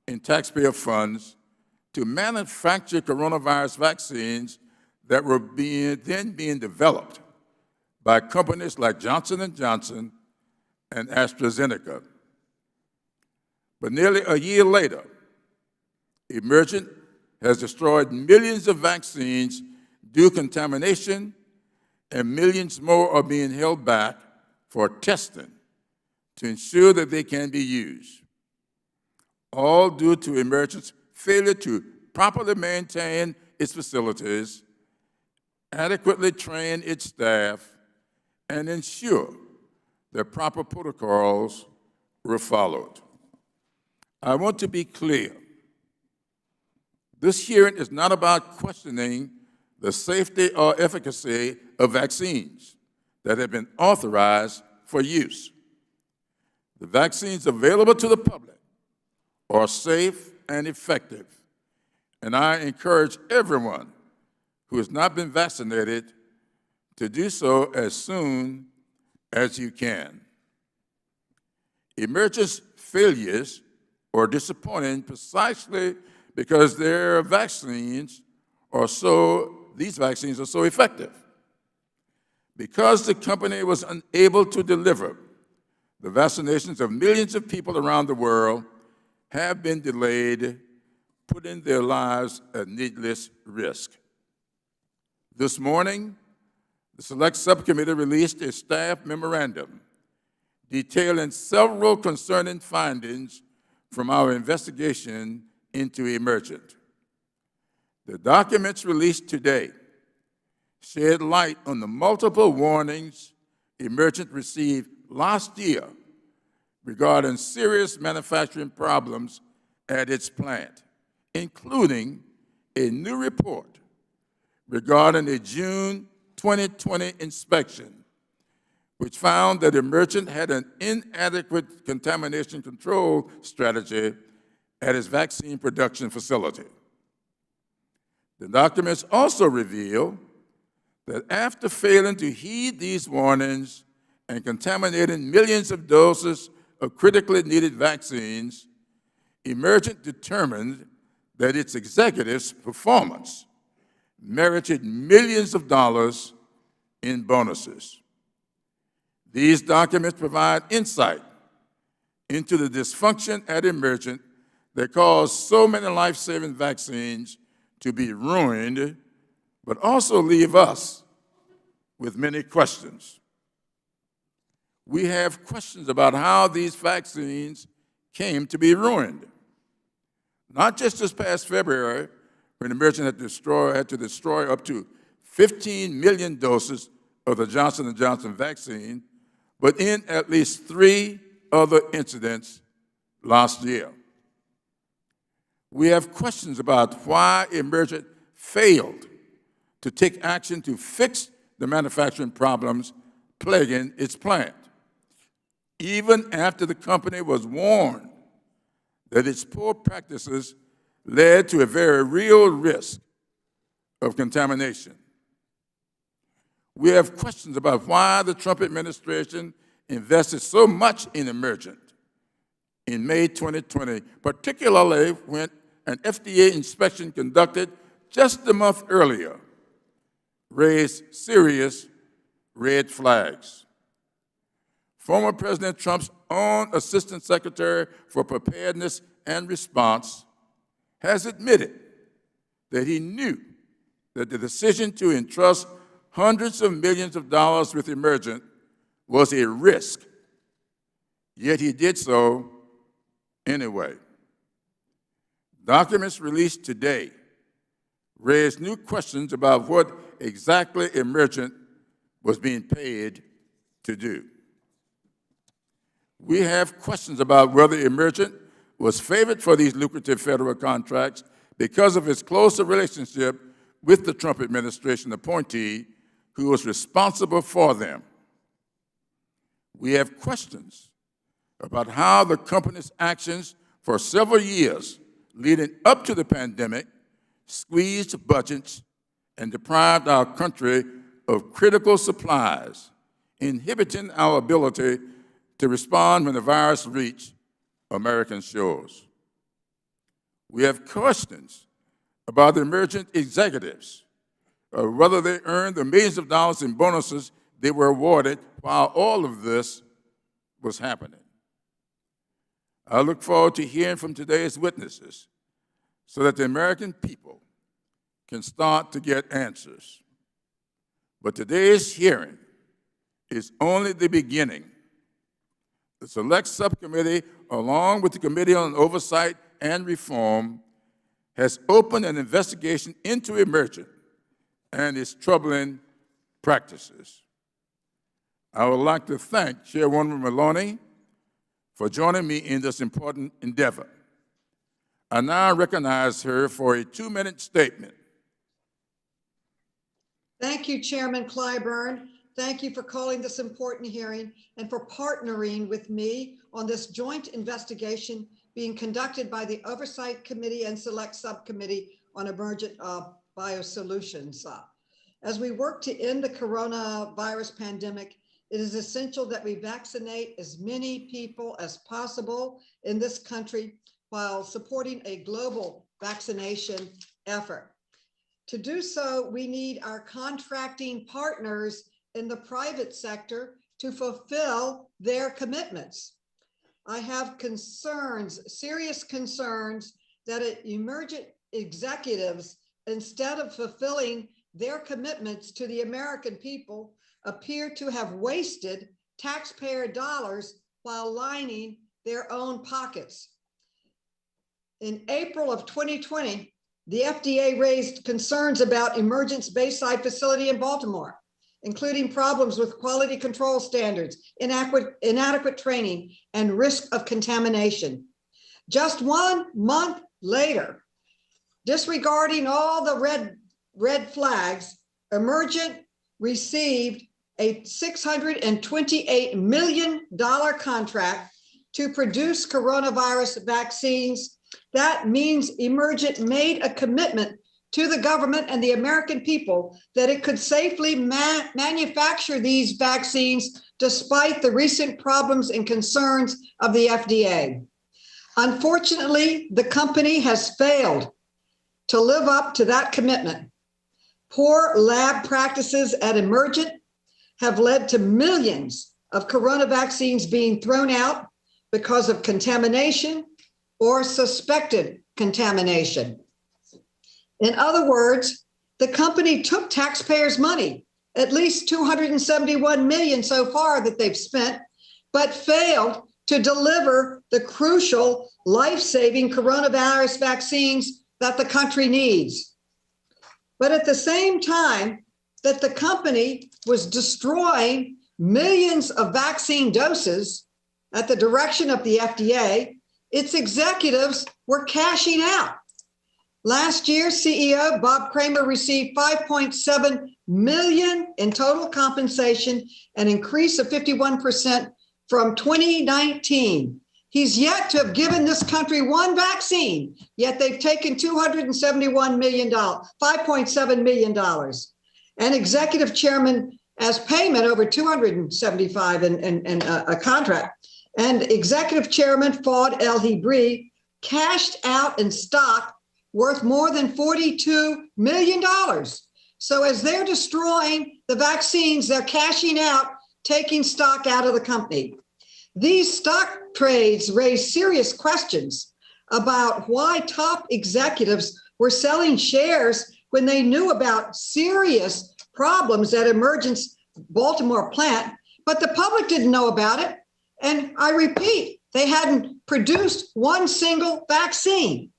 in taxpayer funds to manufacture coronavirus vaccines that were then being developed by companies like Johnson & Johnson and AstraZeneca. But nearly a year later, Emergent has destroyed millions of vaccines due to contamination, and millions more are being held back for testing to ensure that they can be used, all due to Emergent's failure to properly maintain its facilities, adequately train its staff, and ensure that proper protocols were followed. I want to be clear. This hearing is not about questioning the safety or efficacy of vaccines that have been authorized for use. The vaccines available to the public are safe and effective, and I encourage everyone who has not been vaccinated to do so as soon as you can. Emergent's failures are disappointing precisely because these vaccines are so effective. Because the company was unable to deliver, the vaccinations of millions of people around the world have been delayed, putting their lives at needless risk. This morning, the Select Subcommittee released a staff memorandum detailing several concerning findings from our investigation into Emergent. The documents released today shed light on the multiple warnings Emergent received last year regarding serious manufacturing problems at its plant, including a new report regarding a June 2020 inspection, which found that Emergent had an inadequate contamination control strategy at its vaccine production facility. The documents also reveal that after failing to heed these warnings and contaminating millions of doses of critically needed vaccines, Emergent determined that its executives' performance merited millions of dollars in bonuses. These documents provide insight into the dysfunction at Emergent that caused so many life-saving vaccines to be ruined, but also leave us with many questions. We have questions about how these vaccines came to be ruined. Not just this past February, when Emergent had to destroy up to 15 million doses of the Johnson & Johnson vaccine, but in at least 3 other incidents last year. We have questions about why Emergent failed to take action to fix the manufacturing problems plaguing its plant, even after the company was warned that its poor practices led to a very real risk of contamination. We have questions about why the Trump administration invested so much in Emergent in May 2020, particularly when an FDA inspection conducted just a month earlier raised serious red flags. Former President Trump's own Assistant Secretary for Preparedness and Response has admitted that he knew that the decision to entrust hundreds of millions of dollars with Emergent was a risk, yet he did so anyway. Documents released today raise new questions about what exactly Emergent was being paid to do. We have questions about whether Emergent was favored for these lucrative federal contracts because of its closer relationship with the Trump administration appointee who was responsible for them. We have questions about how the company's actions for several years leading up to the pandemic squeezed budgets and deprived our country of critical supplies, inhibiting our ability to respond when the virus reached American shores. We have questions about the emergent executives, whether they earned the millions of dollars in bonuses they were awarded while all of this was happening. I look forward to hearing from today's witnesses so that the American people can start to get answers. But today's hearing is only the beginning. The Select Subcommittee, along with the Committee on Oversight and Reform, has opened an investigation into Emergent and its troubling practices. I would like to thank Chairwoman Maloney for joining me in this important endeavor. I now recognize her for a 2-minute statement. Thank you, Chairman Clyburn. Thank you for calling this important hearing and for partnering with me on this joint investigation being conducted by the Oversight Committee and Select Subcommittee on Emergent BioSolutions. As we work to end the coronavirus pandemic, it is essential that we vaccinate as many people as possible in this country while supporting a global vaccination effort. To do so, we need our contracting partners in the private sector to fulfill their commitments. I have concerns, serious concerns, that Emergent executives, instead of fulfilling their commitments to the American people, appear to have wasted taxpayer dollars while lining their own pockets. In April of 2020, the FDA raised concerns about Emergent's Bayside facility in Baltimore, including problems with quality control standards, inadequate training, and risk of contamination. Just 1 month later, disregarding all the red flags, Emergent received a $628 million contract to produce coronavirus vaccines. That means Emergent made a commitment to the government and the American people that it could safely manufacture these vaccines despite the recent problems and concerns of the FDA. Unfortunately, the company has failed to live up to that commitment. Poor lab practices at Emergent have led to millions of corona vaccines being thrown out because of contamination or suspected contamination. In other words, the company took taxpayers' money, at least $271 million so far that they've spent, but failed to deliver the crucial life-saving coronavirus vaccines that the country needs. But at the same time that the company was destroying millions of vaccine doses at the direction of the FDA, its executives were cashing out. Last year, CEO Bob Kramer received $5.7 million in total compensation, an increase of 51% from 2019. He's yet to have given this country one vaccine, yet they've taken $271 million, $5.7 million. And executive chairman as payment over $275 in a contract. And executive chairman Fuad El-Hibri cashed out in stock worth more than $42 million. So as they're destroying the vaccines, they're cashing out, taking stock out of the company. These stock trades raise serious questions about why top executives were selling shares when they knew about serious problems at Emergent's Baltimore plant, but the public didn't know about it. And I repeat, they hadn't produced one single vaccine.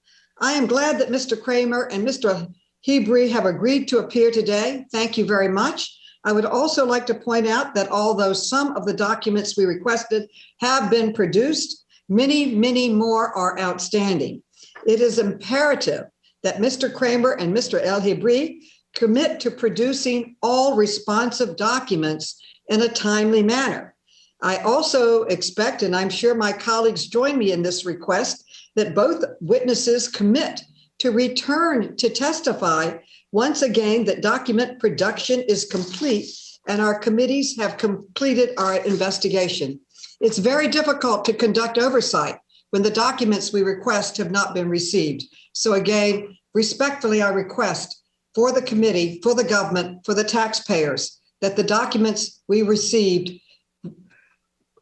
I am glad that Mr. Kramer and Mr. Hibri have agreed to appear today. Thank you very much. I would also like to point out that although some of the documents we requested have been produced, many, many more are outstanding. It is imperative that Mr. Kramer and Mr. El-Hibri commit to producing all responsive documents in a timely manner. I also expect, and I'm sure my colleagues join me in this request, that both witnesses commit to return to testify once again that document production is complete and our committees have completed our investigation. It's very difficult to conduct oversight when the documents we request have not been received. So again, respectfully, I request for the committee, for the government, for the taxpayers, that the documents we received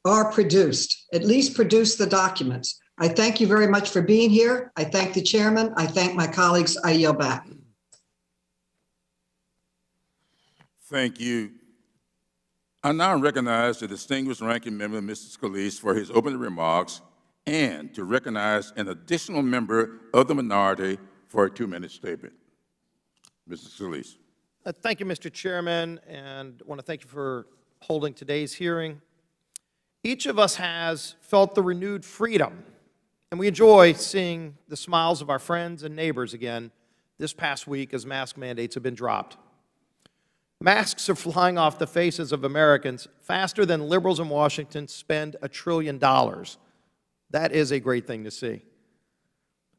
are produced, at least produce the documents. I thank you very much for being here. I thank the chairman. I thank my colleagues. I yield back. Thank you. I now recognize the distinguished ranking member, Mr. Scalise, for his opening remarks, and to recognize an additional member of the minority for a 2-minute statement. Mr. Scalise. Thank you, Mr. Chairman, and I want to thank you for holding today's hearing. Each of us has felt the renewed freedom, and we enjoy seeing the smiles of our friends and neighbors again this past week as mask mandates have been dropped. Masks are flying off the faces of Americans faster than liberals in Washington spend $1 trillion. That is a great thing to see.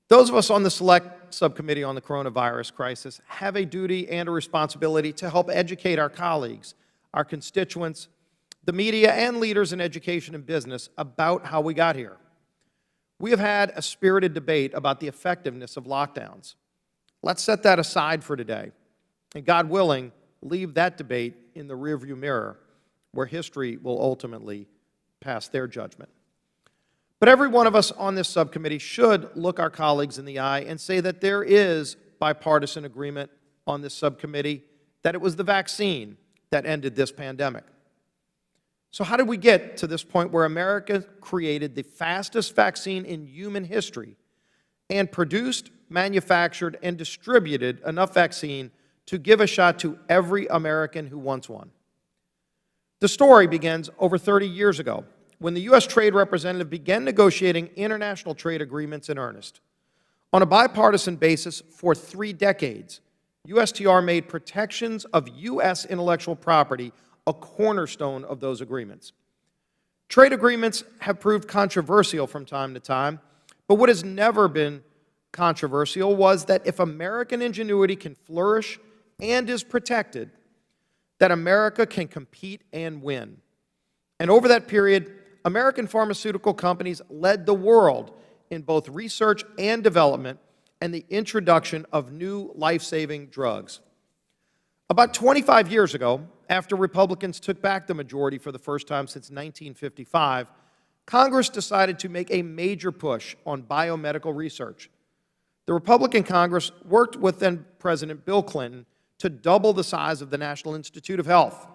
Those of us on the Select Subcommittee on the Coronavirus Crisis have a duty and a responsibility to help educate our colleagues, our constituents, the media, and leaders in education and business about how we got here. We have had a spirited debate about the effectiveness of lockdowns. Let's set that aside for today, and God willing, leave that debate in the rearview mirror, where history will ultimately pass their judgment. But every one of us on this subcommittee should look our colleagues in the eye and say that there is bipartisan agreement on this subcommittee that it was the vaccine that ended this pandemic. So how did we get to this point where America created the fastest vaccine in human history and produced, manufactured, and distributed enough vaccine to give a shot to every American who wants one? The story begins over 30 years ago, when the U.S. Trade Representative began negotiating international trade agreements in earnest. On a bipartisan basis for 3 decades, USTR made protections of U.S. intellectual property a cornerstone of those agreements. Trade agreements have proved controversial from time to time, but what has never been controversial was that if American ingenuity can flourish and is protected, that America can compete and win. And over that period, American pharmaceutical companies led the world in both research and development and the introduction of new life-saving drugs. About 25 years ago, after Republicans took back the majority for the first time since 1955, Congress decided to make a major push on biomedical research. The Republican Congress worked with then President Bill Clinton to double the size of the National Institute of Health.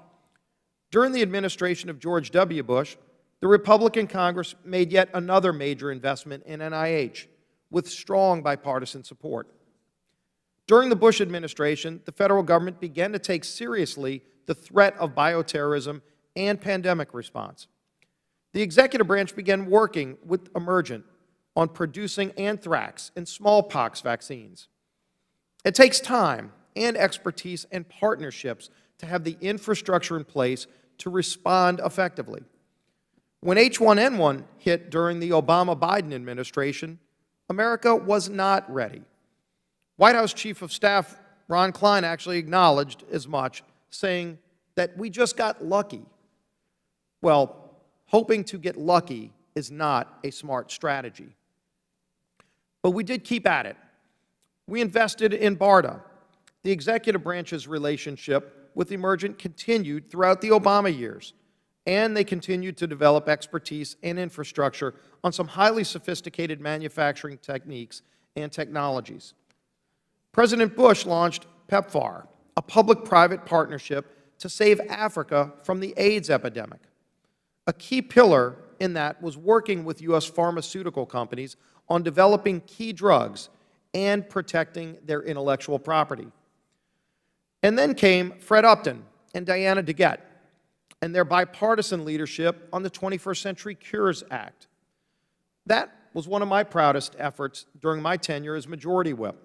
During the administration of George W. Bush, the Republican Congress made yet another major investment in NIH with strong bipartisan support. During the Bush administration, the federal government began to take seriously the threat of bioterrorism and pandemic response. The executive branch began working with Emergent on producing anthrax and smallpox vaccines. It takes time and expertise and partnerships to have the infrastructure in place to respond effectively. When H1N1 hit during the Obama-Biden administration, America was not ready. White House Chief of Staff Ron Klein actually acknowledged as much, saying that we just got lucky. Well, hoping to get lucky is not a smart strategy. But we did keep at it. We invested in BARDA. The executive branch's relationship with Emergent continued throughout the Obama years, and they continued to develop expertise and infrastructure on some highly sophisticated manufacturing techniques and technologies. President Bush launched PEPFAR, a public-private partnership to save Africa from the AIDS epidemic. A key pillar in that was working with U.S. pharmaceutical companies on developing key drugs and protecting their intellectual property. And then came Fred Upton and Diana DeGette and their bipartisan leadership on the 21st Century Cures Act. That was one of my proudest efforts during my tenure as Majority Whip,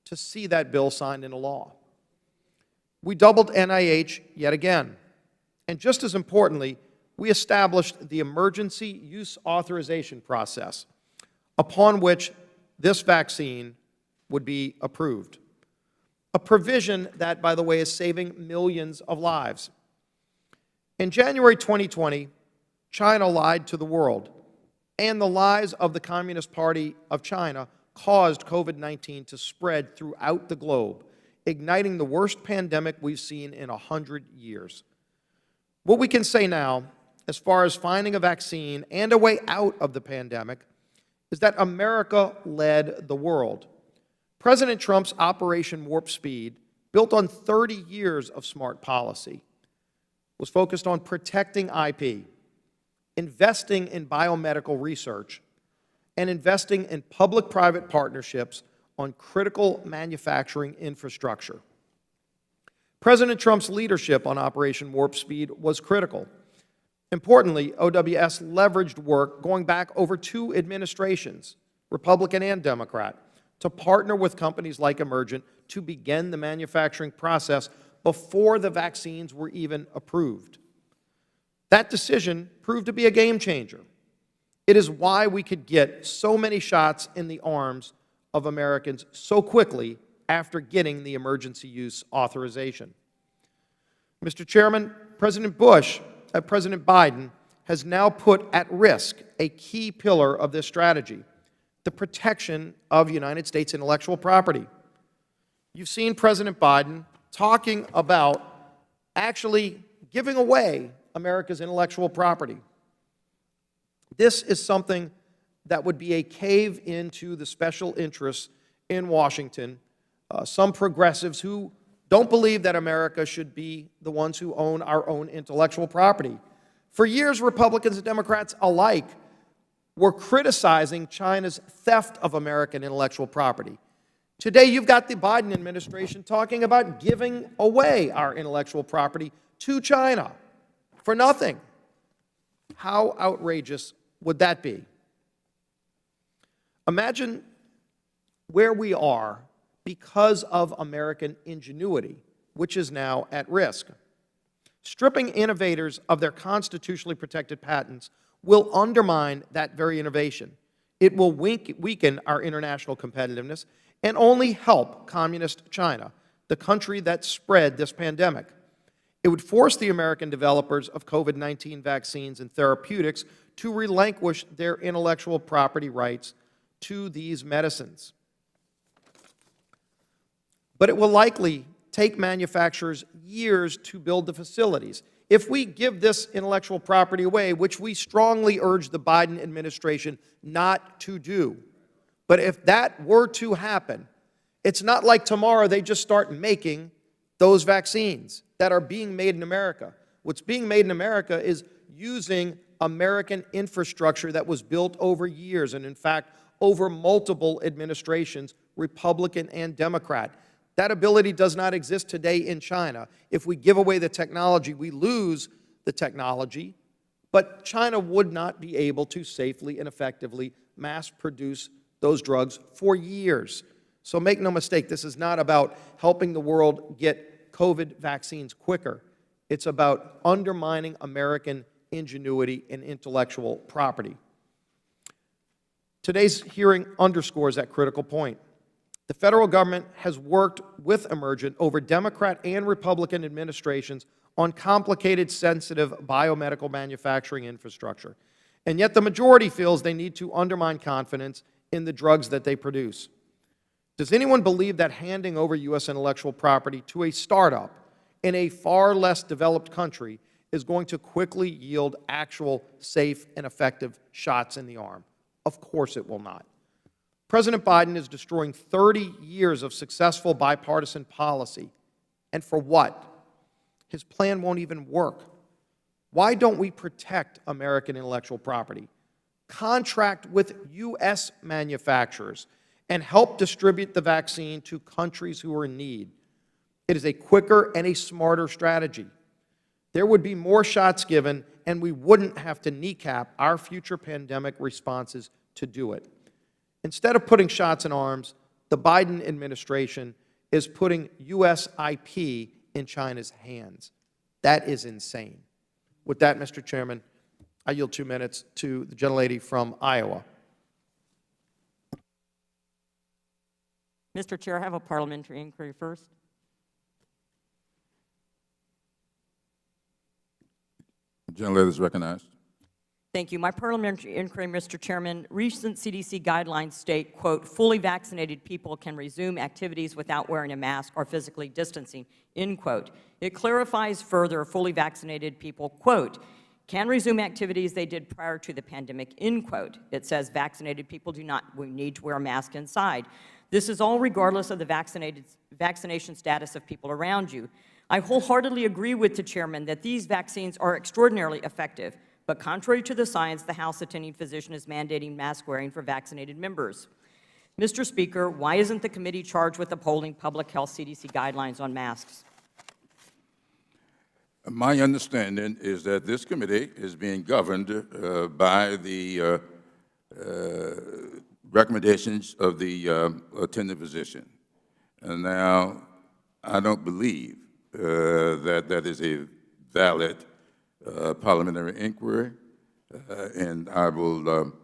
to see that bill signed into law. We doubled NIH yet again, and just as importantly, we established the emergency use authorization process, upon which this vaccine would be approved. A provision that, by the way, is saving millions of lives. In January 2020, China lied to the world and the lies of the Communist Party of China caused COVID-19 to spread throughout the globe, igniting the worst pandemic we've seen in 100 years. What we can say now, as far as finding a vaccine and a way out of the pandemic, is that America led the world. President Trump's Operation Warp Speed, built on 30 years of smart policy, was focused on protecting IP, investing in biomedical research, and investing in public-private partnerships on critical manufacturing infrastructure. President Trump's leadership on Operation Warp Speed was critical. Importantly, OWS leveraged work going back over 2 administrations, Republican and Democrat, to partner with companies like Emergent to begin the manufacturing process before the vaccines were even approved. That decision proved to be a game changer. It is why we could get so many shots in the arms of Americans so quickly after getting the emergency use authorization. Mr. Chairman, President Biden has now put at risk a key pillar of this strategy, the protection of United States intellectual property. You've seen President Biden talking about actually giving away America's intellectual property. This is something that would be a cave into the special interests in Washington, some progressives who don't believe that America should be the ones who own our own intellectual property. For years, Republicans and Democrats alike were criticizing China's theft of American intellectual property. Today, you've got the Biden administration talking about giving away our intellectual property to China for nothing. How outrageous would that be? Imagine where we are because of American ingenuity, which is now at risk. Stripping innovators of their constitutionally protected patents will undermine that very innovation. It will weaken our international competitiveness and only help communist China, the country that spread this pandemic. It would force the American developers of COVID-19 vaccines and therapeutics to relinquish their intellectual property rights to these medicines. But it will likely take manufacturers years to build the facilities. If we give this intellectual property away, which we strongly urge the Biden administration not to do, but if that were to happen, it's not like tomorrow they just start making those vaccines that are being made in America. What's being made in America is using American infrastructure that was built over years, and in fact, over multiple administrations, Republican and Democrat. That ability does not exist today in China. If we give away the technology, we lose the technology, but China would not be able to safely and effectively mass produce those drugs for years. So make no mistake, this is not about helping the world get COVID vaccines quicker. It's about undermining American ingenuity and intellectual property. Today's hearing underscores that critical point. The federal government has worked with Emergent over Democrat and Republican administrations on complicated, sensitive biomedical manufacturing infrastructure. And yet the majority feels they need to undermine confidence in the drugs that they produce. Does anyone believe that handing over U.S. intellectual property to a startup in a far less developed country is going to quickly yield actual safe and effective shots in the arm? Of course it will not. President Biden is destroying 30 years of successful bipartisan policy. And for what? His plan won't even work. Why don't we protect American intellectual property, contract with U.S. manufacturers, and help distribute the vaccine to countries who are in need? It is a quicker and a smarter strategy. There would be more shots given, and we wouldn't have to kneecap our future pandemic responses to do it. Instead of putting shots in arms, the Biden administration is putting U.S. IP in China's hands. That is insane. With that, Mr. Chairman, I yield 2 minutes to the gentlelady from Iowa. Mr. Chair, I have a parliamentary inquiry first. The gentlelady is recognized. Thank you. My parliamentary inquiry, Mr. Chairman, recent CDC guidelines state, quote, fully vaccinated people can resume activities without wearing a mask or physically distancing, end quote. It clarifies further fully vaccinated people, quote, can resume activities they did prior to the pandemic, end quote. It says vaccinated people do not need to wear a mask inside. This is all regardless of the vaccination status of people around you. I wholeheartedly agree with the chairman that these vaccines are extraordinarily effective, but contrary to the science, the House attending physician is mandating mask wearing for vaccinated members. Mr. Speaker, why isn't the committee charged with upholding public health CDC guidelines on masks? My understanding is that this committee is being governed by the recommendations of the attending physician. And now, I don't believe that is a valid parliamentary inquiry, and I will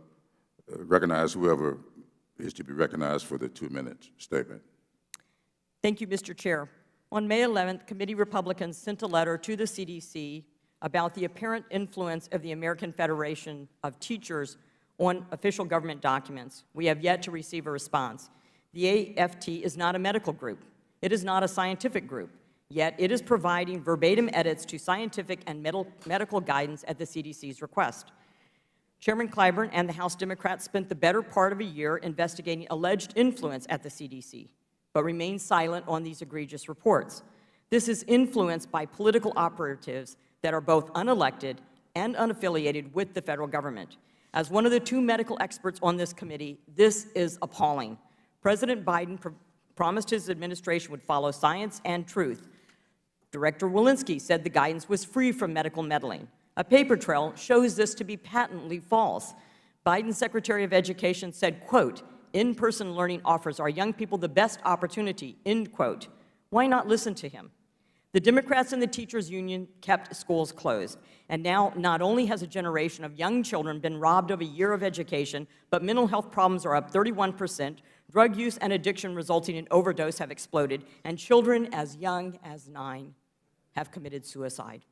recognize whoever is to be recognized for the 2-minute statement. Thank you, Mr. Chair. On May 11th, committee Republicans sent a letter to the CDC about the apparent influence of the American Federation of Teachers on official government documents. We have yet to receive a response. The AFT is not a medical group. It is not a scientific group. Yet it is providing verbatim edits to scientific and medical guidance at the CDC's request. Chairman Clyburn and the House Democrats spent the better part of a year investigating alleged influence at the CDC, but remain silent on these egregious reports. This is influenced by political operatives that are both unelected and unaffiliated with the federal government. As one of the 2 medical experts on this committee, this is appalling. President Biden promised his administration would follow science and truth. Director Walensky said the guidance was free from medical meddling. A paper trail shows this to be patently false. Biden's Secretary of Education said, quote, in-person learning offers our young people the best opportunity, end quote. Why not listen to him? The Democrats and the teachers union kept schools closed. And now not only has a generation of young children been robbed of a year of education, but mental health problems are up 31%, drug use and addiction resulting in overdose have exploded, and children as young as 9 have committed suicide.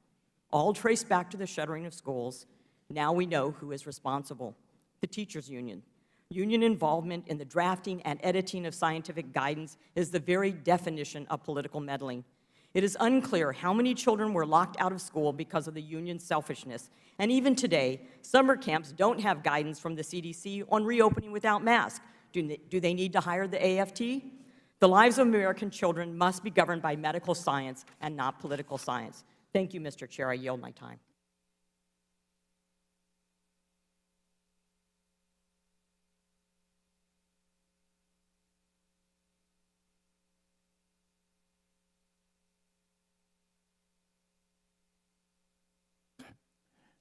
All traced back to the shuttering of schools. Now we know who is responsible. The teachers union. Union involvement in the drafting and editing of scientific guidance is the very definition of political meddling. It is unclear how many children were locked out of school because of the union's selfishness. And even today, summer camps don't have guidance from the CDC on reopening without masks. Do they need to hire the AFT? The lives of American children must be governed by medical science and not political science. Thank you, Mr. Chair. I yield my time.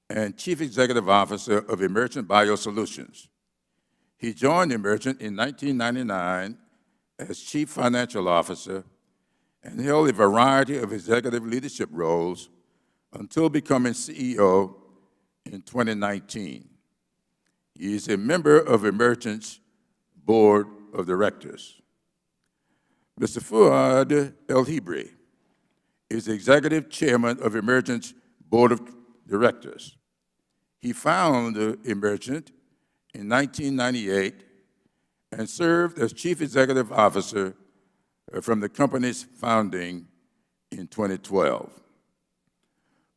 And Chief Executive Officer of Emergent BioSolutions. He joined Emergent in 1999 as Chief Financial Officer and held a variety of executive leadership roles until becoming CEO in 2019. He is a member of Emergent's Board of Directors. Mr. Fuad El-Hibri is the Executive Chairman of Emergent's Board of Directors. He founded Emergent in 1998 and served as Chief Executive Officer from the company's founding in 2012.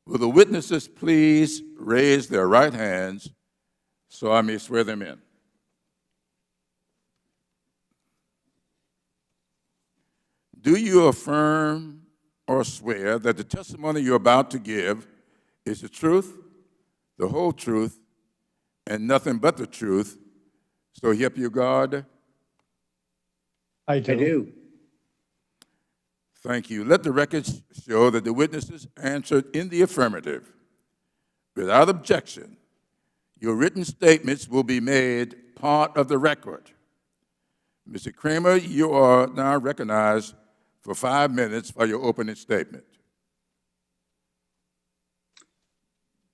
Will the witnesses please raise their right hands so I may swear them in? Do you affirm or swear that the testimony you're about to give is the truth, the whole truth, and nothing but the truth, so help you God? I do. Thank you. Let the records show that the witnesses answered in the affirmative. Without objection, your written statements will be made part of the record. Mr. Kramer, you are now recognized for 5 minutes for your opening statement.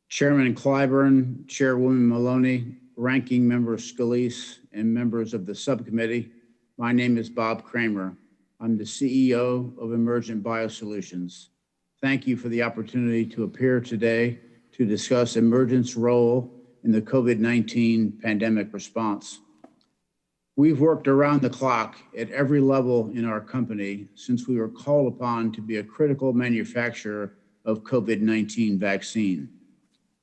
Chairman Clyburn, Chairwoman Maloney, Ranking Member Scalise, and members of the subcommittee, my name is Bob Kramer. I'm the CEO of Emergent BioSolutions. Thank you for the opportunity to appear today to discuss Emergent's role in the COVID-19 pandemic response. We've worked around the clock at every level in our company since we were called upon to be a critical manufacturer of COVID-19 vaccine.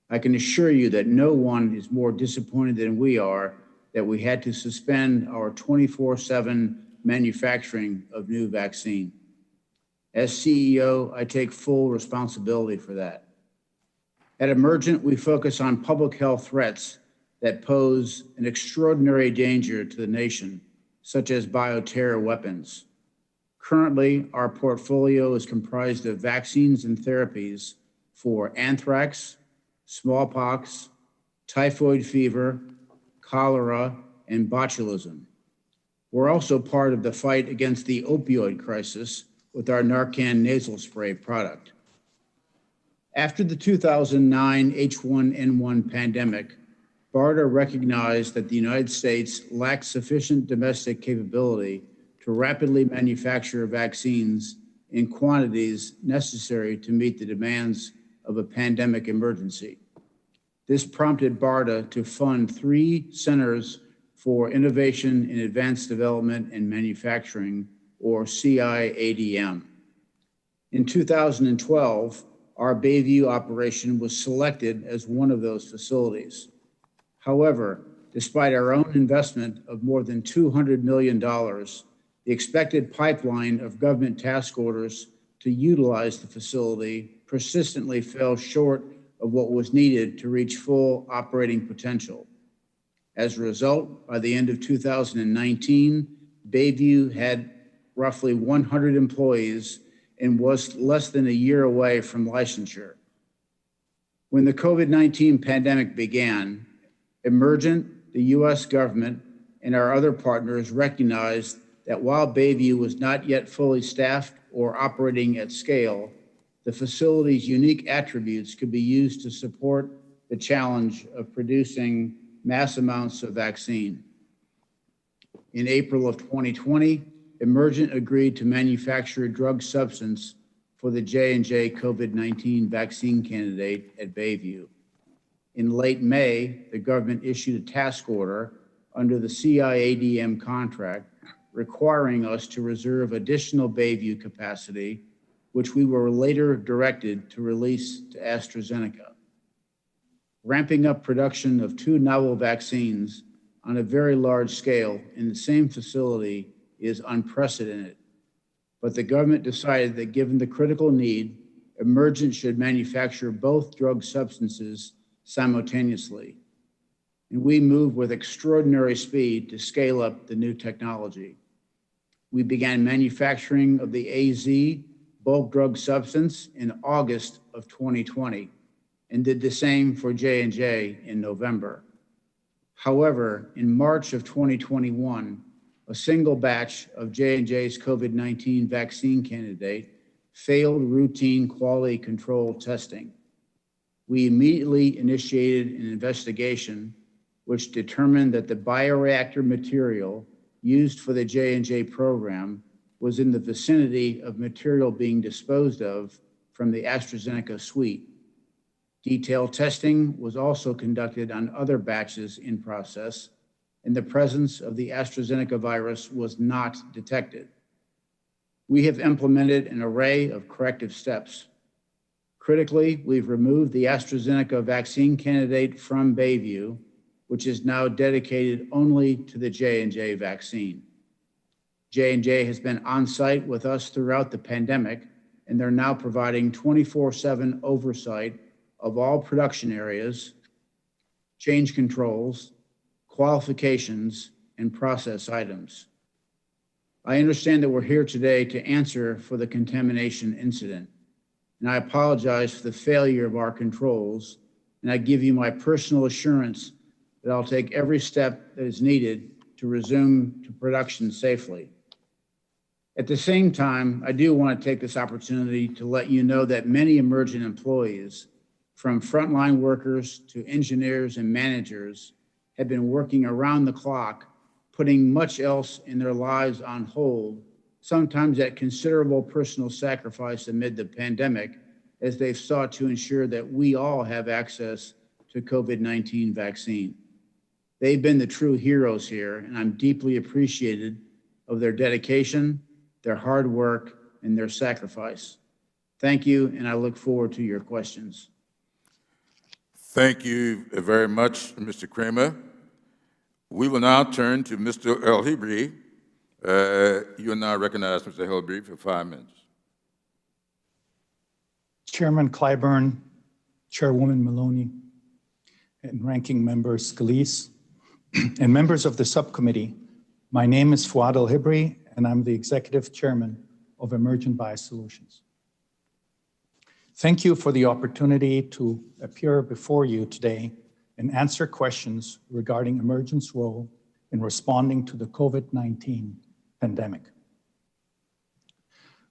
I can assure you that no one is more disappointed than we are that we had to suspend our 24/7 manufacturing of new vaccine. As CEO, I take full responsibility for that. At Emergent, we focus on public health threats that pose an extraordinary danger to the nation, such as bioterror weapons. Currently, our portfolio is comprised of vaccines and therapies for anthrax, smallpox, typhoid fever, cholera, and botulism. We're also part of the fight against the opioid crisis with our Narcan nasal spray product. After the 2009 H1N1 pandemic, BARDA recognized that the United States lacked sufficient domestic capability to rapidly manufacture vaccines in quantities necessary to meet the demands of a pandemic emergency. This prompted BARDA to fund 3 centers for innovation in advanced development and manufacturing, or CIADM. In 2012, our Bayview operation was selected as one of those facilities. However, despite our own investment of more than $200 million, the expected pipeline of government task orders to utilize the facility persistently fell short of what was needed to reach full operating potential. As a result, by the end of 2019, Bayview had roughly 100 employees and was less than a year away from licensure. When the COVID-19 pandemic began, Emergent, the US government, and our other partners recognized that while Bayview was not yet fully staffed or operating at scale, the facility's unique attributes could be used to support the challenge of producing mass amounts of vaccine. In April of 2020, Emergent agreed to manufacture a drug substance for the J&J COVID-19 vaccine candidate at Bayview. In late May, the government issued a task order under the CIADM contract requiring us to reserve additional Bayview capacity, which we were later directed to release to AstraZeneca. Ramping up production of 2 novel vaccines on a very large scale in the same facility is unprecedented. But the government decided that given the critical need, Emergent should manufacture both drug substances simultaneously. And we moved with extraordinary speed to scale up the new technology. We began manufacturing of the AZ bulk drug substance in August of 2020 and did the same for J&J in November. However, in March of 2021, a single batch of J&J's COVID-19 vaccine candidate failed routine quality control testing. We immediately initiated an investigation which determined that the bioreactor material used for the J&J program was in the vicinity of material being disposed of from the AstraZeneca suite. Detailed testing was also conducted on other batches in process, and the presence of the AstraZeneca virus was not detected. We have implemented an array of corrective steps. Critically, we've removed the AstraZeneca vaccine candidate from Bayview, which is now dedicated only to the J&J vaccine. J&J has been on site with us throughout the pandemic, and they're now providing 24/7 oversight of all production areas, change controls, qualifications, and process items. I understand that we're here today to answer for the contamination incident, and I apologize for the failure of our controls, and I give you my personal assurance that I'll take every step that is needed to resume to production safely. At the same time, I do want to take this opportunity to let you know that many Emergent employees, from frontline workers to engineers and managers, have been working around the clock, putting much else in their lives on hold, sometimes at considerable personal sacrifice amid the pandemic, as they've sought to ensure that we all have access to COVID-19 vaccine. They've been the true heroes here, and I'm deeply appreciative of their dedication, their hard work, and their sacrifice. Thank you, and I look forward to your questions. Thank you very much, Mr. Kramer. We will now turn to Mr. El-Hibri. You are now recognized, Mr. El-Hibri, for 5 minutes. Chairman Clyburn, Chairwoman Maloney, and Ranking Member Scalise, and members of the subcommittee, my name is Fuad El-Hibri, and I'm the Executive Chairman of Emergent BioSolutions. Thank you for the opportunity to appear before you today and answer questions regarding Emergent's role in responding to the COVID-19 pandemic.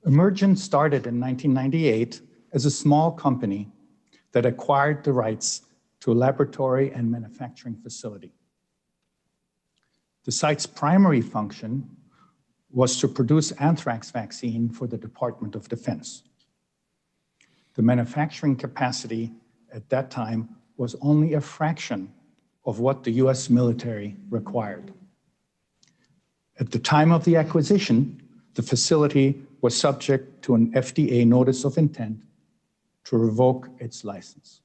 Emergent started in 1998 as a small company that acquired the rights to a laboratory and manufacturing facility. The site's primary function was to produce anthrax vaccine for the Department of Defense. The manufacturing capacity at that time was only a fraction of what the US military required. At the time of the acquisition, the facility was subject to an FDA notice of intent to revoke its license.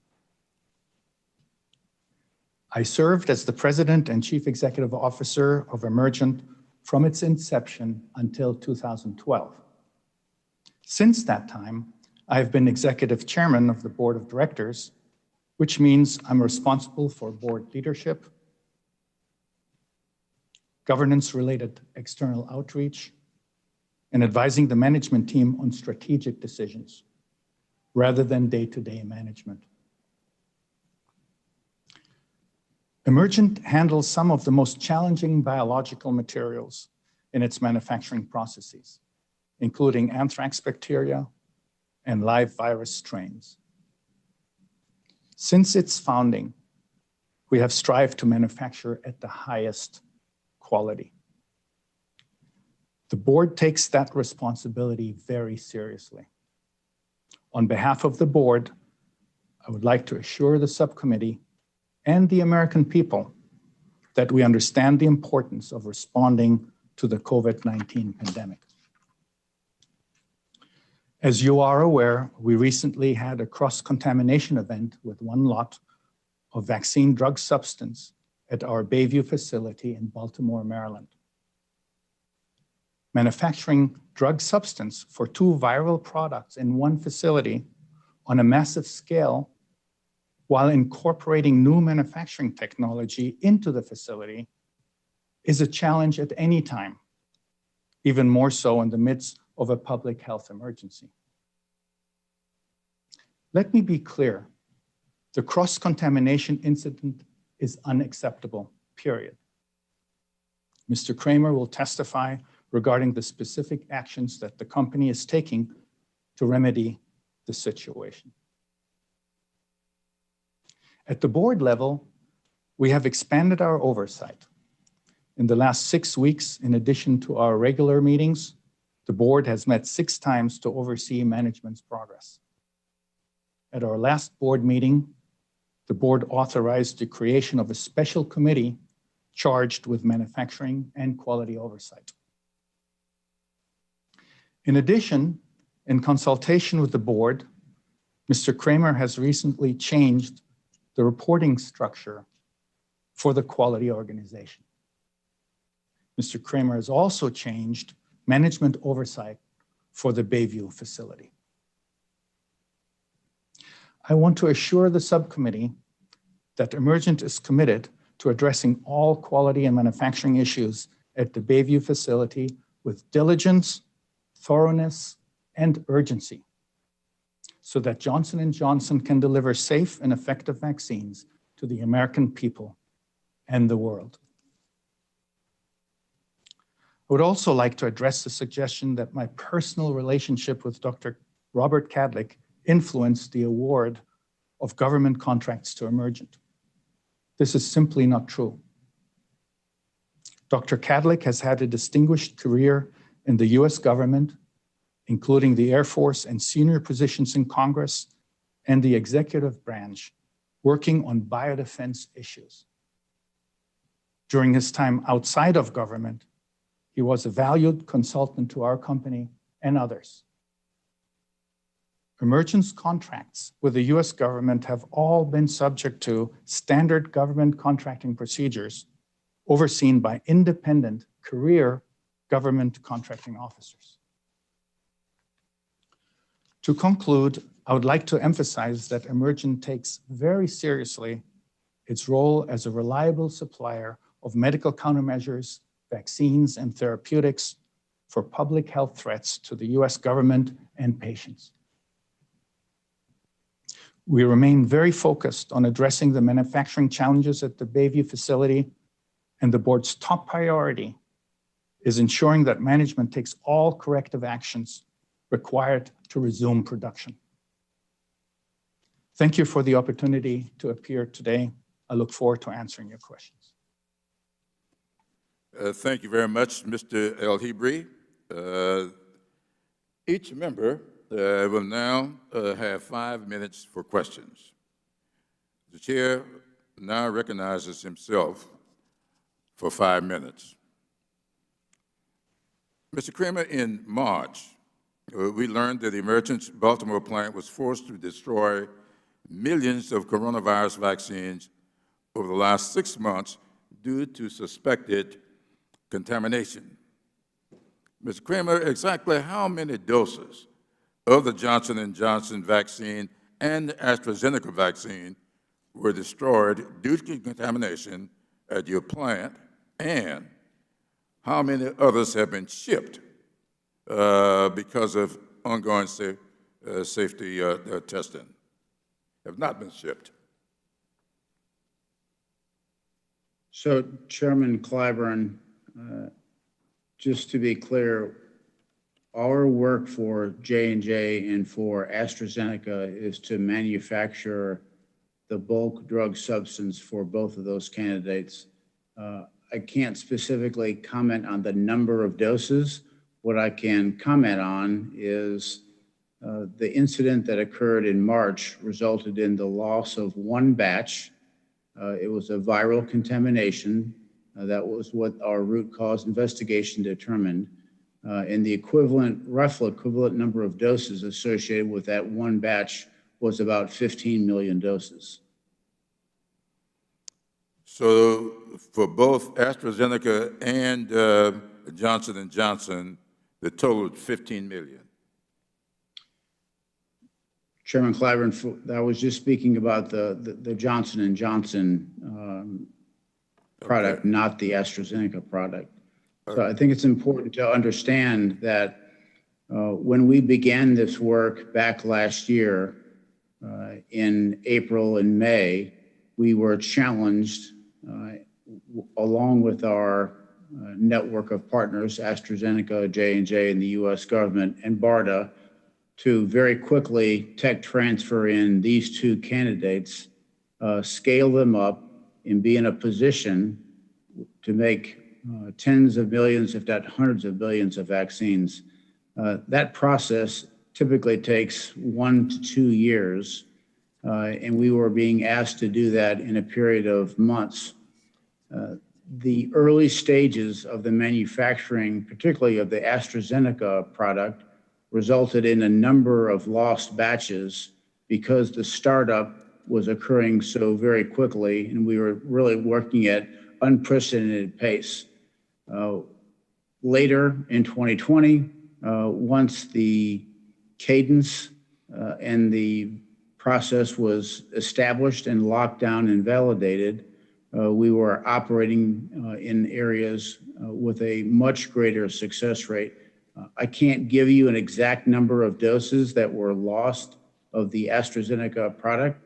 I served as the President and Chief Executive Officer of Emergent from its inception until 2012. Since that time, I have been Executive Chairman of the Board of Directors, which means I'm responsible for board leadership, governance-related external outreach, and advising the management team on strategic decisions, rather than day-to-day management. Emergent handles some of the most challenging biological materials in its manufacturing processes, including anthrax bacteria and live virus strains. Since its founding, we have strived to manufacture at the highest quality. The board takes that responsibility very seriously. On behalf of the board, I would like to assure the subcommittee and the American people that we understand the importance of responding to the COVID-19 pandemic. As you are aware, we recently had a cross-contamination event with one lot of vaccine drug substance at our Bayview facility in Baltimore, Maryland. Manufacturing drug substance for 2 viral products in one facility on a massive scale while incorporating new manufacturing technology into the facility is a challenge at any time, even more so in the midst of a public health emergency. Let me be clear, the cross-contamination incident is unacceptable, period. Mr. Kramer will testify regarding the specific actions that the company is taking to remedy the situation. At the board level, we have expanded our oversight. In the last 6 weeks, in addition to our regular meetings, the board has met 6 times to oversee management's progress. At our last board meeting, the board authorized the creation of a special committee charged with manufacturing and quality oversight. In addition, in consultation with the board, Mr. Kramer has recently changed the reporting structure for the quality organization. Mr. Kramer has also changed management oversight for the Bayview facility. I want to assure the subcommittee that Emergent is committed to addressing all quality and manufacturing issues at the Bayview facility with diligence, thoroughness, and urgency, so that Johnson & Johnson can deliver safe and effective vaccines to the American people and the world. I would also like to address the suggestion that my personal relationship with Dr. Robert Kadlec influenced the award of government contracts to Emergent. This is simply not true. Dr. Kadlec has had a distinguished career in the US government, including the Air Force and senior positions in Congress and the executive branch, working on biodefense issues. During his time outside of government, he was a valued consultant to our company and others. Emergent's contracts with the US government have all been subject to standard government contracting procedures overseen by independent career government contracting officers. To conclude, I would like to emphasize that Emergent takes very seriously its role as a reliable supplier of medical countermeasures, vaccines, and therapeutics for public health threats to the US government and patients. We remain very focused on addressing the manufacturing challenges at the Bayview facility, and the board's top priority is ensuring that management takes all corrective actions required to resume production. Thank you for the opportunity to appear today. I look forward to answering your questions. Thank you very much, Mr. El-Hebri. Each member will now have 5 minutes for questions. The chair now recognizes himself for 5 minutes. Mr. Kramer, in March, we learned that the Emergent's Baltimore plant was forced to destroy millions of coronavirus vaccines over the last 6 months due to suspected contamination. Mr. Kramer, exactly how many doses of the Johnson & Johnson vaccine and the AstraZeneca vaccine were destroyed due to contamination at your plant, and how many others have been shipped because of ongoing safety testing, have not been shipped? So, Chairman Clyburn, just to be clear, our work for J&J and for AstraZeneca is to manufacture the bulk drug substance for both of those candidates. I can't specifically comment on the number of doses. What I can comment on is the incident that occurred in March resulted in the loss of 1 batch. It was a viral contamination. That was what our root cause investigation determined. And the rough equivalent number of doses associated with that 1 batch was about 15 million doses. So for both AstraZeneca and Johnson & Johnson, the total is 15 million. Chairman Clyburn, I was just speaking about the Johnson & Johnson product, okay, not the AstraZeneca product. Okay. So I think it's important to understand that when we began this work back last year in April and May, we were challenged along with our network of partners, AstraZeneca, J&J, and the US government, and BARDA, to very quickly tech transfer in these 2 candidates, scale them up, and be in a position to make tens of millions, if not hundreds of billions of vaccines. That process typically takes 1 to 2 years, and we were being asked to do that in a period of months. The early stages of the manufacturing, particularly of the AstraZeneca product, resulted in a number of lost batches because the startup was occurring so very quickly, and we were really working at unprecedented pace. Later in 2020, once the cadence and the process was established and locked down and validated, we were operating in areas with a much greater success rate. I can't give you an exact number of doses that were lost of the AstraZeneca product.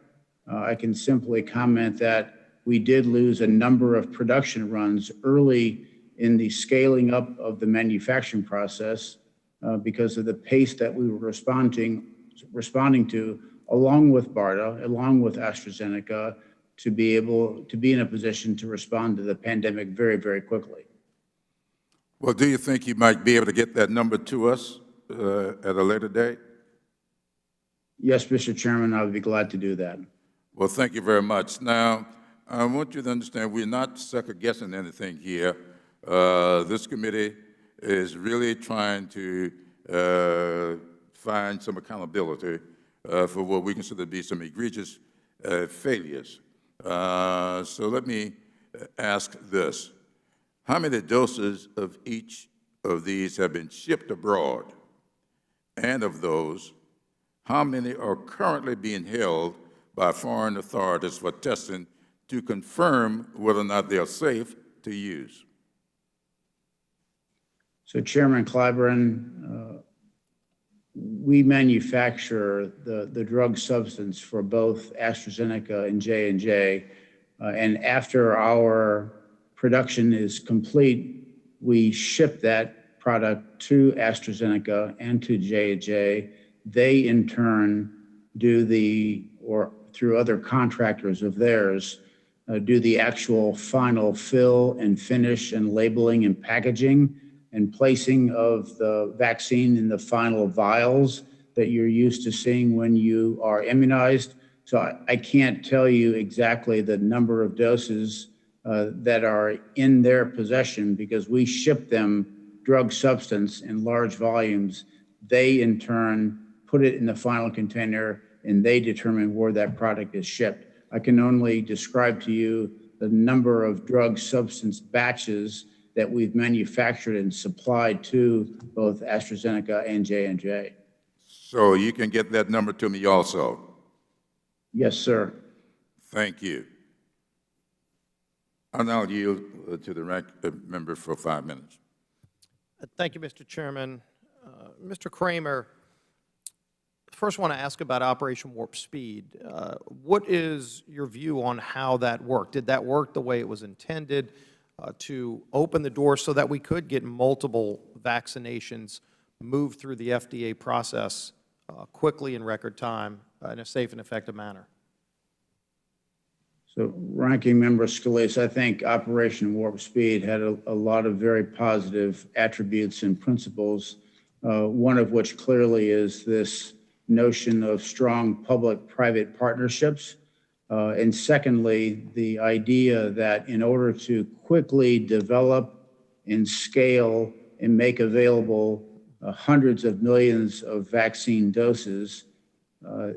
I can simply comment that we did lose a number of production runs early in the scaling up of the manufacturing process because of the pace that we were responding to, along with BARDA, along with AstraZeneca, to be able to be in a position to respond to the pandemic very, very quickly. Well, do you think you might be able to get that number to us at a later date? Yes, Mr. Chairman, I would be glad to do that. Well, thank you very much. Now, I want you to understand we're not second-guessing anything here. This committee is really trying to find some accountability for what we consider to be some egregious failures. So let me ask this. How many doses of each of these have been shipped abroad? And of those, how many are currently being held by foreign authorities for testing to confirm whether or not they are safe to use? So Chairman Clyburn, we manufacture the drug substance for both AstraZeneca and J&J. And after our production is complete, we ship that product to AstraZeneca and to J&J. They in turn or through other contractors of theirs, do the actual final fill and finish and labeling and packaging and placing of the vaccine in the final vials that you're used to seeing when you are immunized. So I can't tell you exactly the number of doses that are in their possession because we ship them drug substance in large volumes. They in turn put it in the final container and they determine where that product is shipped. I can only describe to you the number of drug substance batches that we've manufactured and supplied to both AstraZeneca and J&J. So you can get that number to me also? Yes, sir. Thank you. I'll now yield to the rank member for 5 minutes. Thank you, Mr. Chairman. Mr. Kramer, first I want to ask about Operation Warp Speed. What is your view on how that worked? Did that work the way it was intended to open the door so that we could get multiple vaccinations moved through the FDA process quickly in record time in a safe and effective manner? So, Ranking Member Scalise, I think Operation Warp Speed had a lot of very positive attributes and principles, one of which clearly is this notion of strong public-private partnerships. And secondly, the idea that in order to quickly develop and scale and make available hundreds of millions of vaccine doses,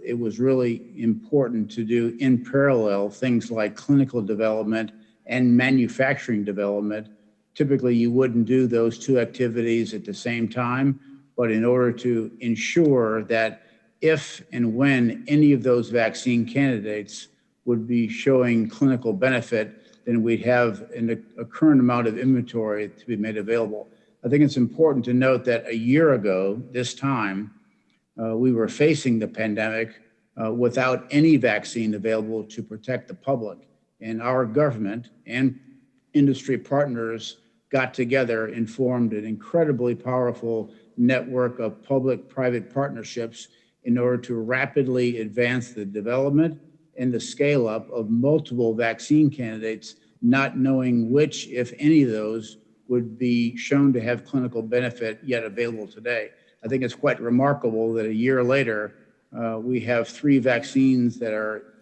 it was really important to do in parallel things like clinical development and manufacturing development. Typically, you wouldn't do those two activities at the same time, but in order to ensure that if and when any of those vaccine candidates would be showing clinical benefit, then we'd have a current amount of inventory to be made available. I think it's important to note that a year ago, this time, we were facing the pandemic without any vaccine available to protect the public. And our government and industry partners got together and formed an incredibly powerful network of public-private partnerships in order to rapidly advance the development and the scale-up of multiple vaccine candidates, not knowing which, if any of those, would be shown to have clinical benefit yet available today. I think it's quite remarkable that a year later, we have 3 vaccines that are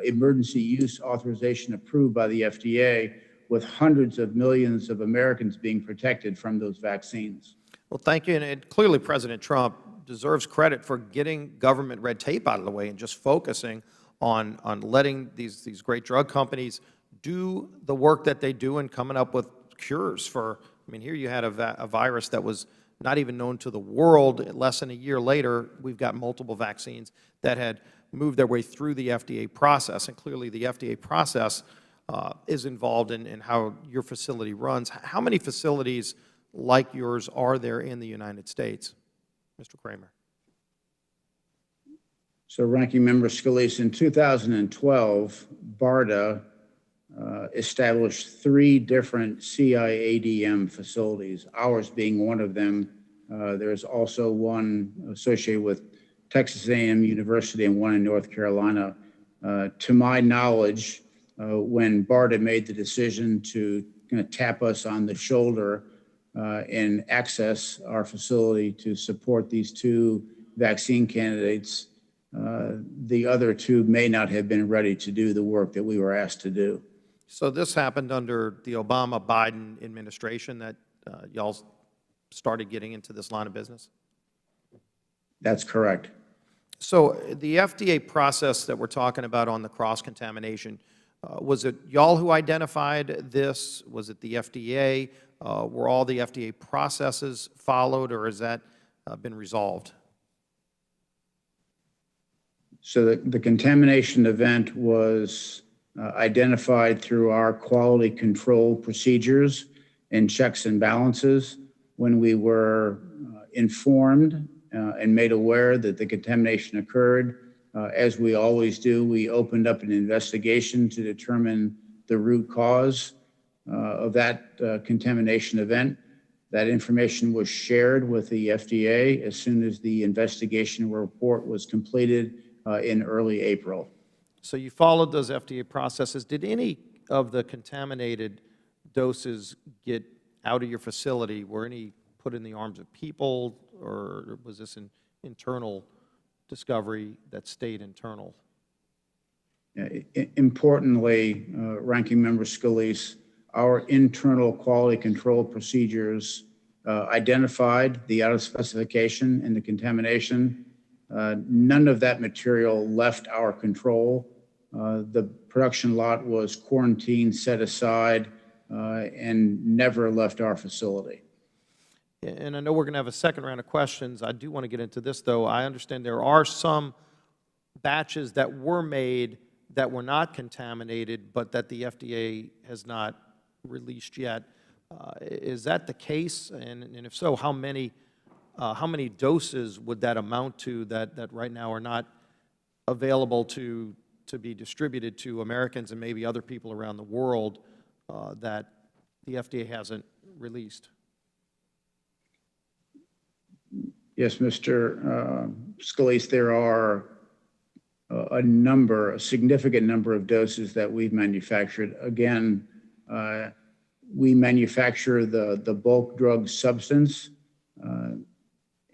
emergency use authorization approved by the FDA, with hundreds of millions of Americans being protected from those vaccines. Well, thank you. And clearly, President Trump deserves credit for getting government red tape out of the way and just focusing on letting these great drug companies do the work that they do and coming up with cures for, I mean, here you had a virus that was not even known to the world. Less than a year later, we've got multiple vaccines that had moved their way through the FDA process, and clearly the FDA process is involved in how your facility runs. How many facilities like yours are there in the United States, Mr. Kramer? So, Ranking Member Scalise, in 2012, BARDA established 3 different CIADM facilities, ours being one of them. There's also one associated with Texas A&M University and one in North Carolina. To my knowledge, when BARDA made the decision to kind of tap us on the shoulder and access our facility to support these 2 vaccine candidates, the other two may not have been ready to do the work that we were asked to do. So this happened under the Obama-Biden administration that y'all started getting into this line of business? That's correct. So the FDA process that we're talking about on the cross-contamination, was it y'all who identified this? Was it the FDA? Were all the FDA processes followed, or has that been resolved? So the contamination event was identified through our quality control procedures and checks and balances when we were informed and made aware that the contamination occurred. As we always do, we opened up an investigation to determine the root cause of that contamination event. That information was shared with the FDA as soon as the investigation report was completed in early April. So you followed those FDA processes. Did any of the contaminated doses get out of your facility? Were any put in the arms of people, or was this an internal discovery that stayed internal? Importantly, Ranking Member Scalise, our internal quality control procedures identified the out of specification and the contamination. None of that material left our control. The production lot was quarantined, set aside, and never left our facility. And I know we're going to have a second round of questions. I do want to get into this, though. I understand there are some batches that were made that were not contaminated, but that the FDA has not released yet. Is that the case? And if so, how many doses would that amount to that right now are not available to be distributed to Americans and maybe other people around the world that the FDA hasn't released? Yes, Mr. Scalise, there are a significant number of doses that we've manufactured. Again, we manufacture the bulk drug substance, and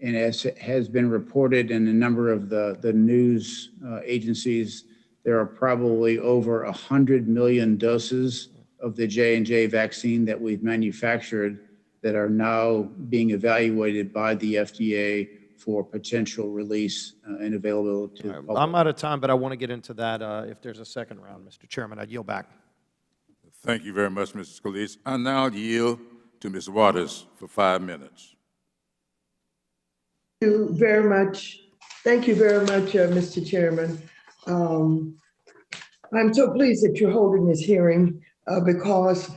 as has been reported in a number of the news agencies, there are probably over 100 million doses of the J&J vaccine that we've manufactured that are now being evaluated by the FDA for potential release and availability to the public. I'm out of time, but I want to get into that if there's a second round, Mr. Chairman. I'd yield back. Thank you very much, Mr. Scalise. I now yield to Ms. Waters for 5 minutes. Thank you very much. Thank you very much, Mr. Chairman. I'm so pleased that you're holding this hearing because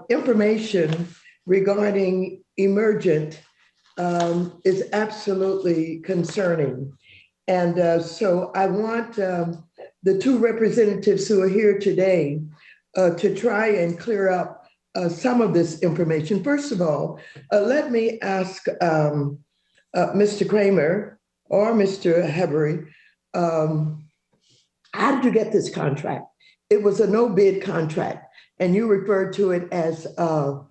information regarding Emergent is absolutely concerning. And so I want the two representatives who are here today to try and clear up some of this information. First of all, let me ask Mr. Kramer or Mr. Hebbery, how did you get this contract? It was a no-bid contract, and you referred to it as a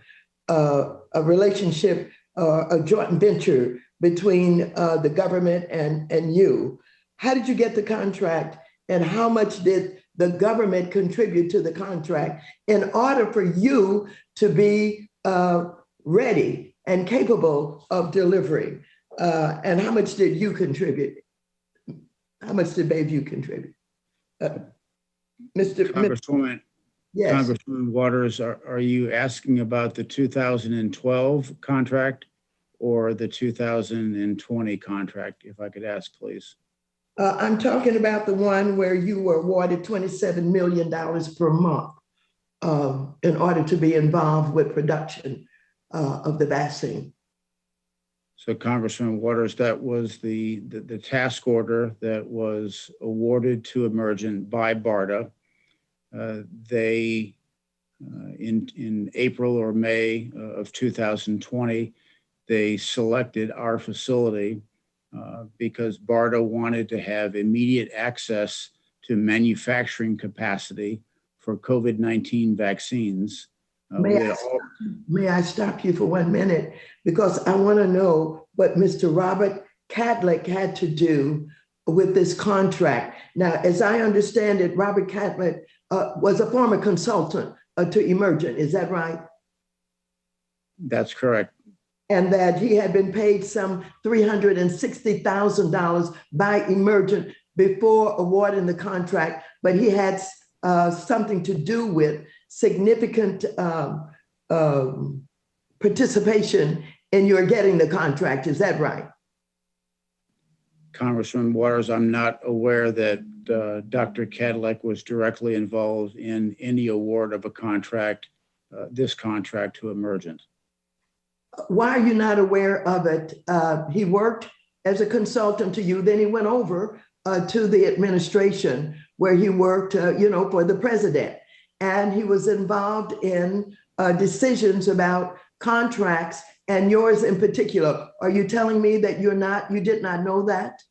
relationship, a joint venture between the government and you. How did you get the contract, and how much did the government contribute to the contract in order for you to be ready and capable of delivery? And how much did you contribute? How much did Bayview contribute? Congresswoman, yes. Congresswoman Waters, are you asking about the 2012 contract or the 2020 contract, if I could ask, please? I'm talking about the one where you were awarded $27 million per month in order to be involved with production of the vaccine. So Congressman Waters, that was the task order that was awarded to Emergent by BARDA. They, in April or May of 2020, they selected our facility because BARDA wanted to have immediate access to manufacturing capacity for COVID-19 vaccines. May I stop you for 1 minute? Because I want to know what Mr. Robert Cadlick had to do with this contract. Now, as I understand it, Robert Catlett was a former consultant to Emergent. Is that right? That's correct. And that he had been paid some $360,000 by Emergent before awarding the contract, but he had something to do with significant participation in your getting the contract. Is that right? Congressman Waters, I'm not aware that Dr. Cadillac was directly involved in any award of a contract, this contract to Emergent. Why are you not aware of it? He worked as a consultant to you, then he went over to the administration where he worked, for the president. And he was involved in decisions about contracts and yours in particular. Are you telling me that you did not know that?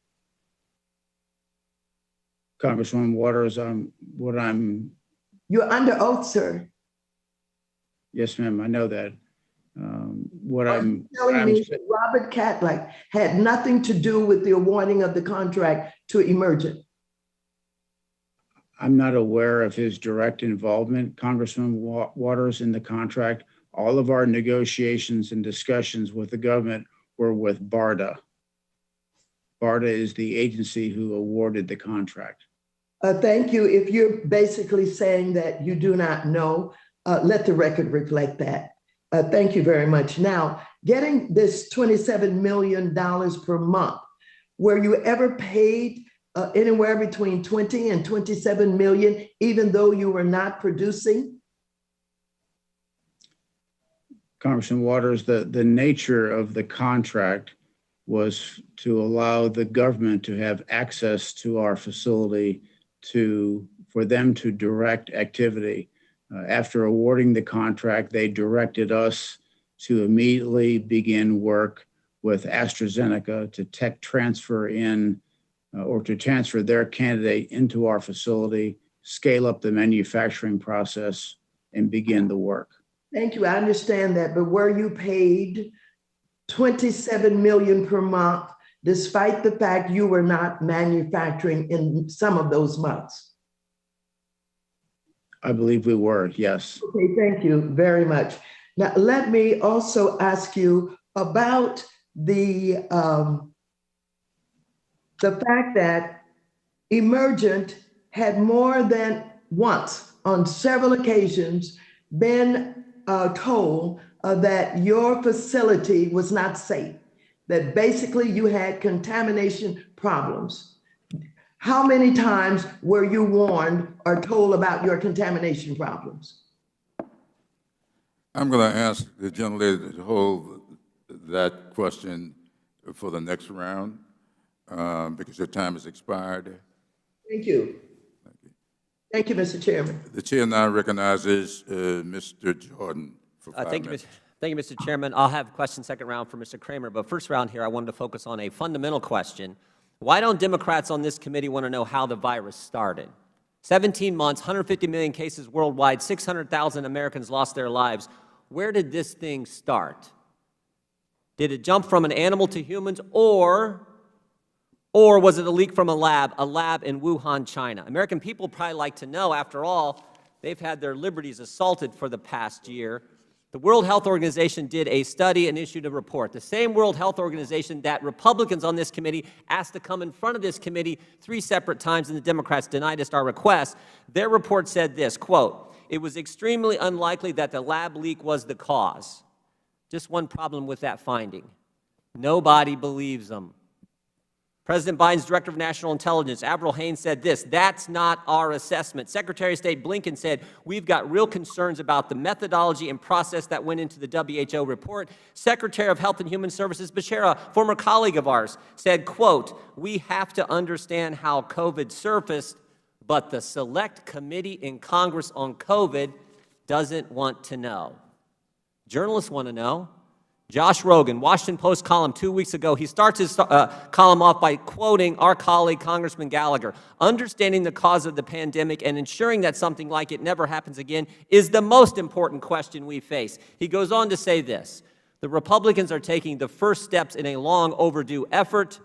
Congresswoman Waters, You're under oath, sir. yes, ma'am, I know that. Telling me that Robert Catlett had nothing to do with the awarding of the contract to Emergent. I'm not aware of his direct involvement, Congressman Waters, in the contract. All of our negotiations and discussions with the government were with BARDA. BARDA is the agency who awarded the contract. Thank you. If you're basically saying that you do not know, let the record reflect that. Thank you very much. Now, getting this $27 million per month, were you ever paid anywhere between 20 and 27 million, even though you were not producing? Congressman Waters, the nature of the contract was to allow the government to have access to our facility for them to direct activity. After awarding the contract, they directed us to immediately begin work with AstraZeneca to tech transfer to transfer their candidate into our facility, scale up the manufacturing process, and begin the work. Thank you. I understand that, but were you paid 27 million per month, despite the fact you were not manufacturing in some of those months? I believe we were, yes. Okay, thank you very much. Now, let me also ask you about the fact that Emergent had more than once, on several occasions, been told that your facility was not safe, that basically you had contamination problems. How many times were you warned or told about your contamination problems? I'm going to ask the gentlelady to hold that question for the next round because your time has expired. Thank you. Thank you, Mr. Chairman. The chair now recognizes Mr. Jordan for 5 minutes. Thank you, Mr. Chairman. I'll have question second round for Mr. Kramer, but first round here, I wanted to focus on a fundamental question. Why don't Democrats on this committee want to know how the virus started? 17 months, 150 million cases worldwide, 600,000 Americans lost their lives. Where did this thing start? Did it jump from an animal to humans, or was it a leak from a lab in Wuhan, China? American people probably like to know. After all, they've had their liberties assaulted for the past year. The World Health Organization did a study and issued a report. The same World Health Organization that Republicans on this committee asked to come in front of this committee 3 separate times, and the Democrats denied us our request. Their report said this, quote, "It was extremely unlikely that the lab leak was the cause." Just one problem with that finding. Nobody believes them. President Biden's Director of National Intelligence, Avril Haines, said this, "That's not our assessment." Secretary of State Blinken said, "We've got real concerns about the methodology and process that went into the WHO report." Secretary of Health and Human Services, Becerra, former colleague of ours, said, quote, "We have to understand how COVID surfaced, but the Select Committee in Congress on COVID doesn't want to know." Journalists want to know. Josh Rogan, Washington Post column 2 weeks ago, he starts his column off by quoting our colleague, Congressman Gallagher. "Understanding the cause of the pandemic and ensuring that something like it never happens again is the most important question we face." He goes on to say this, "The Republicans are taking the first steps in a long overdue effort.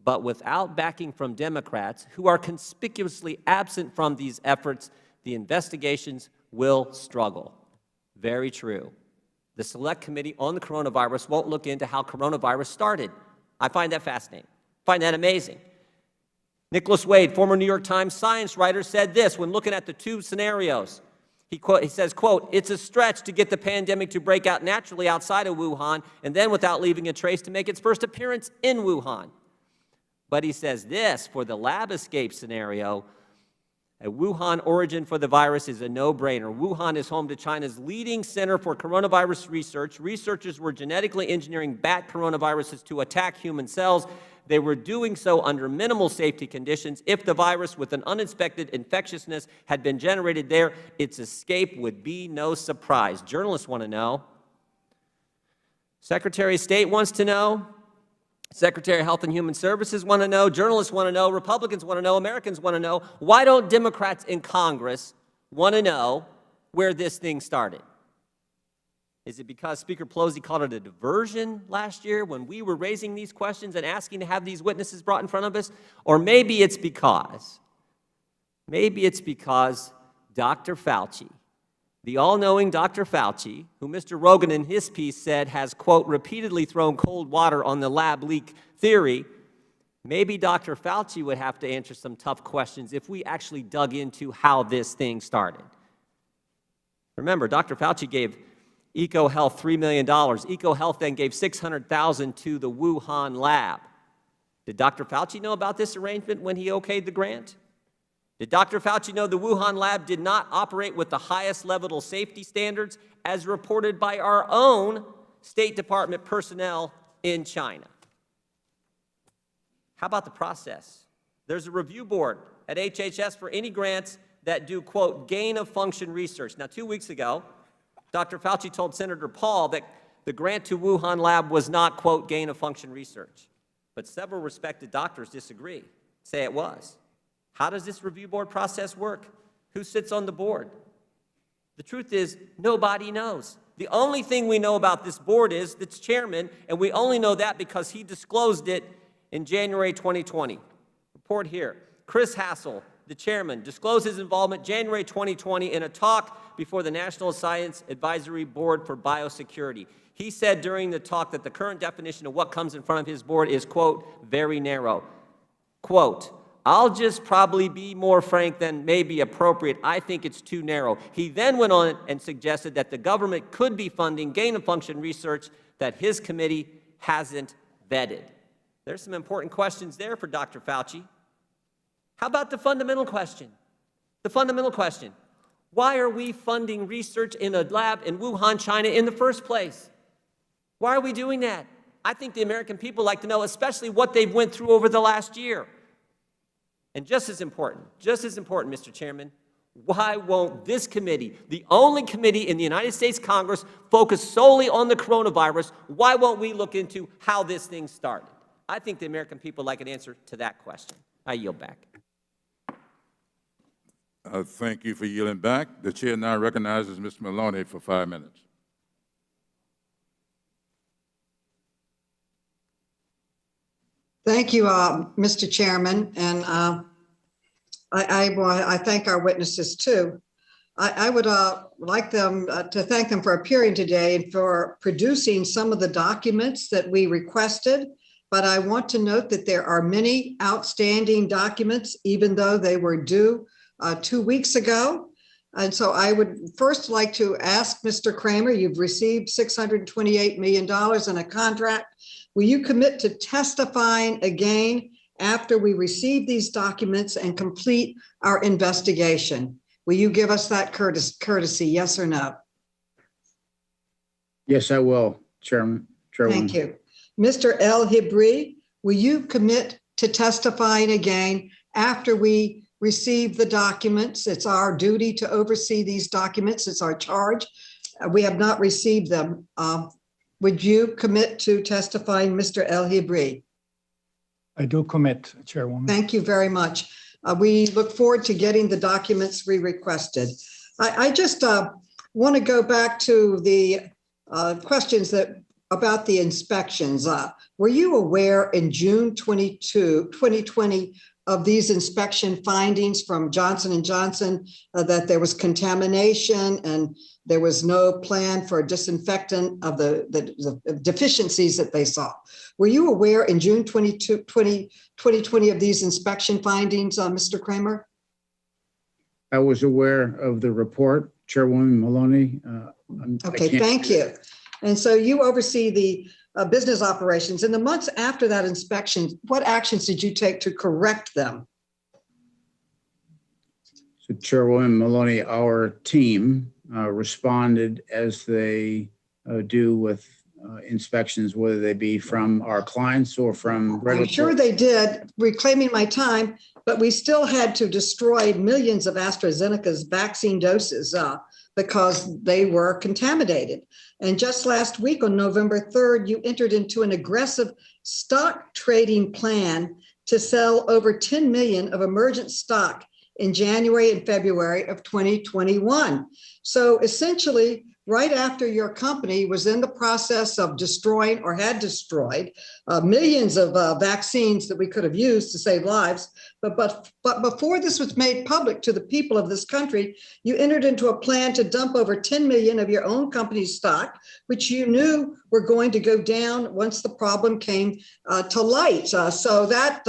But without backing from Democrats, who are conspicuously absent from these efforts, the investigations will struggle. Very true. The Select Committee on the Coronavirus won't look into how coronavirus started. I find that fascinating. I find that amazing. Nicholas Wade, former New York Times science writer, said this when looking at the two scenarios. He says, quote, "It's a stretch to get the pandemic to break out naturally outside of Wuhan and then without leaving a trace to make its first appearance in Wuhan." But he says this, for the lab escape scenario, a Wuhan origin for the virus is a no-brainer. Wuhan is home to China's leading center for coronavirus research. Researchers were genetically engineering bat coronaviruses to attack human cells. They were doing so under minimal safety conditions. If the virus with an unexpected infectiousness had been generated there, its escape would be no surprise. Journalists want to know. Secretary of State wants to know. Secretary of Health and Human Services want to know, journalists want to know, Republicans want to know, Americans want to know. Why don't Democrats in Congress want to know where this thing started? Is it because Speaker Pelosi called it a diversion last year when we were raising these questions and asking to have these witnesses brought in front of us? Or maybe it's because Dr. Fauci, the all-knowing Dr. Fauci, who Mr. Rogan in his piece said has, quote, repeatedly thrown cold water on the lab leak theory, maybe Dr. Fauci would have to answer some tough questions if we actually dug into how this thing started. Remember, Dr. Fauci gave EcoHealth $3 million. EcoHealth then gave $600,000 to the Wuhan lab. Did Dr. Fauci know about this arrangement when he okayed the grant? Did Dr. Fauci know the Wuhan lab did not operate with the highest level of safety standards as reported by our own State Department personnel in China? How about the process? There's a review board at HHS for any grants that do, quote, gain-of-function research. Now, 2 weeks ago, Dr. Fauci told Senator Paul that the grant to Wuhan lab was not, quote, gain-of-function research. But several respected doctors disagree, say it was. How does this review board process work? Who sits on the board? The truth is, nobody knows. The only thing we know about this board is its chairman, and we only know that because he disclosed it in January 2020. Report here. Chris Hassel, the chairman, disclosed his involvement January 2020 in a talk before the National Science Advisory Board for Biosecurity. He said during the talk that the current definition of what comes in front of his board is, quote, very narrow. Quote, I'll just probably be more frank than may be appropriate. I think it's too narrow. He then went on and suggested that the government could be funding gain-of-function research that his committee hasn't vetted. There's some important questions there for Dr. Fauci. How about the fundamental question? The fundamental question. Why are we funding research in a lab in Wuhan, China in the first place? Why are we doing that? I think the American people like to know, especially what they've went through over the last year. And just as important, Mr. Chairman, why won't this committee, the only committee in the United States Congress focused solely on the coronavirus, why won't we look into how this thing started? I think the American people like an answer to that question. I yield back. Thank you for yielding back. The chair now recognizes Mr. Maloney for 5 minutes. Thank you, Mr. Chairman, and I thank our witnesses too. I would like them to thank them for appearing today and for producing some of the documents that we requested. But I want to note that there are many outstanding documents, even though they were due 2 weeks ago. And so I would first like to ask Mr. Kramer, you've received $628 million in a contract. Will you commit to testifying again after we receive these documents and complete our investigation? Will you give us that courtesy, yes or no? Yes, I will, Chairwoman. Thank you. Mr. El Hibri, will you commit to testifying again after we receive the documents? It's our duty to oversee these documents. It's our charge. We have not received them. Would you commit to testifying, Mr. El Hibri? I do commit, Chairwoman. Thank you very much. We look forward to getting the documents we requested. I just want to go back to the questions that about the inspections. Were you aware in June 2020 of these inspection findings from Johnson & Johnson that there was contamination and there was no plan for disinfectant of the deficiencies that they saw? Were you aware in June 2020 of these inspection findings, Mr. Kramer? I was aware of the report, Chairwoman Maloney. Okay, thank you. And so you oversee the business operations. In the months after that inspection, what actions did you take to correct them? So Chairwoman Maloney, our team responded as they do with inspections, whether they be from our clients or from regulatory. I'm sure they did, reclaiming my time, but we still had to destroy millions of AstraZeneca's vaccine doses because they were contaminated. And just last week on November 3rd, you entered into an aggressive stock trading plan to sell over 10 million of Emergent stock in January and February of 2021. So essentially, right after your company was in the process of destroying or had destroyed millions of vaccines that we could have used to save lives, but before this was made public to the people of this country, you entered into a plan to dump over 10 million of your own company's stock, which you knew were going to go down once the problem came to light. So that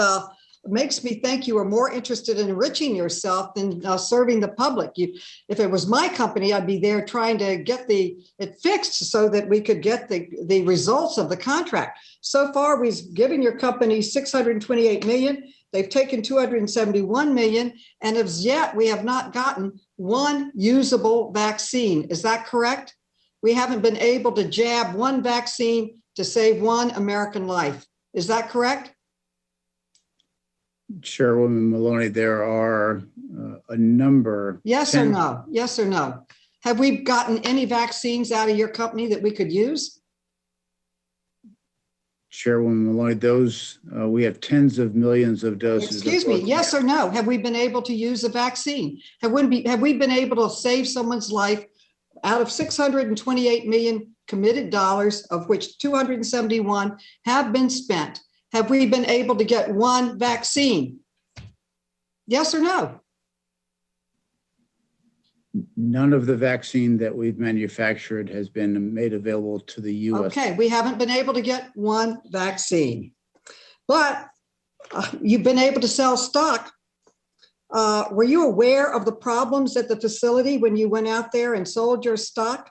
makes me think you were more interested in enriching yourself than serving the public. If it was my company, I'd be there trying to get it fixed so that we could get the results of the contract. So far, we've given your company $628 million. They've taken $271 million, and as yet, we have not gotten one usable vaccine. Is that correct? We haven't been able to jab one vaccine to save one American life. Is that correct? Chairwoman Maloney, there are a number. Yes or no? Yes or no? Have we gotten any vaccines out of your company that we could use? Chairwoman Maloney, those, we have tens of millions of doses. Excuse me, yes or no? Have we been able to use a vaccine? Have we been able to save someone's life out of $628 million committed dollars, of which 271 have been spent? Have we been able to get one vaccine? Yes or no? None of the vaccine that we've manufactured has been made available to the U.S. Okay, we haven't been able to get one vaccine, but you've been able to sell stock. Were you aware of the problems at the facility when you went out there and sold your stock?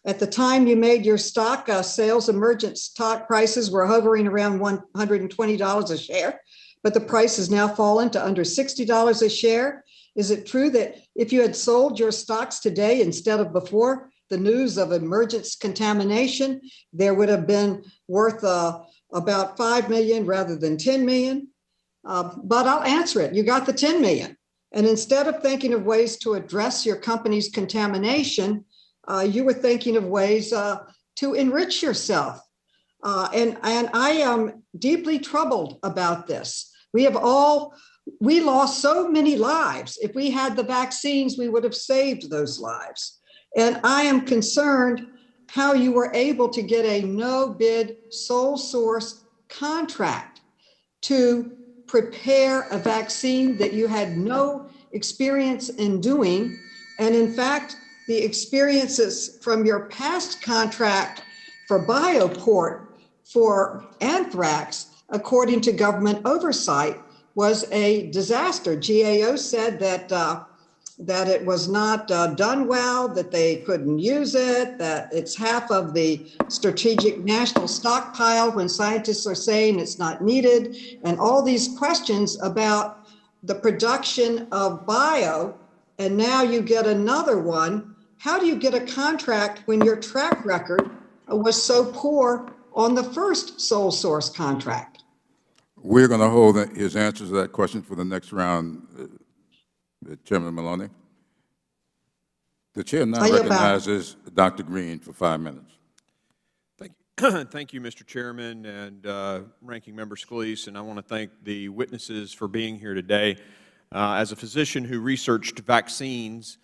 At the time you made your stock sales, Emergent stock prices were hovering around $120 a share, but the price has now fallen to under $60 a share. Is it true that if you had sold your stocks today instead of before the news of Emergent's contamination, there would have been worth about 5 million rather than 10 million? But I'll answer it. You got the 10 million. And instead of thinking of ways to address your company's contamination, you were thinking of ways to enrich yourself. And I am deeply troubled about this. We lost so many lives. If we had the vaccines, we would have saved those lives. And I am concerned how you were able to get a no-bid sole source contract to prepare a vaccine that you had no experience in doing. And in fact, the experiences from your past contract for Bioport for Anthrax, according to government oversight, was a disaster. GAO said that it was not done well, that they couldn't use it, that it's half of the strategic national stockpile when scientists are saying it's not needed, and all these questions about the production of bio, and now you get another one. How do you get a contract when your track record was so poor on the first sole source contract? We're going to hold his answers to that question for the next round, Chairman Maloney. The chair now recognizes Dr. Green for 5 minutes. Thank you, Mr. Chairman and Ranking Member Scalise, and I want to thank the witnesses for being here today. As a physician who researched vaccines,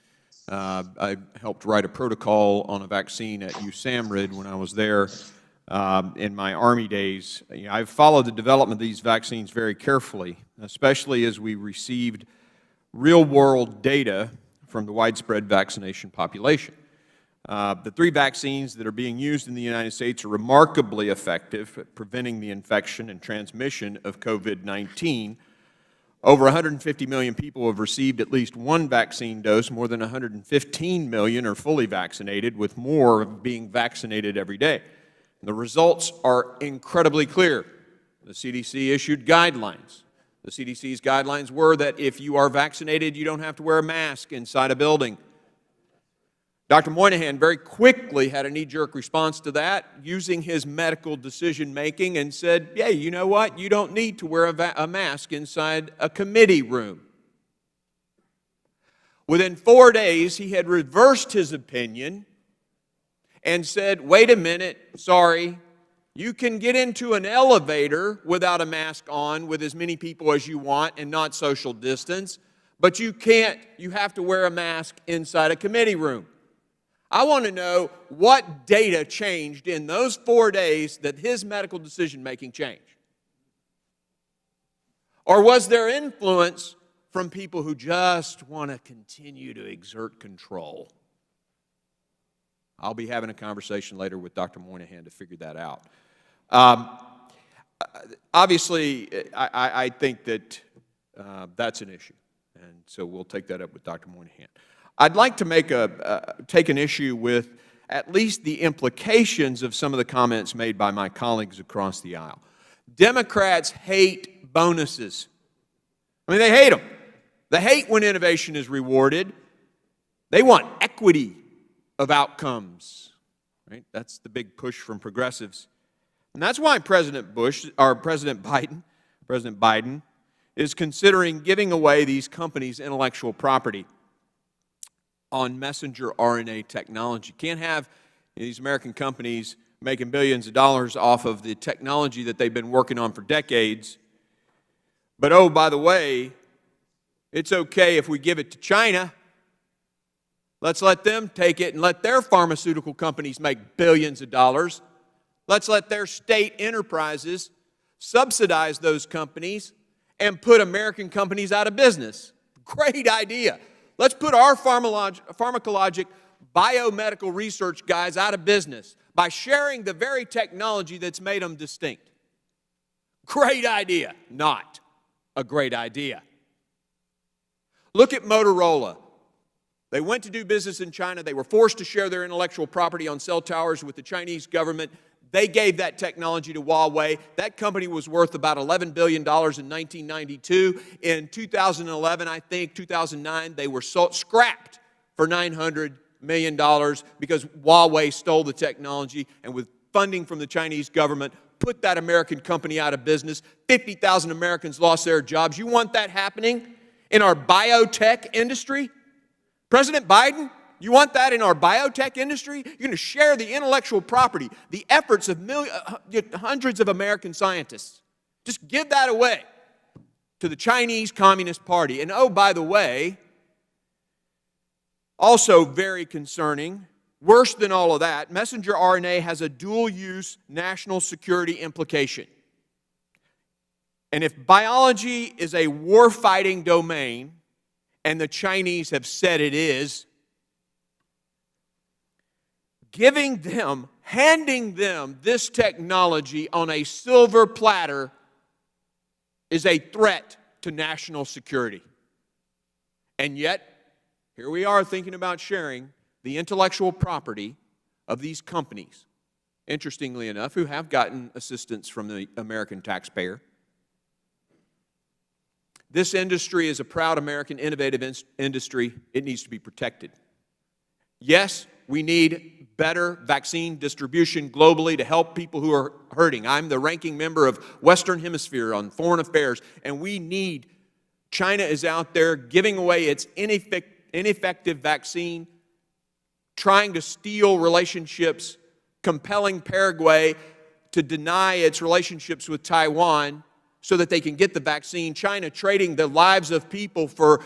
I helped write a protocol on a vaccine at USAMRIID when I was there. in my Army days. I've followed the development of these vaccines very carefully, especially as we received real-world data from the widespread vaccination population. The 3 vaccines that are being used in the United States are remarkably effective at preventing the infection and transmission of COVID-19. Over 150 million people have received at least 1 vaccine dose. More than 115 million are fully vaccinated, with more being vaccinated every day. And the results are incredibly clear. The CDC issued guidelines. The CDC's guidelines were that if you are vaccinated, you don't have to wear a mask inside a building. Dr. Moynihan very quickly had a knee-jerk response to that, using his medical decision-making, and said, yeah, you know what? You don't need to wear a mask inside a committee room. Within 4 days, he had reversed his opinion and said, wait a minute, sorry, you can get into an elevator without a mask on with as many people as you want and not social distance, but you can't, you have to wear a mask inside a committee room. I want to know what data changed in those 4 days that his medical decision-making changed. Or was there influence from people who just want to continue to exert control? I'll be having a conversation later with Dr. Moynihan to figure that out. Obviously, I think that that's an issue, and so we'll take that up with Dr. Moynihan. I'd like to take an issue with at least the implications of some of the comments made by my colleagues across the aisle. Democrats hate bonuses. I mean, they hate them. They hate when innovation is rewarded. They want equity of outcomes. Right? That's the big push from progressives. And that's why President Biden is considering giving away these companies' intellectual property on messenger RNA technology. Can't have these American companies making billions of dollars off of the technology that they've been working on for decades. But oh, by the way, it's okay if we give it to China. Let's let them take it and let their pharmaceutical companies make billions of dollars. Let's let their state enterprises subsidize those companies and put American companies out of business. Great idea. Let's put our pharmacologic biomedical research guys out of business by sharing the very technology that's made them distinct. Great idea. Not a great idea. Look at Motorola. They went to do business in China. They were forced to share their intellectual property on cell towers with the Chinese government. They gave that technology to Huawei. That company was worth about $11 billion in 1992. In 2011, I think, 2009, they were scrapped for $900 million because Huawei stole the technology and with funding from the Chinese government, put that American company out of business. 50,000 Americans lost their jobs. You want that happening in our biotech industry? President Biden, you want that in our biotech industry? You're going to share the intellectual property, the efforts of hundreds of American scientists. Just give that away to the Chinese Communist Party. And oh, by the way, also very concerning, worse than all of that, messenger RNA has a dual-use national security implication. And if biology is a war-fighting domain, and the Chinese have said it is, handing them this technology on a silver platter is a threat to national security. And yet, here we are thinking about sharing the intellectual property of these companies, interestingly enough, who have gotten assistance from the American taxpayer. This industry is a proud American innovative industry. It needs to be protected. Yes, we need better vaccine distribution globally to help people who are hurting. I'm the ranking member of Western Hemisphere on Foreign Affairs, and we need, China is out there giving away its ineffective vaccine, trying to steal relationships, compelling Paraguay to deny its relationships with Taiwan so that they can get the vaccine. China trading the lives of people for,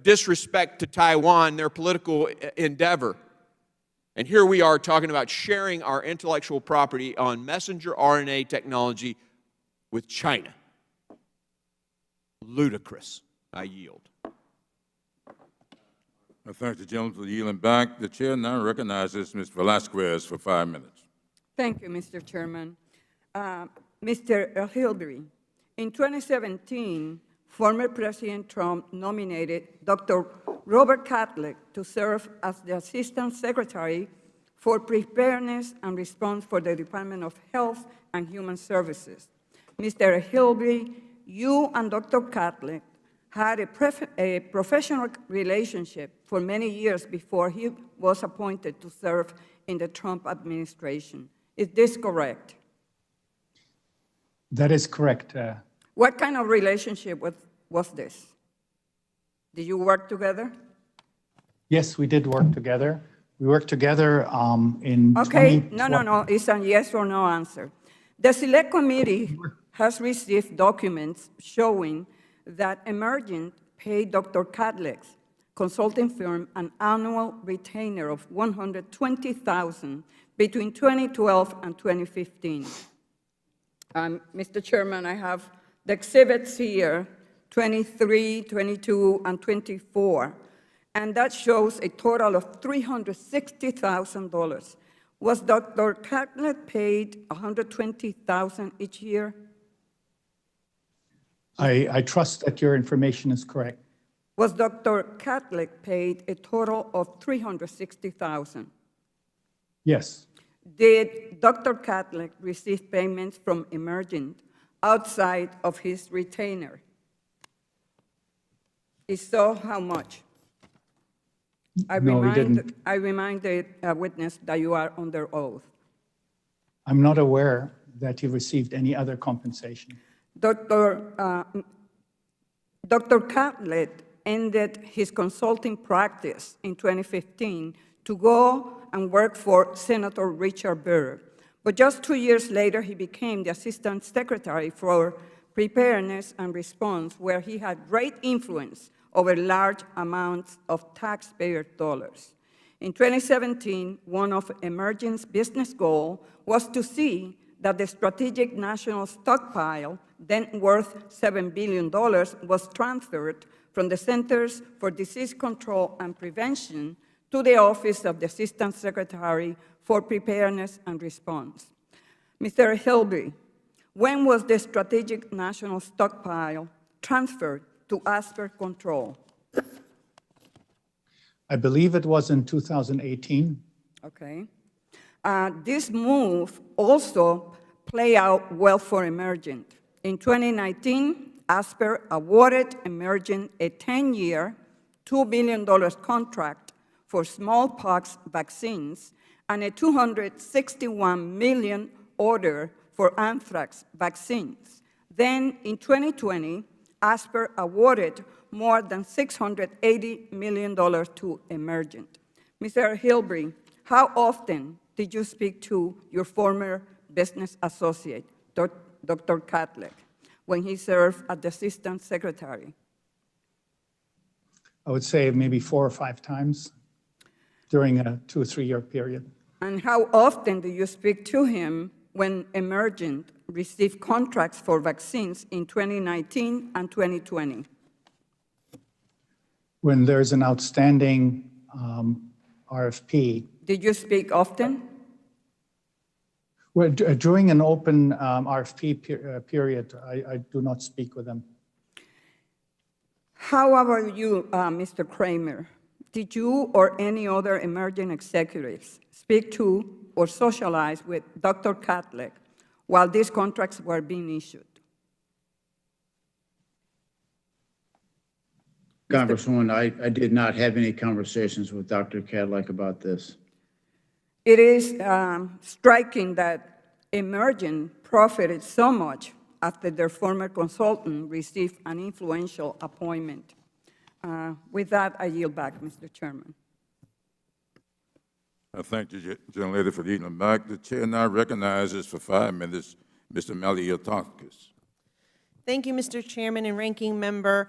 disrespect to Taiwan, their political endeavor. And here we are talking about sharing our intellectual property on messenger RNA technology with China. Ludicrous. I yield. I thank the gentleman for yielding back. The chair now recognizes Ms. Velasquez for 5 minutes. Thank you, Mr. Chairman. Mr. Hilbury, in 2017, former President Trump nominated Dr. Robert Catholic to serve as the Assistant Secretary for Preparedness and Response for the Department of Health and Human Services. Mr. Hilbury, you and Dr. Catholic had a professional relationship for many years before he was appointed to serve in the Trump administration. Is this correct? That is correct. What kind of relationship was this? Did you work together? Yes, we did work together. We worked together in Okay, 2012. no. It's a yes or no answer. The Select Committee has received documents showing that Emergent paid Dr. Cadleck's consulting firm an annual retainer of $120,000 between 2012 and 2015. Mr. Chairman, I have the exhibits here, 23, 22, and 24, and that shows a total of $360,000. Was Dr. Cadleck paid $120,000 each year? I trust that your information is correct. Was Dr. Cadleck paid a total of $360,000? Yes. Did Dr. Cadleck receive payments from Emergent outside of his retainer? If so, how much? No, he didn't. I remind the witness that you are under oath. I'm not aware that he received any other compensation. Dr. Cadleck ended his consulting practice in 2015 to go and work for Senator Richard Burr. But just 2 years later, he became the Assistant Secretary for Preparedness and Response, where he had great influence over large amounts of taxpayer dollars. In 2017, one of Emergent's business goals was to see that the strategic national stockpile, then worth $7 billion, was transferred from the Centers for Disease Control and Prevention to the Office of the Assistant Secretary for Preparedness and Response. Mr. Hilbury, when was the strategic national stockpile transferred to ASPR control? I believe it was in 2018. Okay. This move also played out well for Emergent. In 2019, ASPR awarded Emergent a 10-year, $2 billion contract for smallpox vaccines and a $261 million order for anthrax vaccines. Then in 2020, ASPR awarded more than $680 million to Emergent. Mr. Hilbury, how often did you speak to your former business associate, Dr. Cadleck, when he served as the Assistant Secretary? I would say maybe 4 or 5 times during a 2 or 3 year period. And how often do you speak to him when Emergent received contracts for vaccines in 2019 and 2020? When there's an outstanding RFP. Did you speak often? Well, during an open RFP period, I do not speak with them. How about you, Mr. Kramer? Did you or any other Emergent executives speak to or socialize with Dr. Cadleck while these contracts were being issued? Congresswoman, I did not have any conversations with Dr. Cadleck about this. It is striking that Emergent profited so much after their former consultant received an influential appointment. With that, I yield back, Mr. Chairman. I thank the gentlelady for yielding back. The chair now recognizes for 5 minutes Mr. Maliotakis. Thank you, Mr. Chairman and Ranking Member.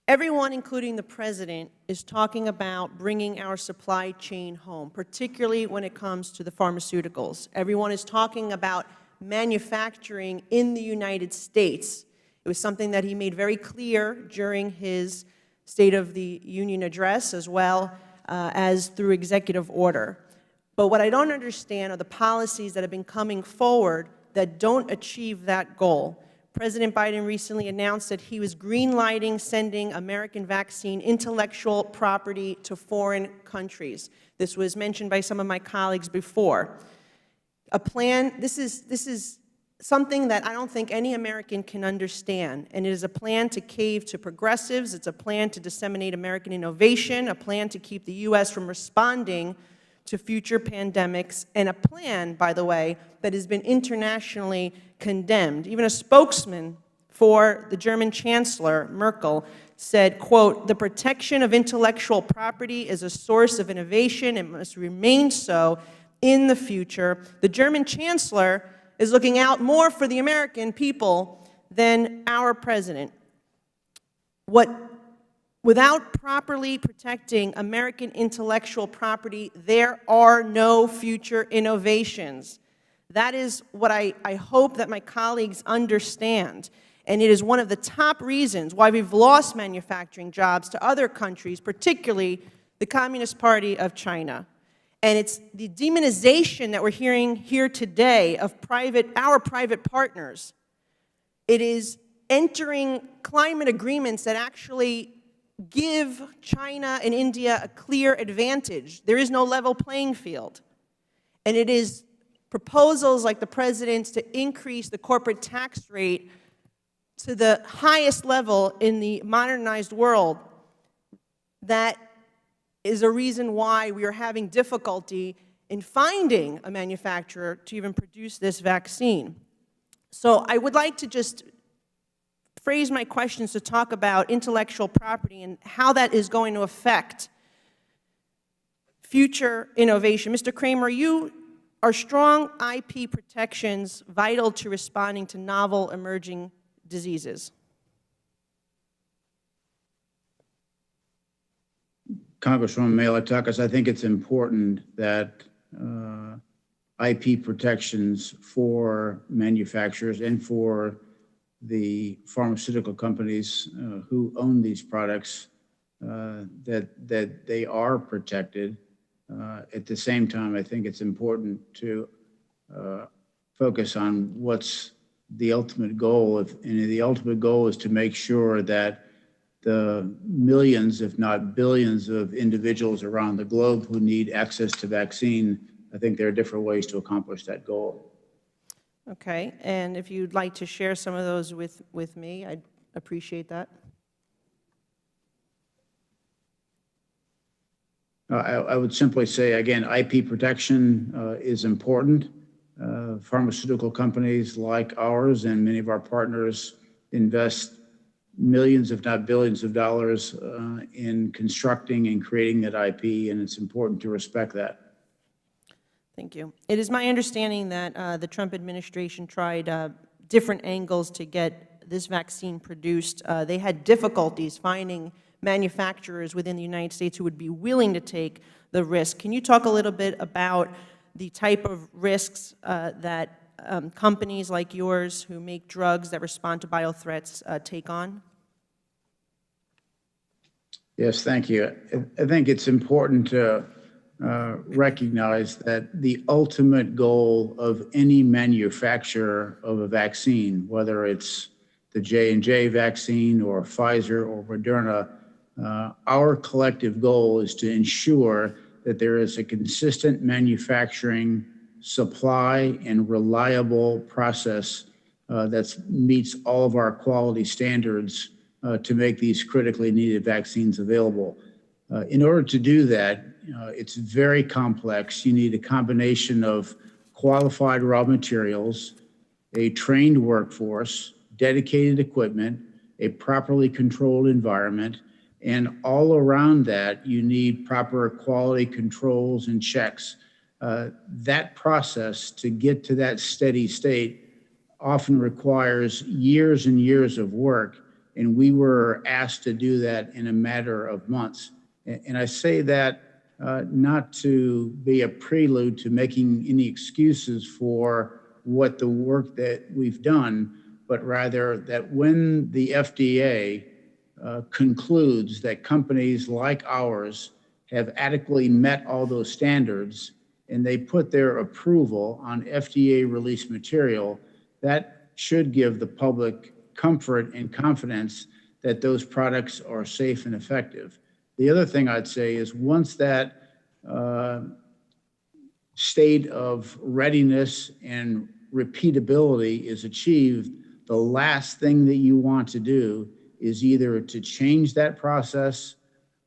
Everyone, including the president, is talking about bringing our supply chain home, particularly when it comes to the pharmaceuticals. Everyone is talking about manufacturing in the United States. It was something that he made very clear during his State of the Union address, as well as through executive order. But what I don't understand are the policies that have been coming forward that don't achieve that goal. President Biden recently announced that he was greenlighting sending American vaccine intellectual property to foreign countries. This was mentioned by some of my colleagues before. A plan, this is something that I don't think any American can understand, and it is a plan to cave to progressives. It's a plan to disseminate American innovation, a plan to keep the U.S. from responding to future pandemics, and a plan, by the way, that has been internationally condemned. Even a spokesman for the German Chancellor, Merkel, said, quote, "The protection of intellectual property is a source of innovation. It must remain so in the future." The German Chancellor is looking out more for the American people than our president. Without properly protecting American intellectual property, there are no future innovations. That is what I hope that my colleagues understand. And it is one of the top reasons why we've lost manufacturing jobs to other countries, particularly the Communist Party of China. And it's the demonization that we're hearing here today of our private partners. It is entering climate agreements that actually give China and India a clear advantage. There is no level playing field. And it is proposals like the president's to increase the corporate tax rate to the highest level in the modernized world that is a reason why we are having difficulty in finding a manufacturer to even produce this vaccine. So I would like to just phrase my questions to talk about intellectual property and how that is going to affect future innovation. Mr. Kramer, are strong IP protections vital to responding to novel emerging diseases? Congresswoman Mailatakas, I think it's important that IP protections for manufacturers and for the pharmaceutical companies who own these products, that they are protected. At the same time, I think it's important to focus on what's the ultimate goal. And the ultimate goal is to make sure that the millions, if not billions, of individuals around the globe who need access to vaccine, I think there are different ways to accomplish that goal. Okay, and if you'd like to share some of those with me, I'd appreciate that. I would simply say, again, IP protection is important. Pharmaceutical companies like ours and many of our partners invest millions, if not billions of dollars in constructing and creating that IP, and it's important to respect that. Thank you. It is my understanding that the Trump administration tried different angles to get this vaccine produced. They had difficulties finding manufacturers within the United States who would be willing to take the risk. Can you talk a little bit about the type of risks that companies like yours who make drugs that respond to biothreats take on? Yes, thank you. I think it's important to recognize that the ultimate goal of any manufacturer of a vaccine, whether it's the J&J vaccine or Pfizer or Moderna, our collective goal is to ensure that there is a consistent manufacturing, supply, and reliable process that meets all of our quality standards to make these critically needed vaccines available. In order to do that, it's very complex. You need a combination of qualified raw materials, a trained workforce, dedicated equipment, a properly controlled environment, and all around that, you need proper quality controls and checks. That process to get to that steady state often requires years and years of work, and we were asked to do that in a matter of months. And I say that not to be a prelude to making any excuses for what the work that we've done, but rather that when the FDA concludes that companies like ours have adequately met all those standards and they put their approval on FDA-released material, that should give the public comfort and confidence that those products are safe and effective. The other thing I'd say is once that state of readiness and repeatability is achieved, the last thing that you want to do is either to change that process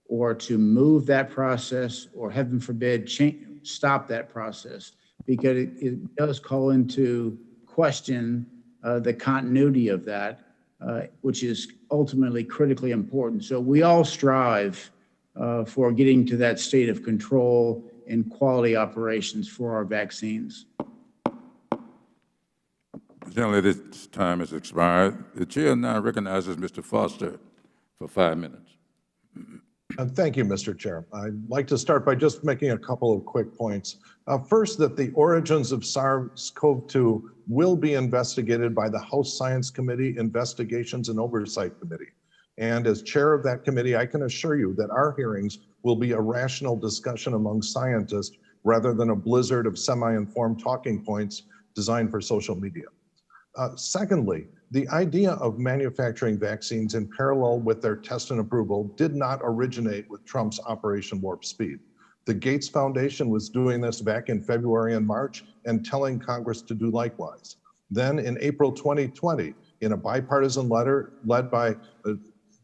or to move that process or, heaven forbid, stop that process, because it does call into question the continuity of that, which is ultimately critically important. So we all strive for getting to that state of control and quality operations for our vaccines. Gentlemen, this time has expired. The chair now recognizes Mr. Foster for 5 minutes. Thank you, Mr. Chair. I'd like to start by just making a couple of quick points. First, that the origins of SARS-CoV-2 will be investigated by the House Science Committee Investigations and Oversight Committee. And as chair of that committee, I can assure you that our hearings will be a rational discussion among scientists rather than a blizzard of semi-informed talking points designed for social media. Secondly, the idea of manufacturing vaccines in parallel with their test and approval did not originate with Trump's Operation Warp Speed. The Gates Foundation was doing this back in February and March and telling Congress to do likewise. Then in April 2020, in a bipartisan letter led by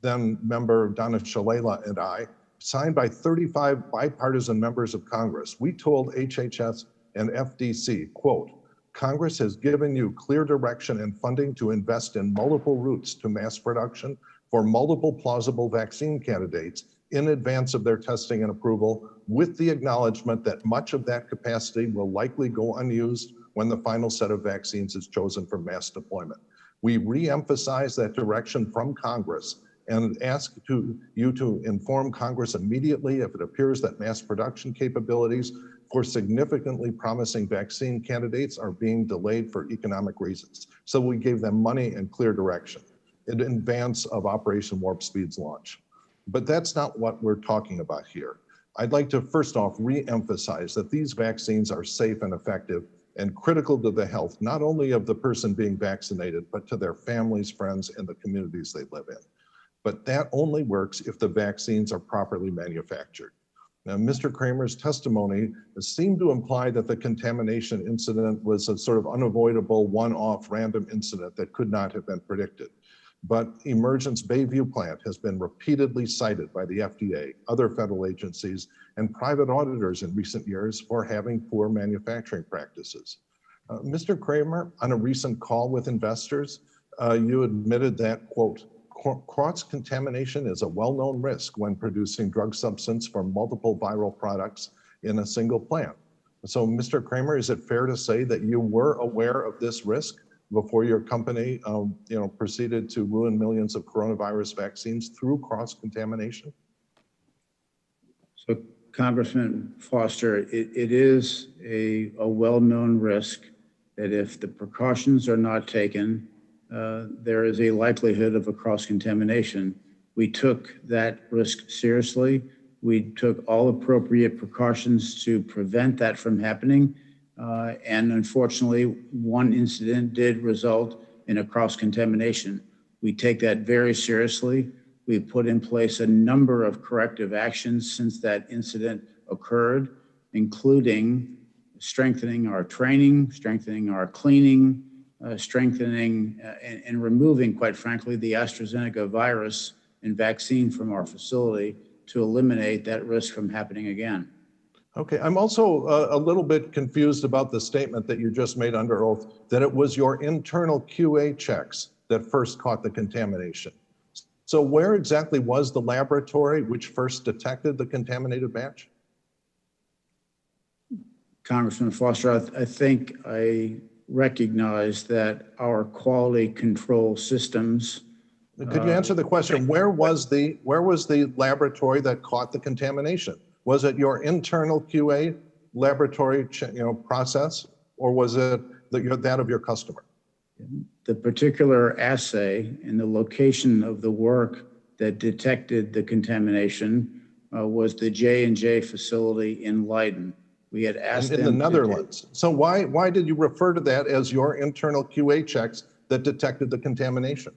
then member Donna Shalala and I, signed by 35 bipartisan members of Congress, we told HHS and FDC, quote, Congress has given you clear direction and funding to invest in multiple routes to mass production for multiple plausible vaccine candidates in advance of their testing and approval, with the acknowledgement that much of that capacity will likely go unused when the final set of vaccines is chosen for mass deployment. We re-emphasize that direction from Congress and ask you to inform Congress immediately if it appears that mass production capabilities for significantly promising vaccine candidates are being delayed for economic reasons. So we gave them money and clear direction in advance of Operation Warp Speed's launch. But that's not what we're talking about here. I'd like to first off re-emphasize that these vaccines are safe and effective and critical to the health, not only of the person being vaccinated, but to their families, friends, and the communities they live in. But that only works if the vaccines are properly manufactured. Now, Mr. Kramer's testimony seemed to imply that the contamination incident was a sort of unavoidable one-off random incident that could not have been predicted. But Emergent's Bayview plant has been repeatedly cited by the FDA, other federal agencies, and private auditors in recent years for having poor manufacturing practices. Mr. Kramer, on a recent call with investors, you admitted that, quote, cross-contamination is a well-known risk when producing drug substance from multiple viral products in a single plant. So, Mr. Kramer, is it fair to say that you were aware of this risk before your company proceeded to ruin millions of coronavirus vaccines through cross-contamination? So, Congressman Foster, it is a well-known risk that if the precautions are not taken, there is a likelihood of a cross-contamination. We took that risk seriously. We took all appropriate precautions to prevent that from happening. And unfortunately, one incident did result in a cross-contamination. We take that very seriously. We've put in place a number of corrective actions since that incident occurred, including strengthening our training, strengthening our cleaning, strengthening and removing, quite frankly, the AstraZeneca virus and vaccine from our facility to eliminate that risk from happening again. Okay, I'm also a little bit confused about the statement that you just made under oath, that it was your internal QA checks that first caught the contamination. So where exactly was the laboratory which first detected the contaminated batch? Congressman Foster, I think I recognize that our quality control systems Could you answer the question, where was the laboratory that caught the contamination? Was it your internal QA laboratory process, or was it that of your customer? The particular assay and the location of the work that detected the contamination was the J&J facility in Leiden. We had asked them in the Netherlands. So why did you refer to that as your internal QA checks that detected the contamination?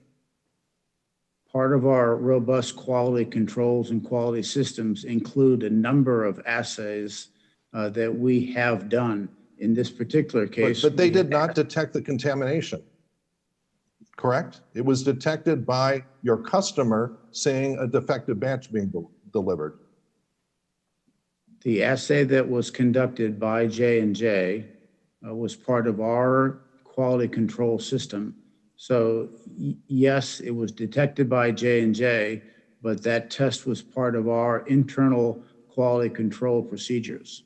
Part of our robust quality controls and quality systems include a number of assays that we have done. In this particular case, but they did not detect the contamination, correct? It was detected by your customer saying a defective batch being delivered. The assay that was conducted by J&J was part of our quality control system. So yes, it was detected by J&J, but that test was part of our internal quality control procedures.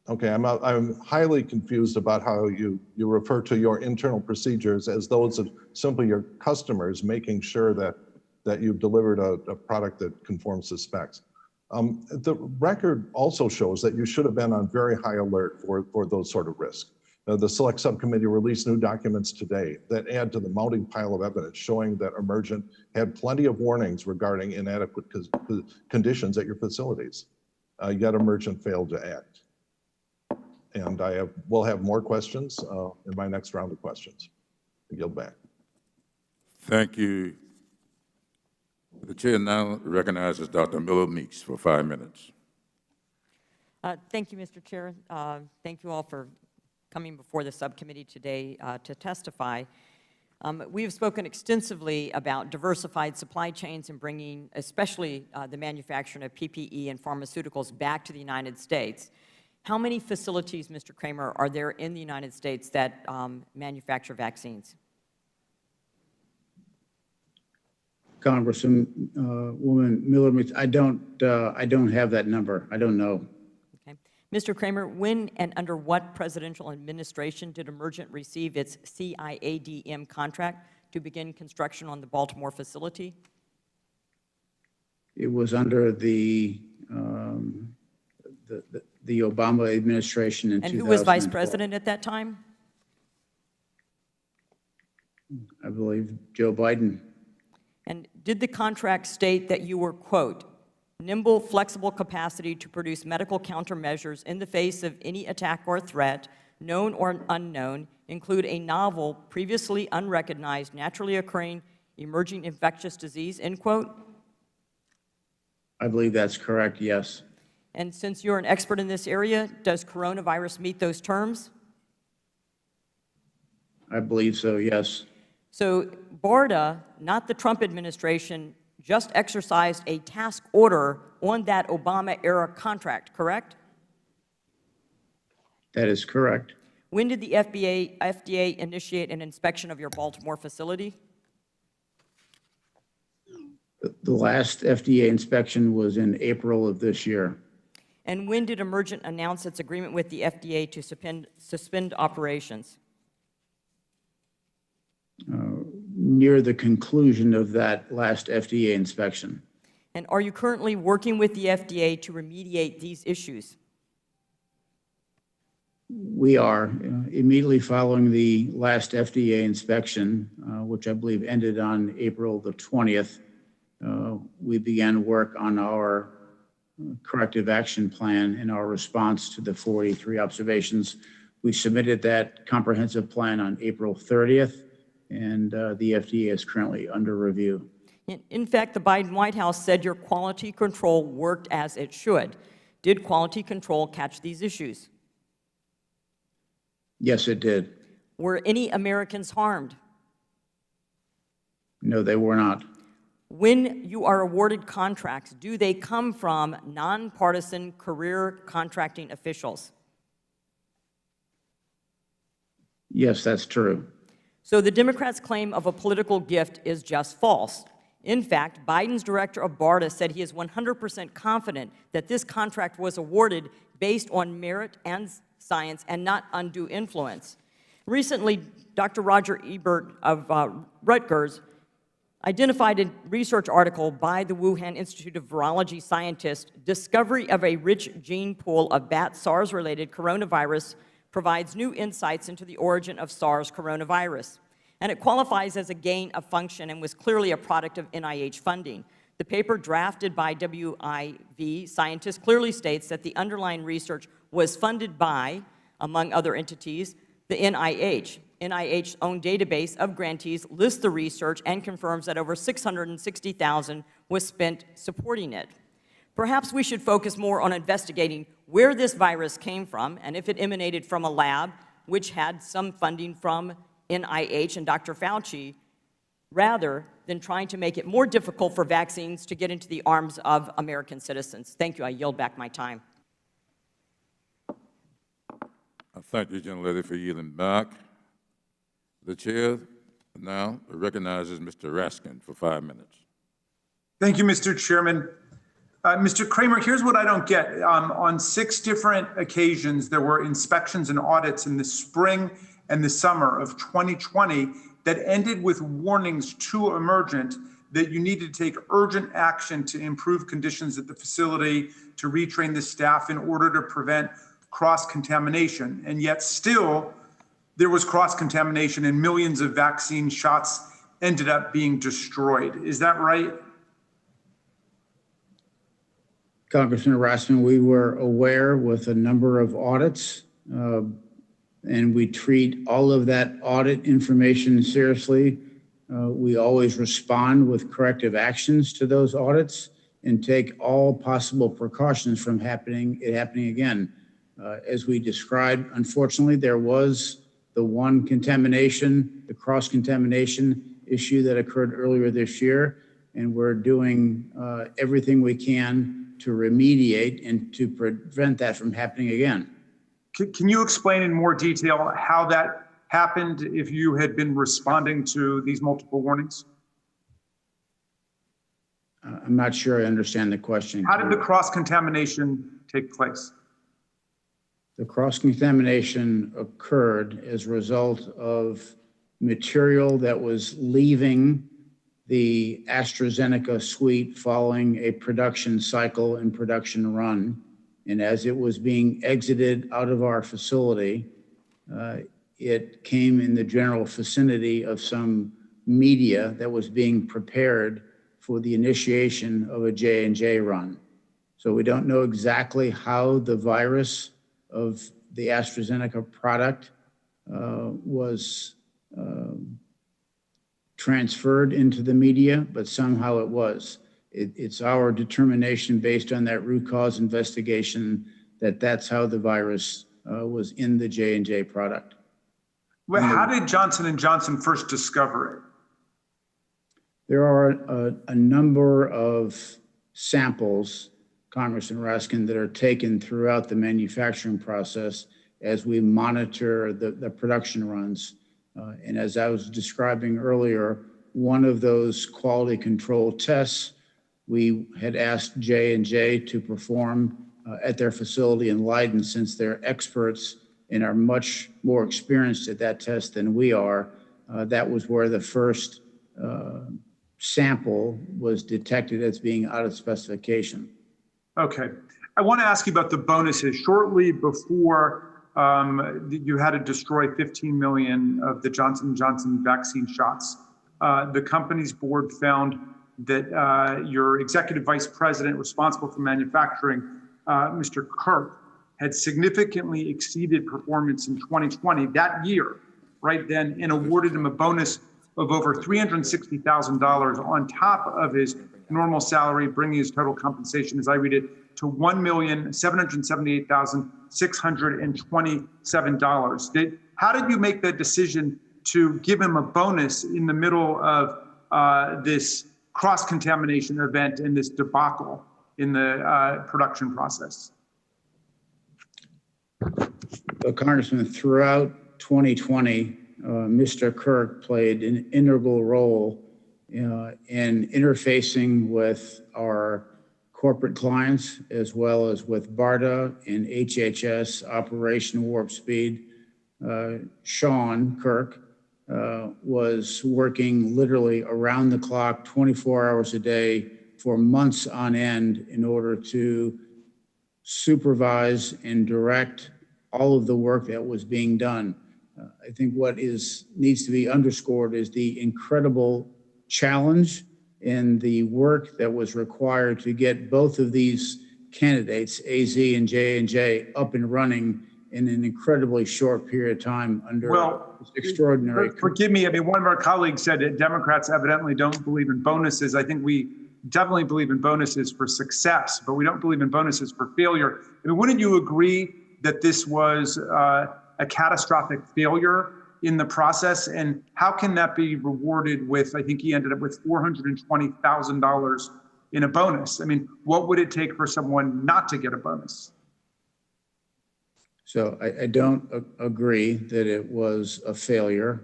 Okay, I'm highly confused about how you refer to your internal procedures as those of simply your customers making sure that you've delivered a product that conforms to specs. The record also shows that you should have been on very high alert for those sort of risks. The Select Subcommittee released new documents today that add to the mounting pile of evidence showing that Emergent had plenty of warnings regarding inadequate conditions at your facilities, yet Emergent failed to act. And we'll have more questions in my next round of questions. I yield back. Thank you. The chair now recognizes Dr. Miller Meeks for 5 minutes. Thank you, Mr. Chair. Thank you all for coming before the subcommittee today to testify. We have spoken extensively about diversified supply chains and bringing especially the manufacturing of PPE and pharmaceuticals back to the United States. How many facilities, Mr. Kramer, are there in the United States that manufacture vaccines? Congresswoman Miller, I don't have that number. I don't know. Okay. Mr. Kramer, when and under what presidential administration did Emergent receive its CIADM contract to begin construction on the Baltimore facility? It was under the Obama administration in 2012. And who was vice president at that time? I believe Joe Biden. And did the contract state that you were, quote, nimble, flexible capacity to produce medical countermeasures in the face of any attack or threat, known or unknown, include a novel, previously unrecognized, naturally occurring, emerging infectious disease, end quote? I believe that's correct, yes. And since you're an expert in this area, does coronavirus meet those terms? I believe so, yes. So BARDA, not the Trump administration, just exercised a task order on that Obama-era contract, correct? That is correct. When did the FDA initiate an inspection of your Baltimore facility? The last FDA inspection was in April of this year. And when did Emergent announce its agreement with the FDA to suspend operations? Near the conclusion of that last FDA inspection. And are you currently working with the FDA to remediate these issues? We are. Immediately following the last FDA inspection, which I believe ended on April the 20th, we began work on our corrective action plan and our response to the 43 observations. We submitted that comprehensive plan on April 30th, and the FDA is currently under review. In fact, the Biden White House said your quality control worked as it should. Did quality control catch these issues? Yes, it did. Were any Americans harmed? No, they were not. When you are awarded contracts, do they come from nonpartisan career contracting officials? Yes, that's true. So the Democrats' claim of a political gift is just false. In fact, Biden's director of BARDA said he is 100% confident that this contract was awarded based on merit and science and not undue influence. Recently, Dr. Roger Ebert of Rutgers identified a research article by the Wuhan Institute of Virology scientists, discovery of a rich gene pool of bat SARS-related coronavirus provides new insights into the origin of SARS coronavirus. And it qualifies as a gain of function and was clearly a product of NIH funding. The paper drafted by WIV scientists clearly states that the underlying research was funded by, among other entities, the NIH. NIH's own database of grantees lists the research and confirms that over $660,000 was spent supporting it. Perhaps we should focus more on investigating where this virus came from and if it emanated from a lab which had some funding from NIH and Dr. Fauci, rather than trying to make it more difficult for vaccines to get into the arms of American citizens. Thank you. I yield back my time. I thank you, gentlelady, for yielding back. The chair now recognizes Mr. Raskin for 5 minutes. Thank you, Mr. Chairman. Mr. Kramer, here's what I don't get. On 6 different occasions, there were inspections and audits in the spring and the summer of 2020 that ended with warnings to Emergent that you need to take urgent action to improve conditions at the facility, to retrain the staff in order to prevent cross-contamination. And yet still, there was cross-contamination and millions of vaccine shots ended up being destroyed. Is that right? Congressman Raskin, we were aware with a number of audits, and we treat all of that audit information seriously. We always respond with corrective actions to those audits and take all possible precautions from it happening again. As we described, unfortunately, there was the one contamination, the cross-contamination issue that occurred earlier this year, and we're doing everything we can to remediate and to prevent that from happening again. Can you explain in more detail how that happened if you had been responding to these multiple warnings? I'm not sure I understand the question. How did the cross-contamination take place? The cross-contamination occurred as a result of material that was leaving the AstraZeneca suite following a production cycle and production run. And as it was being exited out of our facility, it came in the general vicinity of some media that was being prepared for the initiation of a J&J run. So we don't know exactly how the virus of the AstraZeneca product was transferred into the media, but somehow it was. It's our determination based on that root cause investigation that that's how the virus was in the J&J product. Well, how did Johnson & Johnson first discover it? There are a number of samples, Congressman Raskin, that are taken throughout the manufacturing process as we monitor the production runs. And as I was describing earlier, one of those quality control tests we had asked J&J to perform at their facility in Leiden, since they're experts and are much more experienced at that test than we are. That was where the first sample was detected as being out of specification. Okay. I want to ask you about the bonuses. Shortly before you had to destroy 15 million of the Johnson & Johnson vaccine shots, the company's board found that your executive vice president responsible for manufacturing, Mr. Kirk, had significantly exceeded performance in 2020, that year, right then, and awarded him a bonus of over $360,000 on top of his normal salary, bringing his total compensation, as I read it, to $1,778,627. How did you make the decision to give him a bonus in the middle of this cross-contamination event and this debacle in the production process? So, Congressman, throughout 2020, Mr. Kirk played an integral role in interfacing with our corporate clients, as well as with BARDA and HHS, Operation Warp Speed. Sean Kirk was working literally around the clock, 24 hours a day for months on end in order to supervise and direct all of the work that was being done. I think what needs to be underscored is the incredible challenge and the work that was required to get both of these candidates, AZ and J&J, up and running in an incredibly short period of time under extraordinary. Forgive me, I mean, one of our colleagues said that Democrats evidently don't believe in bonuses. I think we definitely believe in bonuses for success, but we don't believe in bonuses for failure. I mean, wouldn't you agree that this was a catastrophic failure in the process? And how can that be rewarded with, I think he ended up with $420,000 in a bonus? I mean, what would it take for someone not to get a bonus? So I don't agree that it was a failure.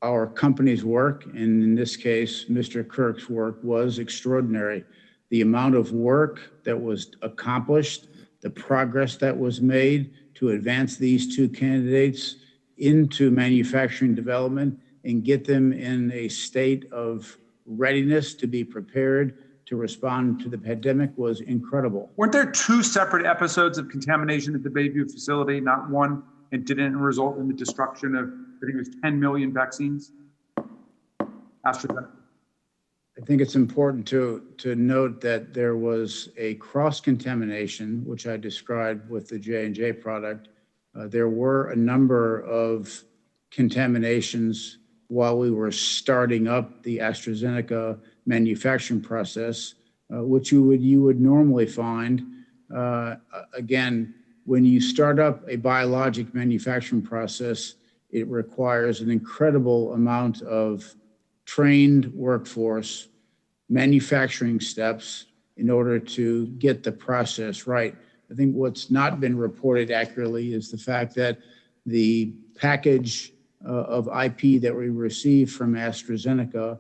Our company's work, and in this case, Mr. Kirk's work, was extraordinary. The amount of work that was accomplished, the progress that was made to advance these two candidates into manufacturing development and get them in a state of readiness to be prepared to respond to the pandemic was incredible. Weren't there two separate episodes of contamination at the Bayview facility, not one? It didn't result in the destruction of, I think it was 10 million vaccines? AstraZeneca. I think it's important to note that there was a cross-contamination, which I described with the J&J product. There were a number of contaminations while we were starting up the AstraZeneca manufacturing process, which you would normally find. Again, when you start up a biologic manufacturing process, it requires an incredible amount of trained workforce, manufacturing steps in order to get the process right. I think what's not been reported accurately is the fact that the package of IP that we received from AstraZeneca,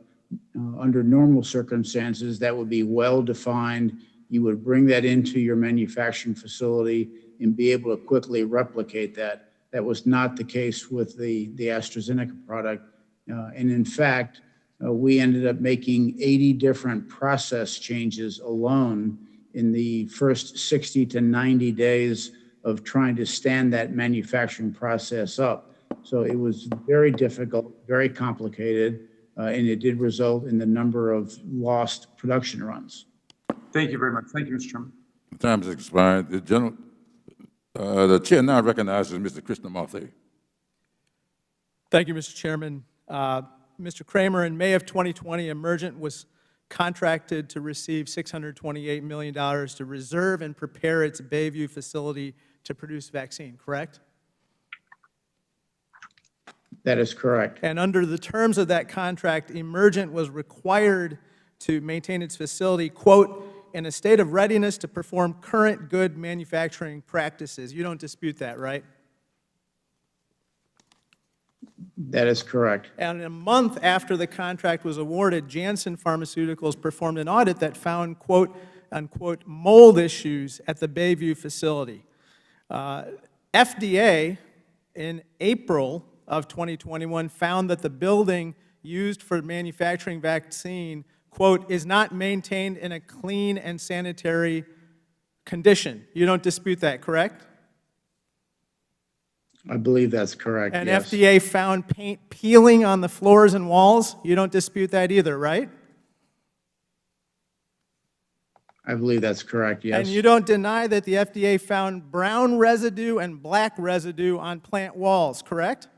under normal circumstances, that would be well-defined. You would bring that into your manufacturing facility and be able to quickly replicate that. That was not the case with the AstraZeneca product. And in fact, we ended up making 80 different process changes alone in the first 60 to 90 days of trying to stand that manufacturing process up. So it was very difficult, very complicated, and it did result in the number of lost production runs. Thank you very much. Thank you, Mr. Chairman. The time has expired. The chair now recognizes Mr. Krishnamurthy. Thank you, Mr. Chairman. Mr. Kramer, in May of 2020, Emergent was contracted to receive $628 million to reserve and prepare its Bayview facility to produce vaccine, correct? That is correct. And under the terms of that contract, Emergent was required to maintain its facility, quote, in a state of readiness to perform current good manufacturing practices. You don't dispute that, right? That is correct. And a month after the contract was awarded, Janssen Pharmaceuticals performed an audit that found, quote, unquote, mold issues at the Bayview facility. FDA, in April of 2021, found that the building used for manufacturing vaccine, quote, is not maintained in a clean and sanitary condition. You don't dispute that, correct? I believe that's correct, and yes. FDA found paint peeling on the floors and walls. You don't dispute that either, right? I believe that's correct, yes. And you don't deny that the FDA found brown residue and black residue on plant walls, correct?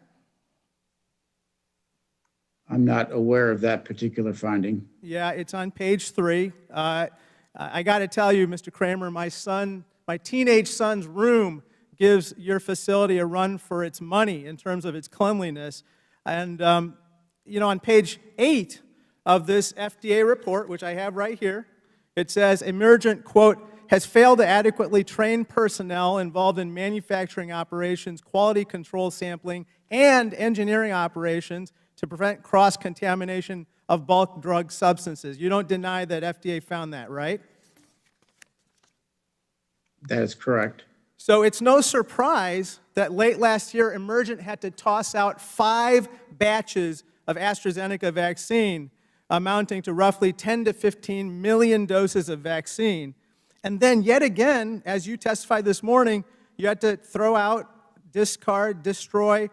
I'm not aware of that particular finding. Yeah, it's on page 3. I got to tell you, Mr. Kramer, my teenage son's room gives your facility a run for its money in terms of its cleanliness. And, you know, on page 8 of this FDA report, which I have right here, it says Emergent, quote, has failed to adequately train personnel involved in manufacturing operations, quality control sampling, and engineering operations to prevent cross-contamination of bulk drug substances. You don't deny that FDA found that, right? That is correct. So it's no surprise that late last year, Emergent had to toss out 5 batches of AstraZeneca vaccine, amounting to roughly 10 to 15 million doses of vaccine. And then yet again, as you testified this morning, you had to throw out, discard, destroy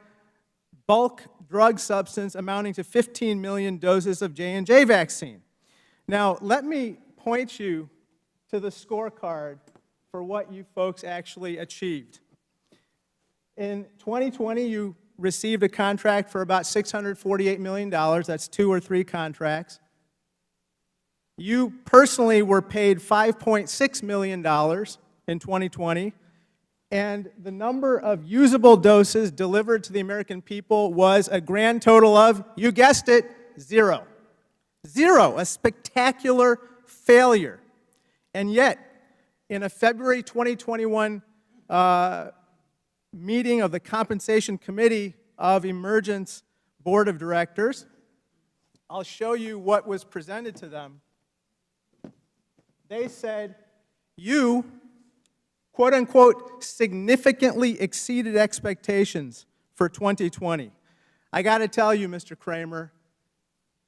bulk drug substance amounting to 15 million doses of J&J vaccine. Now, let me point you to the scorecard for what you folks actually achieved. In 2020, you received a contract for about $648 million. That's 2 or 3 contracts. You personally were paid $5.6 million in 2020, and the number of usable doses delivered to the American people was a grand total of, you guessed it, 0. 0, a spectacular failure. And yet, in a February 2021 meeting of the Compensation Committee of Emergent's Board of Directors, I'll show you what was presented to them. They said, you, quote unquote, significantly exceeded expectations for 2020. I got to tell you, Mr. Kramer,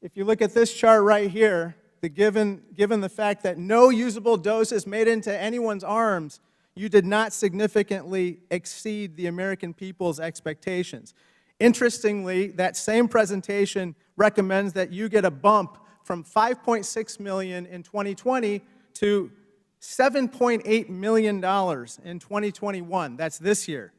if you look at this chart right here, given the fact that no usable doses made into anyone's arms, you did not significantly exceed the American people's expectations. Interestingly, that same presentation recommends that you get a bump from $5.6 million in 2020 to $7.8 million in 2021. That's this year.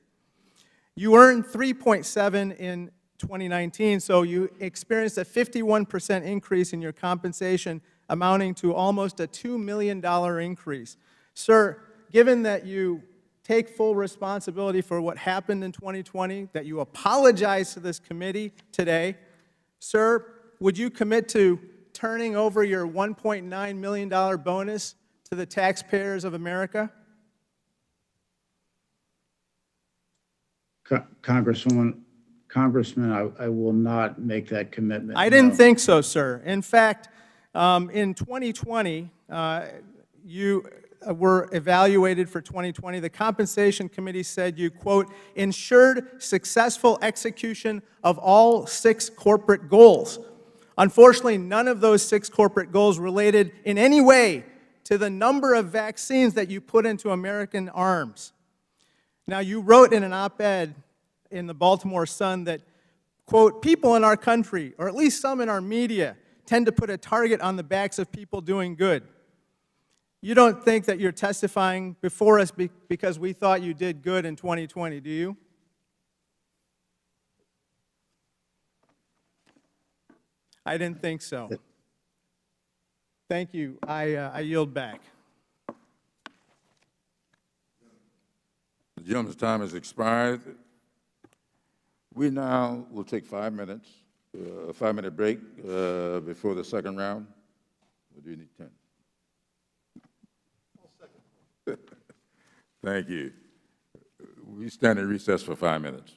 You earned $3.7 in 2019, so you experienced a 51% increase in your compensation, amounting to almost a $2 million increase. Sir, given that you take full responsibility for what happened in 2020, that you apologize to this committee today, sir, would you commit to turning over your $1.9 million bonus to the taxpayers of America? Congressman, I will not make that commitment. I didn't think so, sir. In fact, in 2020, you were evaluated for 2020. The Compensation Committee said you, quote, ensured successful execution of all 6 corporate goals. Unfortunately, none of those 6 corporate goals related in any way to the number of vaccines that you put into American arms. Now, you wrote in an op-ed in the Baltimore Sun that, quote, people in our country, or at least some in our media, tend to put a target on the backs of people doing good. You don't think that you're testifying before us because we thought you did good in 2020, do you? I didn't think so. Thank you. I yield back. The gentleman's time has expired. We now will take 5 minutes, a 5-minute break before the second round. Or do you need 10? Thank you. We stand in recess for 5 minutes.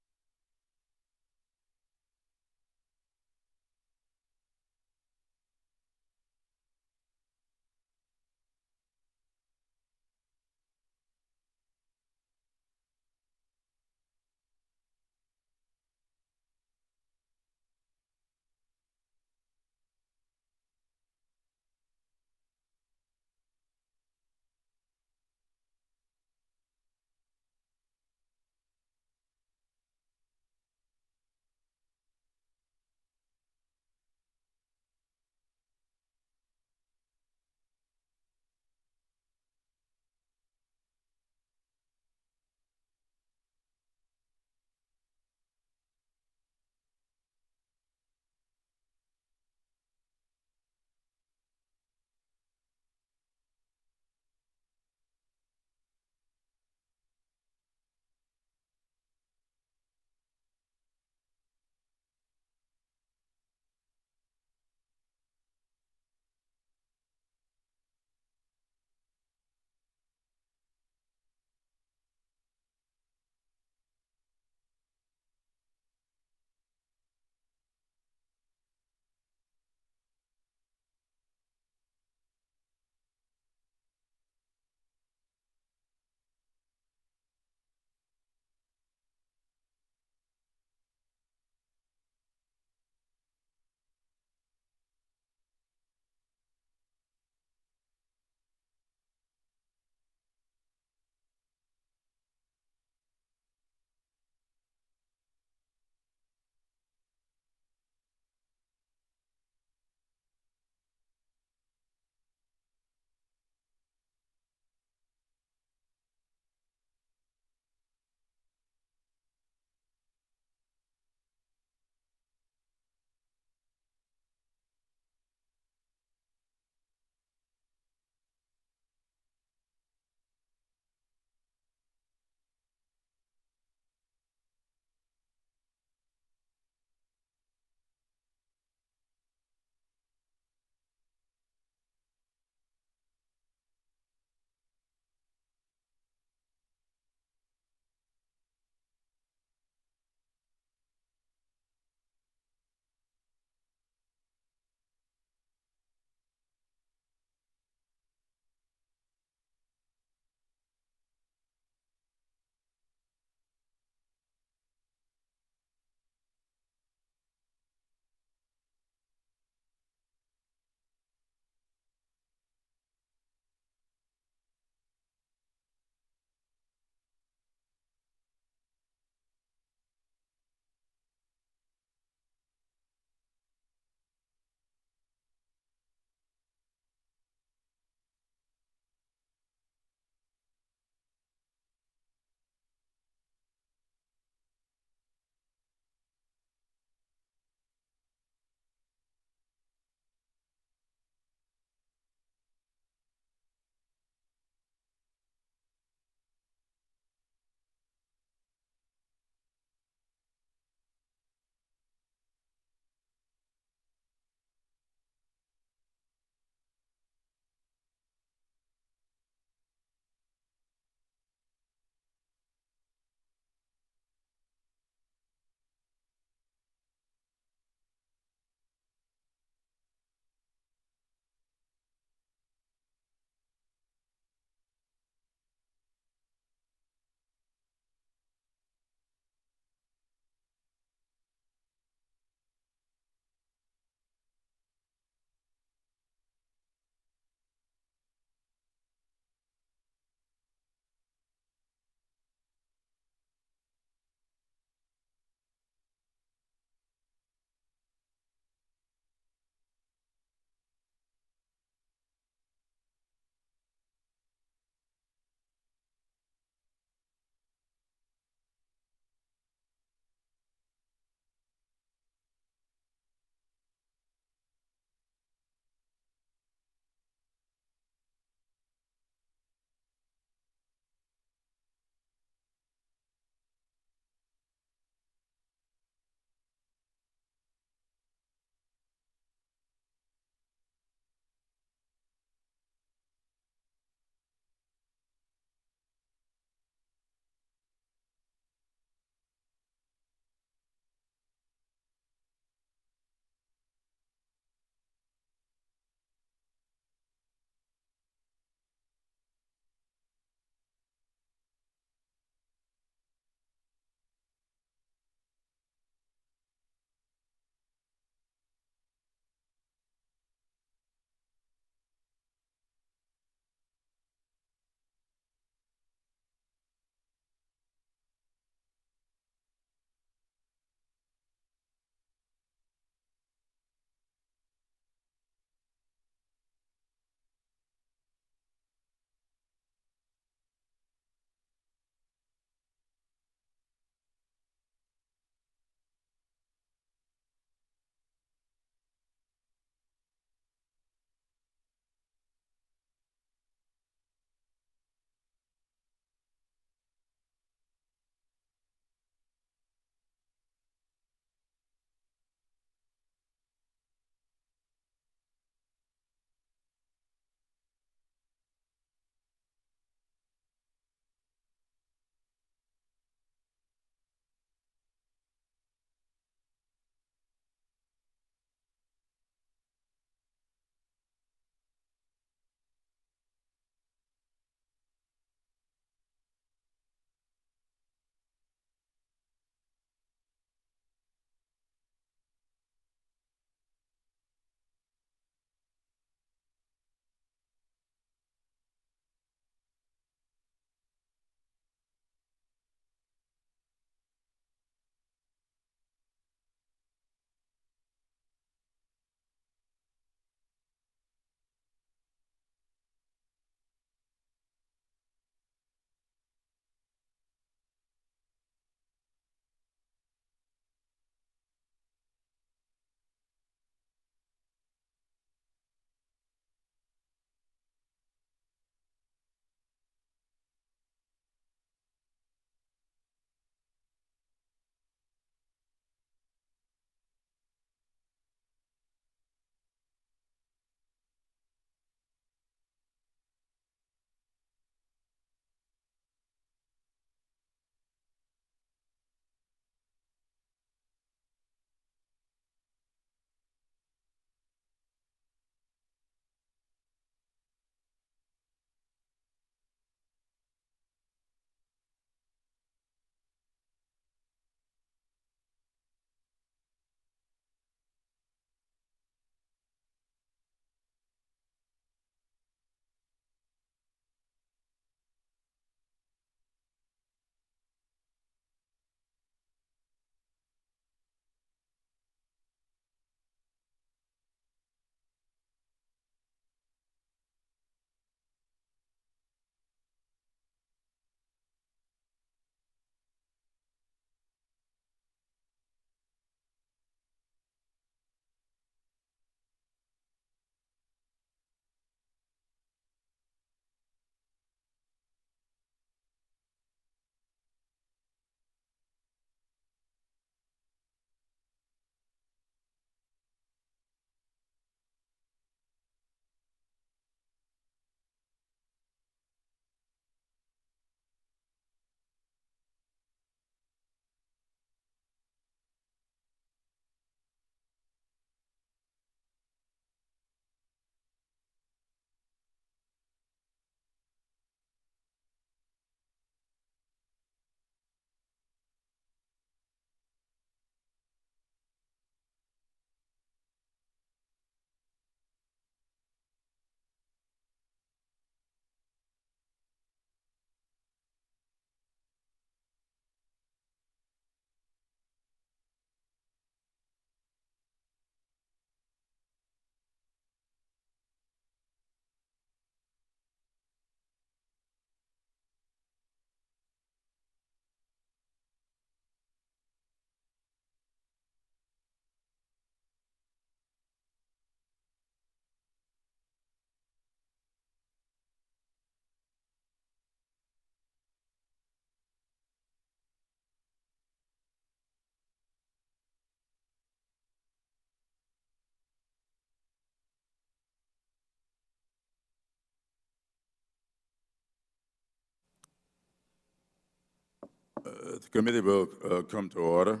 The committee will come to order.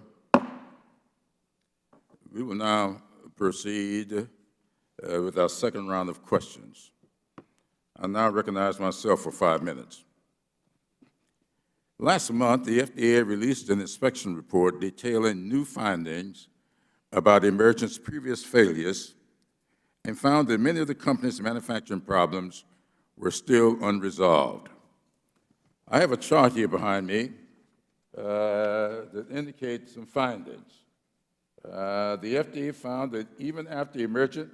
We will now proceed with our second round of questions. I now recognize myself for 5 minutes. Last month, the FDA released an inspection report detailing new findings about Emergent's previous failures and found that many of the company's manufacturing problems were still unresolved. I have a chart here behind me that indicates some findings. The FDA found that even after Emergent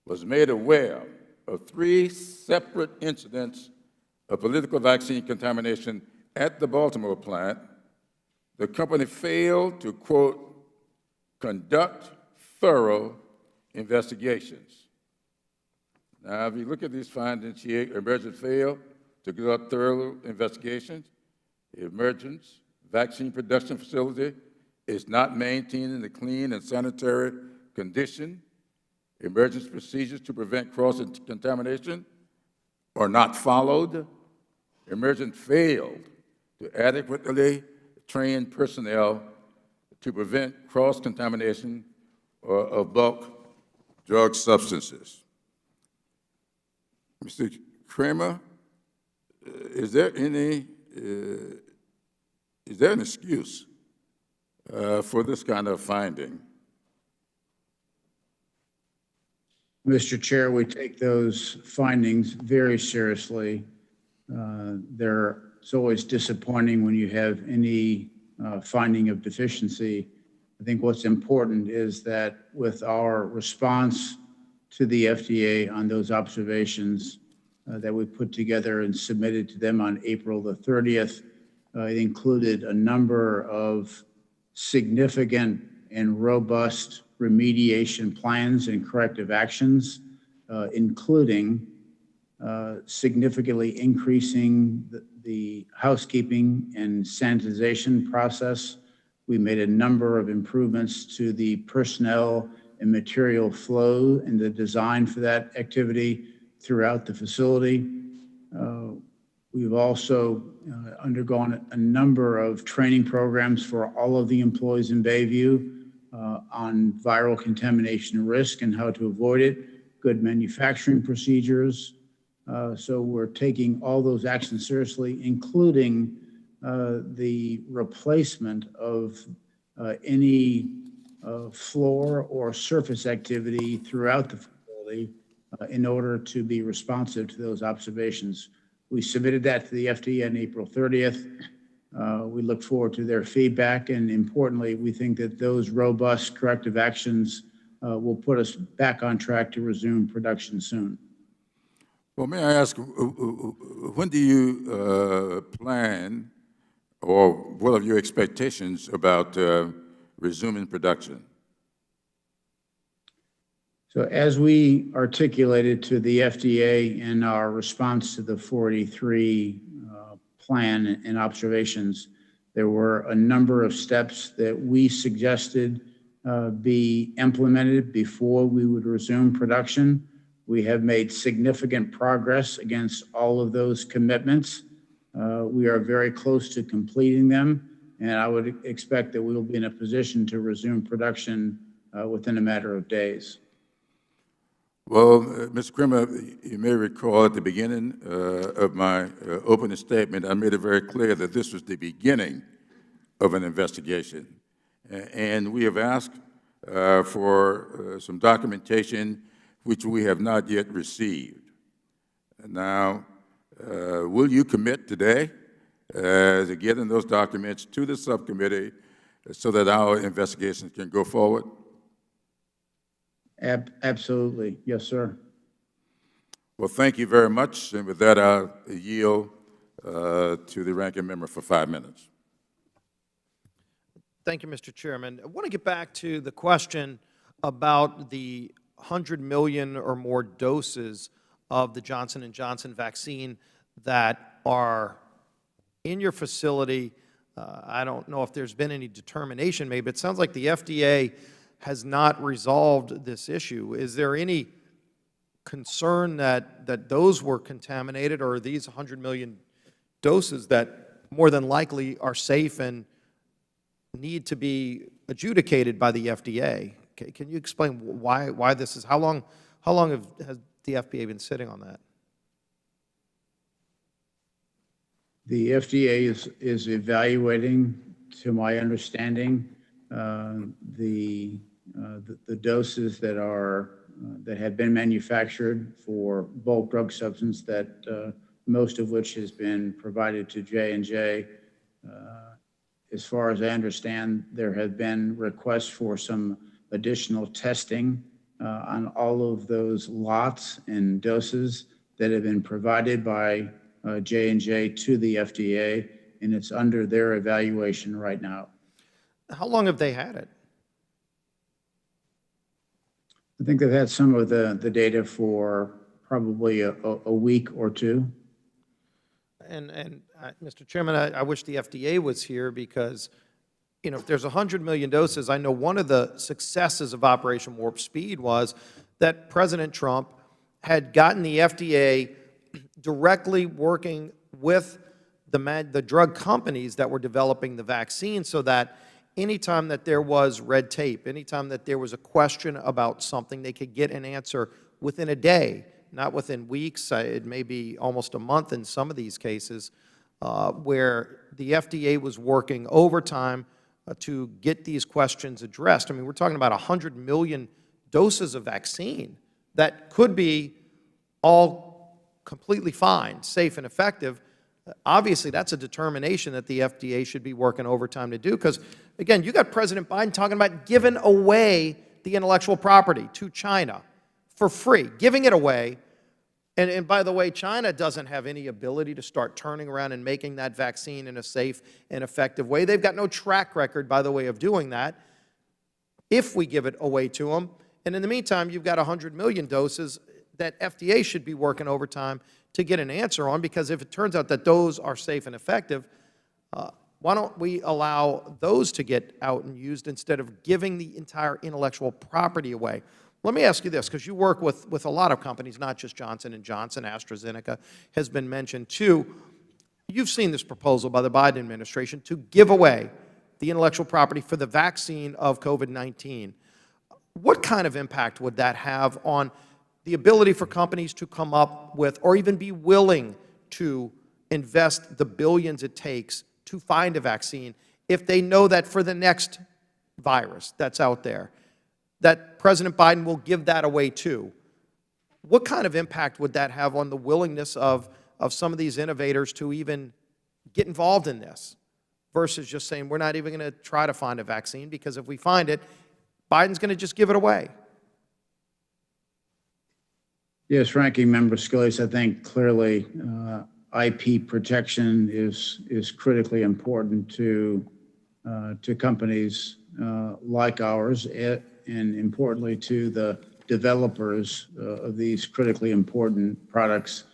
was made aware of 3 separate incidents of political vaccine contamination at the Baltimore plant, the company failed to, quote, conduct thorough investigations. Now, if you look at these findings here, Emergent failed to conduct thorough investigations. Emergent's vaccine production facility is not maintaining a clean and sanitary condition. Emergent's procedures to prevent cross-contamination are not followed. Emergent failed to adequately train personnel to prevent cross-contamination of bulk drug substances. Mr. Kramer, is there an excuse for this kind of finding? Mr. Chair, we take those findings very seriously. It's always disappointing when you have any finding of deficiency. I think what's important is that with our response to the FDA on those observations that we put together and submitted to them on April the 30th, it included a number of significant and robust remediation plans and corrective actions, including significantly increasing the housekeeping and sanitization process. We made a number of improvements to the personnel and material flow and the design for that activity throughout the facility. We've also undergone a number of training programs for all of the employees in Bayview on viral contamination risk and how to avoid it, good manufacturing procedures. So we're taking all those actions seriously, including the replacement of any floor or surface activity throughout the facility in order to be responsive to those observations. We submitted that to the FDA on April 30th. We look forward to their feedback, and importantly, we think that those robust corrective actions will put us back on track to resume production soon. Well, may I ask, when do you plan, or what are your expectations about resuming production? So as we articulated to the FDA in our response to the 483 plan and observations, there were a number of steps that we suggested be implemented before we would resume production. We have made significant progress against all of those commitments. We are very close to completing them, and I would expect that we will be in a position to resume production within a matter of days. Well, Mr. Kramer, you may recall at the beginning of my opening statement, I made it very clear that this was the beginning of an investigation. And we have asked for some documentation which we have not yet received. Now, will you commit today to getting those documents to the subcommittee so that our investigations can go forward? Absolutely. Yes, sir. Well, thank you very much. And with that, I'll yield to the ranking member for 5 minutes. Thank you, Mr. Chairman. I want to get back to the question about the 100 million or more doses of the Johnson & Johnson vaccine that are in your facility. I don't know if there's been any determination made, but it sounds like the FDA has not resolved this issue. Is there any concern that those were contaminated, or are these 100 million doses that more than likely are safe and need to be adjudicated by the FDA. Can you explain why this is? How long has the FDA been sitting on that? The FDA is evaluating, to my understanding, the doses that have been manufactured for bulk drug substance, that most of which has been provided to J&J. As far as I understand, there have been requests for some additional testing on all of those lots and doses that have been provided by J&J to the FDA, and it's under their evaluation right now. How long have they had it? I think they've had some of the data for probably a week or two. And Mr. Chairman, I wish the FDA was here because, if there's 100 million doses, I know one of the successes of Operation Warp Speed was that President Trump had gotten the FDA directly working with the drug companies that were developing the vaccine, so that anytime that there was red tape, anytime that there was a question about something, they could get an answer within a day, not within weeks. It may be almost a month in some of these cases, where the FDA was working overtime to get these questions addressed. I mean, we're talking about 100 million doses of vaccine that could be all completely fine, safe, and effective. Obviously, that's a determination that the FDA should be working overtime to do, because, again, you got President Biden talking about giving away the intellectual property to China for free, giving it away. And by the way, China doesn't have any ability to start turning around and making that vaccine in a safe and effective way. They've got no track record, by the way, of doing that if we give it away to them. And in the meantime, you've got 100 million doses that FDA should be working overtime to get an answer on, because if it turns out that those are safe and effective, why don't we allow those to get out and used instead of giving the entire intellectual property away? Let me ask you this, because you work with a lot of companies, not just Johnson & Johnson. AstraZeneca has been mentioned too. You've seen this proposal by the Biden administration to give away the intellectual property for the vaccine of COVID-19. What kind of impact would that have on the ability for companies to come up with, or even be willing to invest the billions it takes to find a vaccine, if they know that for the next virus that's out there, that President Biden will give that away too? What kind of impact would that have on the willingness of some of these innovators to even get involved in this, versus just saying, we're not even going to try to find a vaccine, because if we find it, Biden's going to just give it away? Yes, Ranking Member Scalise, I think clearly IP protection is critically important to companies like ours, and importantly to the developers of these critically important products.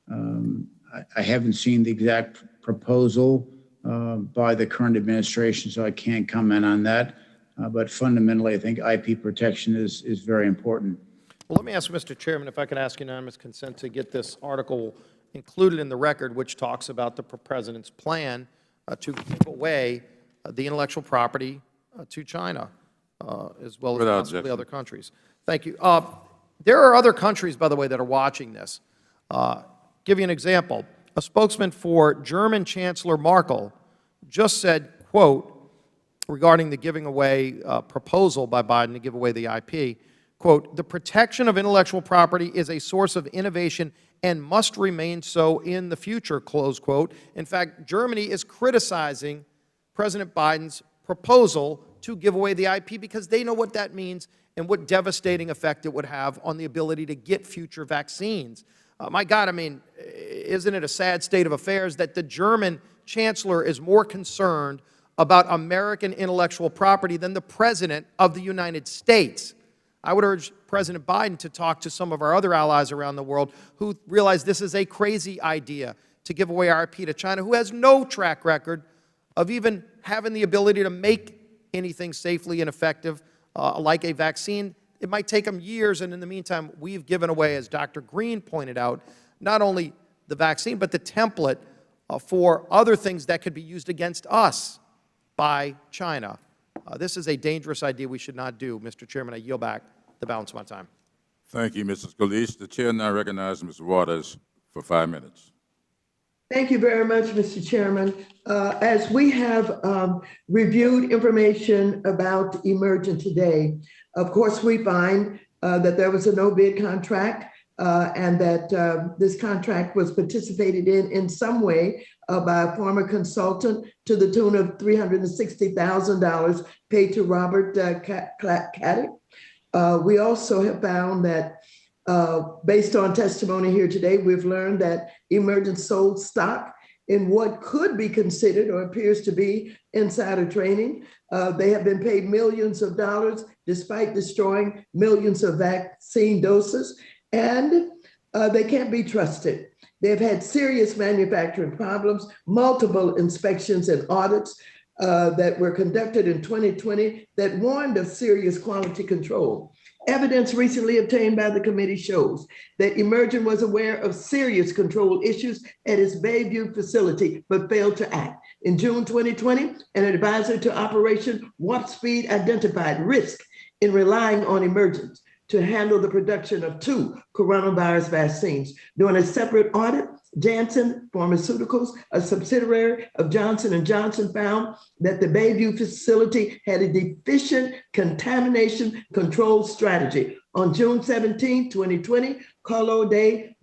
I haven't seen the exact proposal by the current administration, so I can't comment on that. But fundamentally, I think IP protection is very important. Well, let me ask Mr. Chairman if I could ask unanimous consent to get this article included in the record, which talks about the President's plan to give away the intellectual property to China, as well as possibly other countries. Thank you. There are other countries, by the way, that are watching this. Give you an example. A spokesman for German Chancellor Merkel just said, quote, regarding the giving away proposal by Biden to give away the IP, quote, "The protection of intellectual property is a source of innovation and must remain so in the future," close quote. In fact, Germany is criticizing President Biden's proposal to give away the IP because they know what that means and what devastating effect it would have on the ability to get future vaccines. My God, I mean, isn't it a sad state of affairs that the German chancellor is more concerned about American intellectual property than the President of the United States? I would urge President Biden to talk to some of our other allies around the world who realize this is a crazy idea to give away our IP to China, who has no track record of even having the ability to make anything safely and effective like a vaccine. It might take them years, and in the meantime, we've given away, as Dr. Green pointed out, not only the vaccine, but the template for other things that could be used against us by China. This is a dangerous idea we should not do. Mr. Chairman, I yield back the balance of my time. Thank you, Mr. Scalise. The chair now recognizes Ms. Waters for 5 minutes. Thank you very much, Mr. Chairman. As we have reviewed information about Emergent today, of course, we find that there was a no-bid contract and that this contract was participated in some way by a former consultant to the tune of $360,000 paid to Robert Caddick. We also have found that based on testimony here today, we've learned that Emergent sold stock in what could be considered or appears to be insider trading. They have been paid millions of dollars despite destroying millions of vaccine doses, and they can't be trusted. They've had serious manufacturing problems, multiple inspections and audits that were conducted in 2020 that warned of serious quality control. Evidence recently obtained by the committee shows that Emergent was aware of serious control issues at its Bayview facility, but failed to act. In June 2020, an advisor to Operation Warp Speed identified risk in relying on Emergent to handle the production of 2 coronavirus vaccines. During a separate audit, Janssen Pharmaceuticals, a subsidiary of Johnson & Johnson, found that the Bayview facility had a deficient contamination control strategy. On June 17, 2020, Carlo De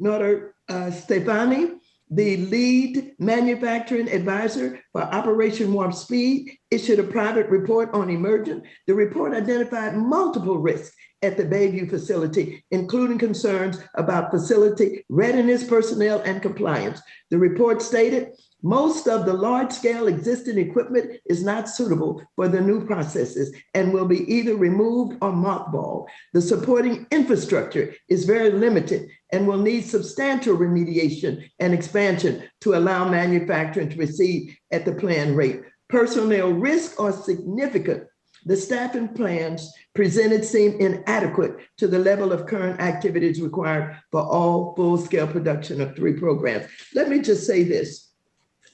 Stefani, the lead manufacturing advisor for Operation Warp Speed, issued a private report on Emergent. The report identified multiple risks at the Bayview facility, including concerns about facility readiness, personnel, and compliance. The report stated, most of the large-scale existing equipment is not suitable for the new processes and will be either removed or mothballed. The supporting infrastructure is very limited and will need substantial remediation and expansion to allow manufacturing to proceed at the planned rate. Personnel risks are significant. The staffing plans presented seem inadequate to the level of current activities required for all full-scale production of 3 programs. Let me just say this.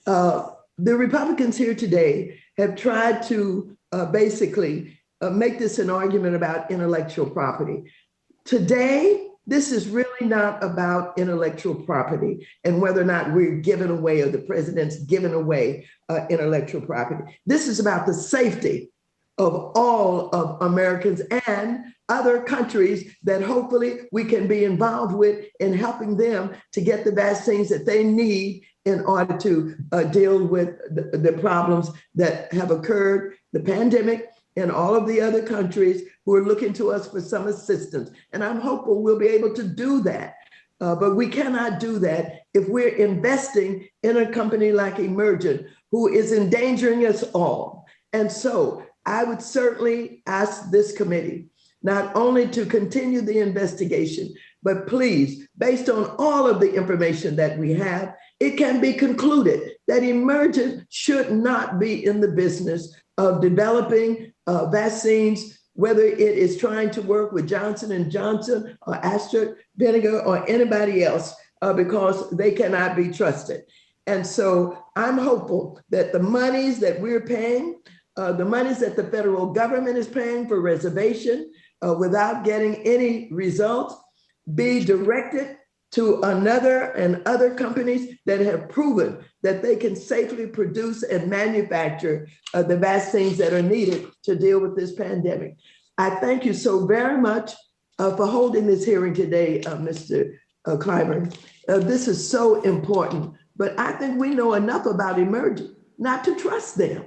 The Republicans here today have tried to basically make this an argument about intellectual property. Today, this is really not about intellectual property and whether or not we're giving away or the president's giving away intellectual property. This is about the safety of all of Americans and other countries that hopefully we can be involved with in helping them to get the vaccines that they need in order to deal with the problems that have occurred, the pandemic, and all of the other countries who are looking to us for some assistance. And I'm hopeful we'll be able to do that. But we cannot do that if we're investing in a company like Emergent, who is endangering us all. And so I would certainly ask this committee not only to continue the investigation, but please, based on all of the information that we have, it can be concluded that Emergent should not be in the business of developing vaccines, whether it is trying to work with Johnson & Johnson or AstraZeneca or anybody else, because they cannot be trusted. And so I'm hopeful that the monies that we're paying, the monies that the federal government is paying for reservation without getting any results, be directed to another and other companies that have proven that they can safely produce and manufacture the vaccines that are needed to deal with this pandemic. I thank you so very much for holding this hearing today, Mr. Clyburn. This is so important, but I think we know enough about Emergent not to trust them.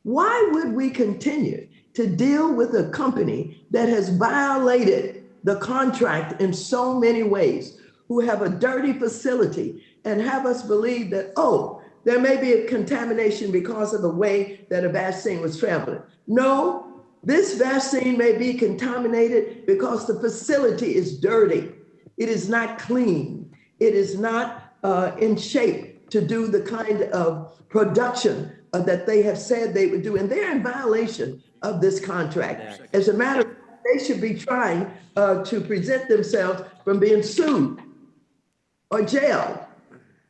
Why would we continue to deal with a company that has violated the contract in so many ways, who have a dirty facility and have us believe that, oh, there may be a contamination because of the way that a vaccine was traveling? No, this vaccine may be contaminated because the facility is dirty. It is not clean. It is not in shape to do the kind of production that they have said they would do. And they're in violation of this contract. As a matter of fact, they should be trying to present themselves from being sued or jailed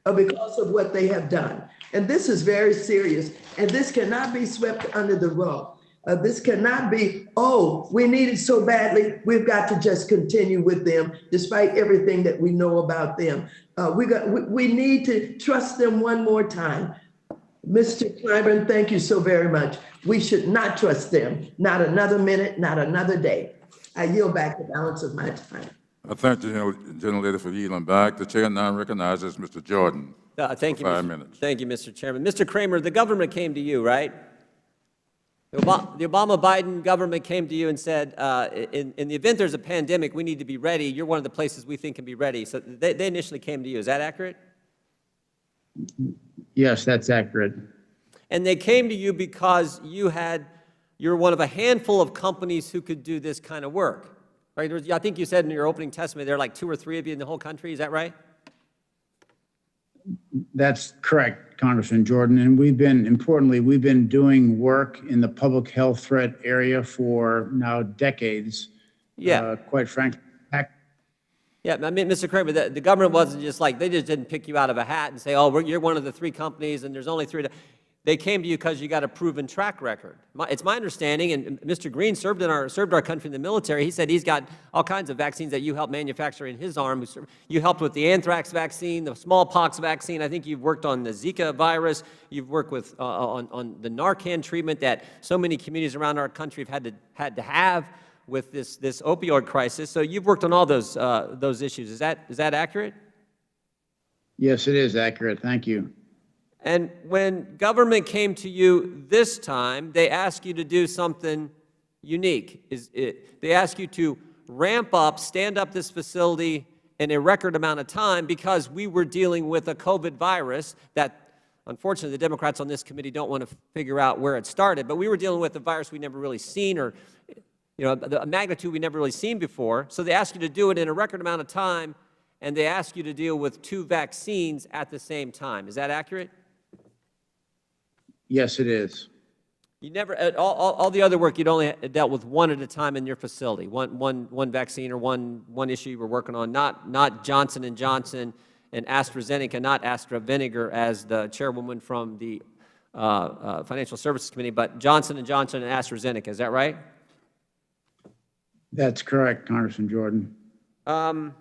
because of what they have done. And this is very serious, and this cannot be swept under the rug. This cannot be, oh, we need it so badly, we've got to just continue with them despite everything that we know about them. We need to trust them one more time. Mr. Clyburn, thank you so very much. We should not trust them, not another minute, not another day. I yield back the balance of my time. I thank the gentlelady for yielding back. The chair now recognizes Mr. Jordan. Thank you, 5 minutes. Thank you, Mr. Chairman. Mr. Kramer, the government came to you, right? The Obama-Biden government came to you and said, in the event there's a pandemic, we need to be ready. You're one of the places we think can be ready. So they initially came to you. Is that accurate? Yes, that's accurate. And they came to you because you're one of a handful of companies who could do this kind of work, right? I think you said in your opening testimony there are like 2 or 3 of you in the whole country. Is that right? That's correct, Congressman Jordan. And importantly, we've been doing work in the public health threat area for now decades. Yeah. Quite frankly. Yeah, I mean, Mr. Kramer, the government wasn't just like, they just didn't pick you out of a hat and say, oh, you're one of the 3 companies and there's only 3. They came to you because you got a proven track record. It's my understanding, and Mr. Green served our country in the military. He said he's got all kinds of vaccines that you helped manufacture in his arm. You helped with the anthrax vaccine, the smallpox vaccine. I think you've worked on the Zika virus. You've worked with on the Narcan treatment that so many communities around our country have had to have with this opioid crisis. So you've worked on all those issues. Is that accurate? Yes, it is accurate. Thank you. And when government came to you this time, they asked you to do something unique. They asked you to ramp up, stand up this facility in a record amount of time because we were dealing with a COVID virus that, unfortunately, the Democrats on this committee don't want to figure out where it started, but we were dealing with a virus we'd never really seen, or a magnitude we'd never really seen before. So they asked you to do it in a record amount of time, and they asked you to deal with 2 vaccines at the same time. Is that accurate? Yes, it is. You never, all the other work, you'd only dealt with 1 at a time in your facility, one vaccine or one issue you were working on, not Johnson & Johnson and AstraZeneca, not AstraVinegar as the chairwoman from the Financial Services Committee, but Johnson & Johnson and AstraZeneca. Is that right? That's correct, Congressman Jordan. And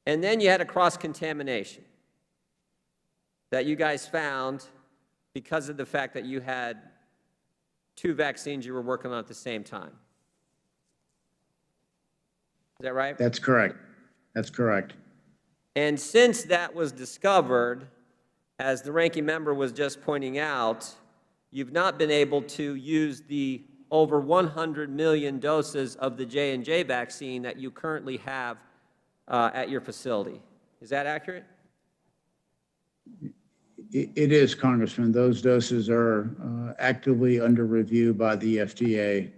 then you had a cross-contamination that you guys found because of the fact that you had 2 vaccines you were working on at the same time. Is that right? That's correct. That's correct. And since that was discovered, as the ranking member was just pointing out, you've not been able to use the over 100 million doses of the J&J vaccine that you currently have at your facility. Is that accurate? It is, Congressman. Those doses are actively under review by the FDA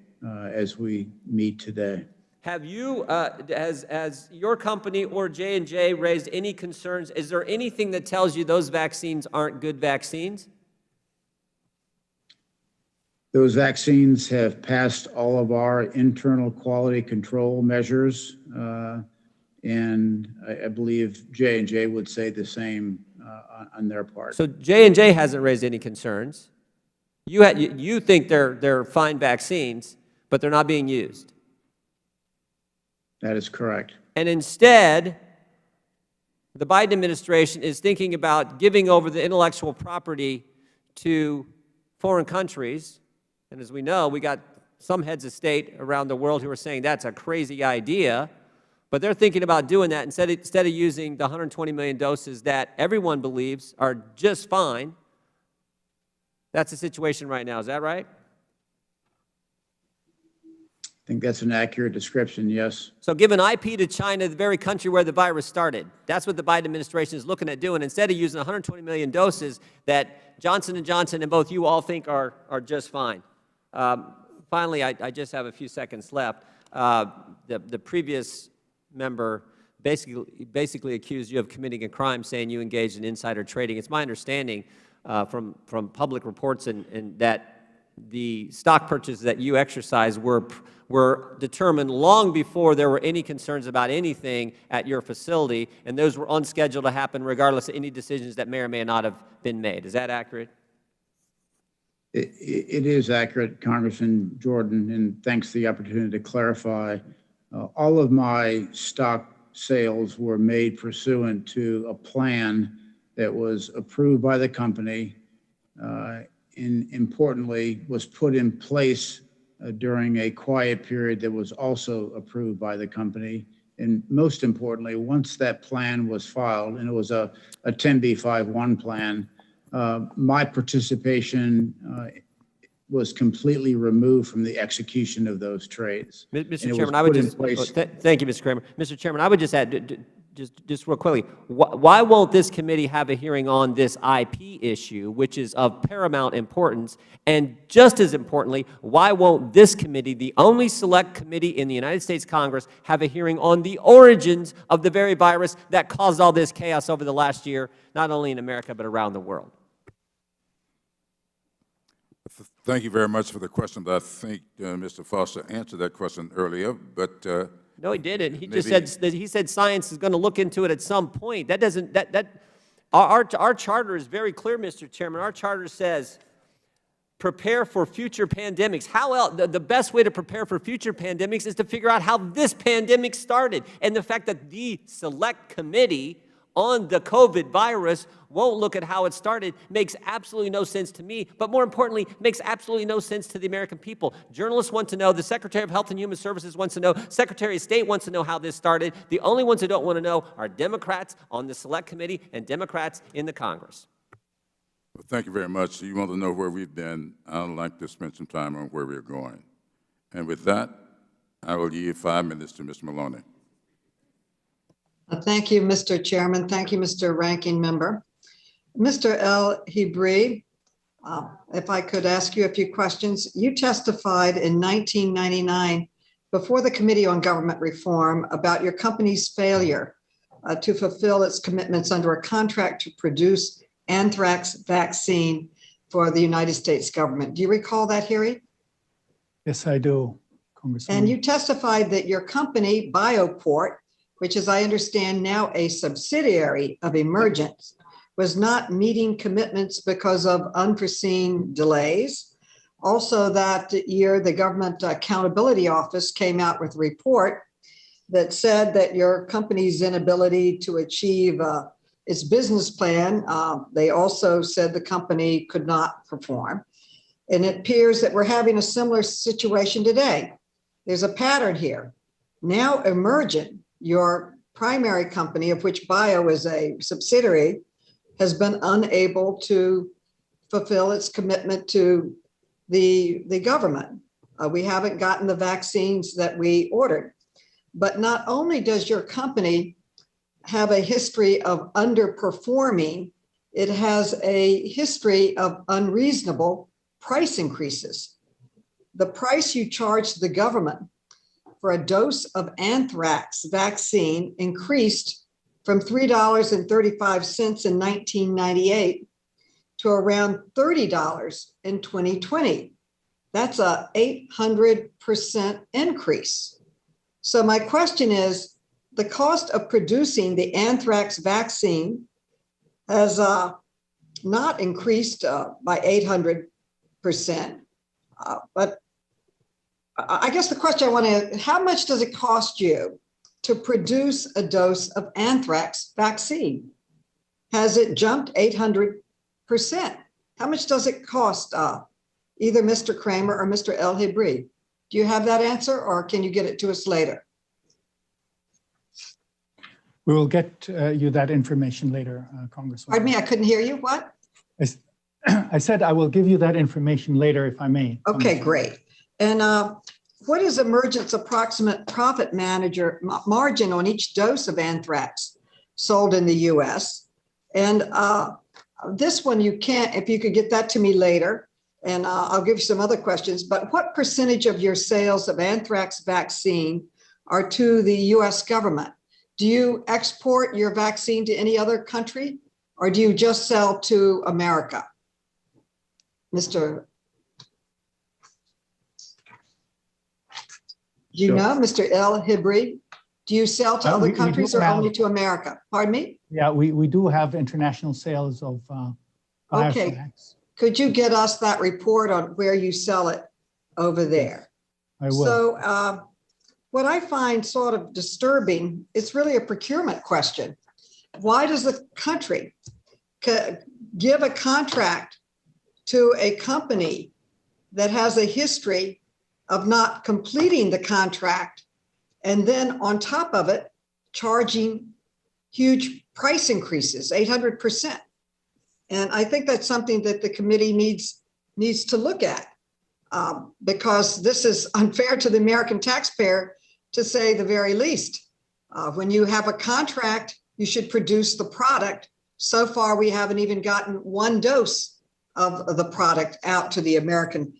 as we meet today. Have you, has your company or J&J raised any concerns? Is there anything that tells you those vaccines aren't good vaccines? Those vaccines have passed all of our internal quality control measures, and I believe J&J would say the same on their part. So J&J hasn't raised any concerns. You think they're fine vaccines, but they're not being used. That is correct. And instead, the Biden administration is thinking about giving over the intellectual property to foreign countries. And as we know, we got some heads of state around the world who are saying that's a crazy idea. But they're thinking about doing that instead of using the 120 million doses that everyone believes are just fine. That's the situation right now. Is that right? I think that's an accurate description, yes. So give an IP to China, the very country where the virus started. That's what the Biden administration is looking at doing. Instead of using 120 million doses that Johnson & Johnson and both you all think are just fine. Finally, I just have a few seconds left. The previous member basically accused you of committing a crime, saying you engaged in insider trading. It's my understanding from public reports and that the stock purchases that you exercised were determined long before there were any concerns about anything at your facility, and those were on schedule to happen regardless of any decisions that may or may not have been made. Is that accurate? It is accurate, Congressman Jordan, and thanks for the opportunity to clarify. All of my stock sales were made pursuant to a plan that was approved by the company, and importantly, was put in place during a quiet period that was also approved by the company. And most importantly, once that plan was filed, and it was a 10b5-1 plan, my participation was completely removed from the execution of those trades. Mr. Chairman, I would just, thank you, Mr. Kramer. Mr. Chairman, I would just add, just real quickly, why won't this committee have a hearing on this IP issue, which is of paramount importance? And just as importantly, why won't this committee, the only select committee in the United States Congress, have a hearing on the origins of the very virus that caused all this chaos over the last year, not only in America, but around the world? Thank you very much for the question. I think Mr. Foster answered that question earlier, but no, he didn't. He just said that he said science is going to look into it at some point. That doesn't our charter is very clear, Mr. Chairman. Our charter says prepare for future pandemics. How else? The best way to prepare for future pandemics is to figure out how this pandemic started. And the fact that the select committee on the COVID virus won't look at how it started makes absolutely no sense to me, but more importantly, makes absolutely no sense to the American people. Journalists want to know, the Secretary of Health and Human Services wants to know, Secretary of State wants to know how this started. The only ones who don't want to know are Democrats on the Select Committee and Democrats in the Congress. Well, thank you very much. You want to know where we've been. I'd like to spend some time on where we're going. And with that, I will yield 5 minutes to Mr. Maloney. Thank you, Mr. Chairman. Thank you, Mr. Ranking Member. Mr. El Hibri, if I could ask you a few questions. You testified in 1999 before the Committee on Government Reform about your company's failure to fulfill its commitments under a contract to produce anthrax vaccine for the United States government. Do you recall that hearing? Yes, I do, Congressman. And you testified that your company, Bioport, which is, I understand, now a subsidiary of Emergent, was not meeting commitments because of unforeseen delays. Also, that year, the Government Accountability Office came out with a report that said that your company's inability to achieve its business plan, they also said the company could not perform. And it appears that we're having a similar situation today. There's a pattern here. Now Emergent, your primary company, of which Bio is a subsidiary, has been unable to fulfill its commitment to the government. We haven't gotten the vaccines that we ordered. But not only does your company have a history of underperforming, it has a history of unreasonable price increases. The price you charge the government for a dose of anthrax vaccine increased from $3.35 in 1998 to around $30 in 2020. That's a 800% increase. So my question is, the cost of producing the anthrax vaccine has not increased by 800%, but I guess the question I want to, how much does it cost you to produce a dose of anthrax vaccine? Has it jumped 800%? How much does it cost either Mr. Kramer or Mr. El Hibri? Do you have that answer, or can you get it to us later? We will get you that information later, Congresswoman. Pardon me, I couldn't hear you. What? I said I will give you that information later if I may. Okay, great. And what is Emergent's approximate profit margin on each dose of anthrax sold in the U.S.? And this one you can't, if you could get that to me later, and I'll give you some other questions, but what percentage of your sales of anthrax vaccine are to the U.S. government? Do you export your vaccine to any other country, or do you just sell to America? Mr. Do you know, Mr. El Hibri, do you sell to other we do countries or have- only to America? Pardon me? Yeah, we do have international sales of Okay. BioSolutions. Could you get us that report on where you sell it over there? I will. So what I find sort of disturbing, it's really a procurement question. Why does the country give a contract to a company that has a history of not completing the contract, and then on top of it, charging huge price increases, 800%? And I think that's something that the committee needs to look at, because this is unfair to the American taxpayer, to say the very least. When you have a contract, you should produce the product. So far, we haven't even gotten one dose of the product out to the American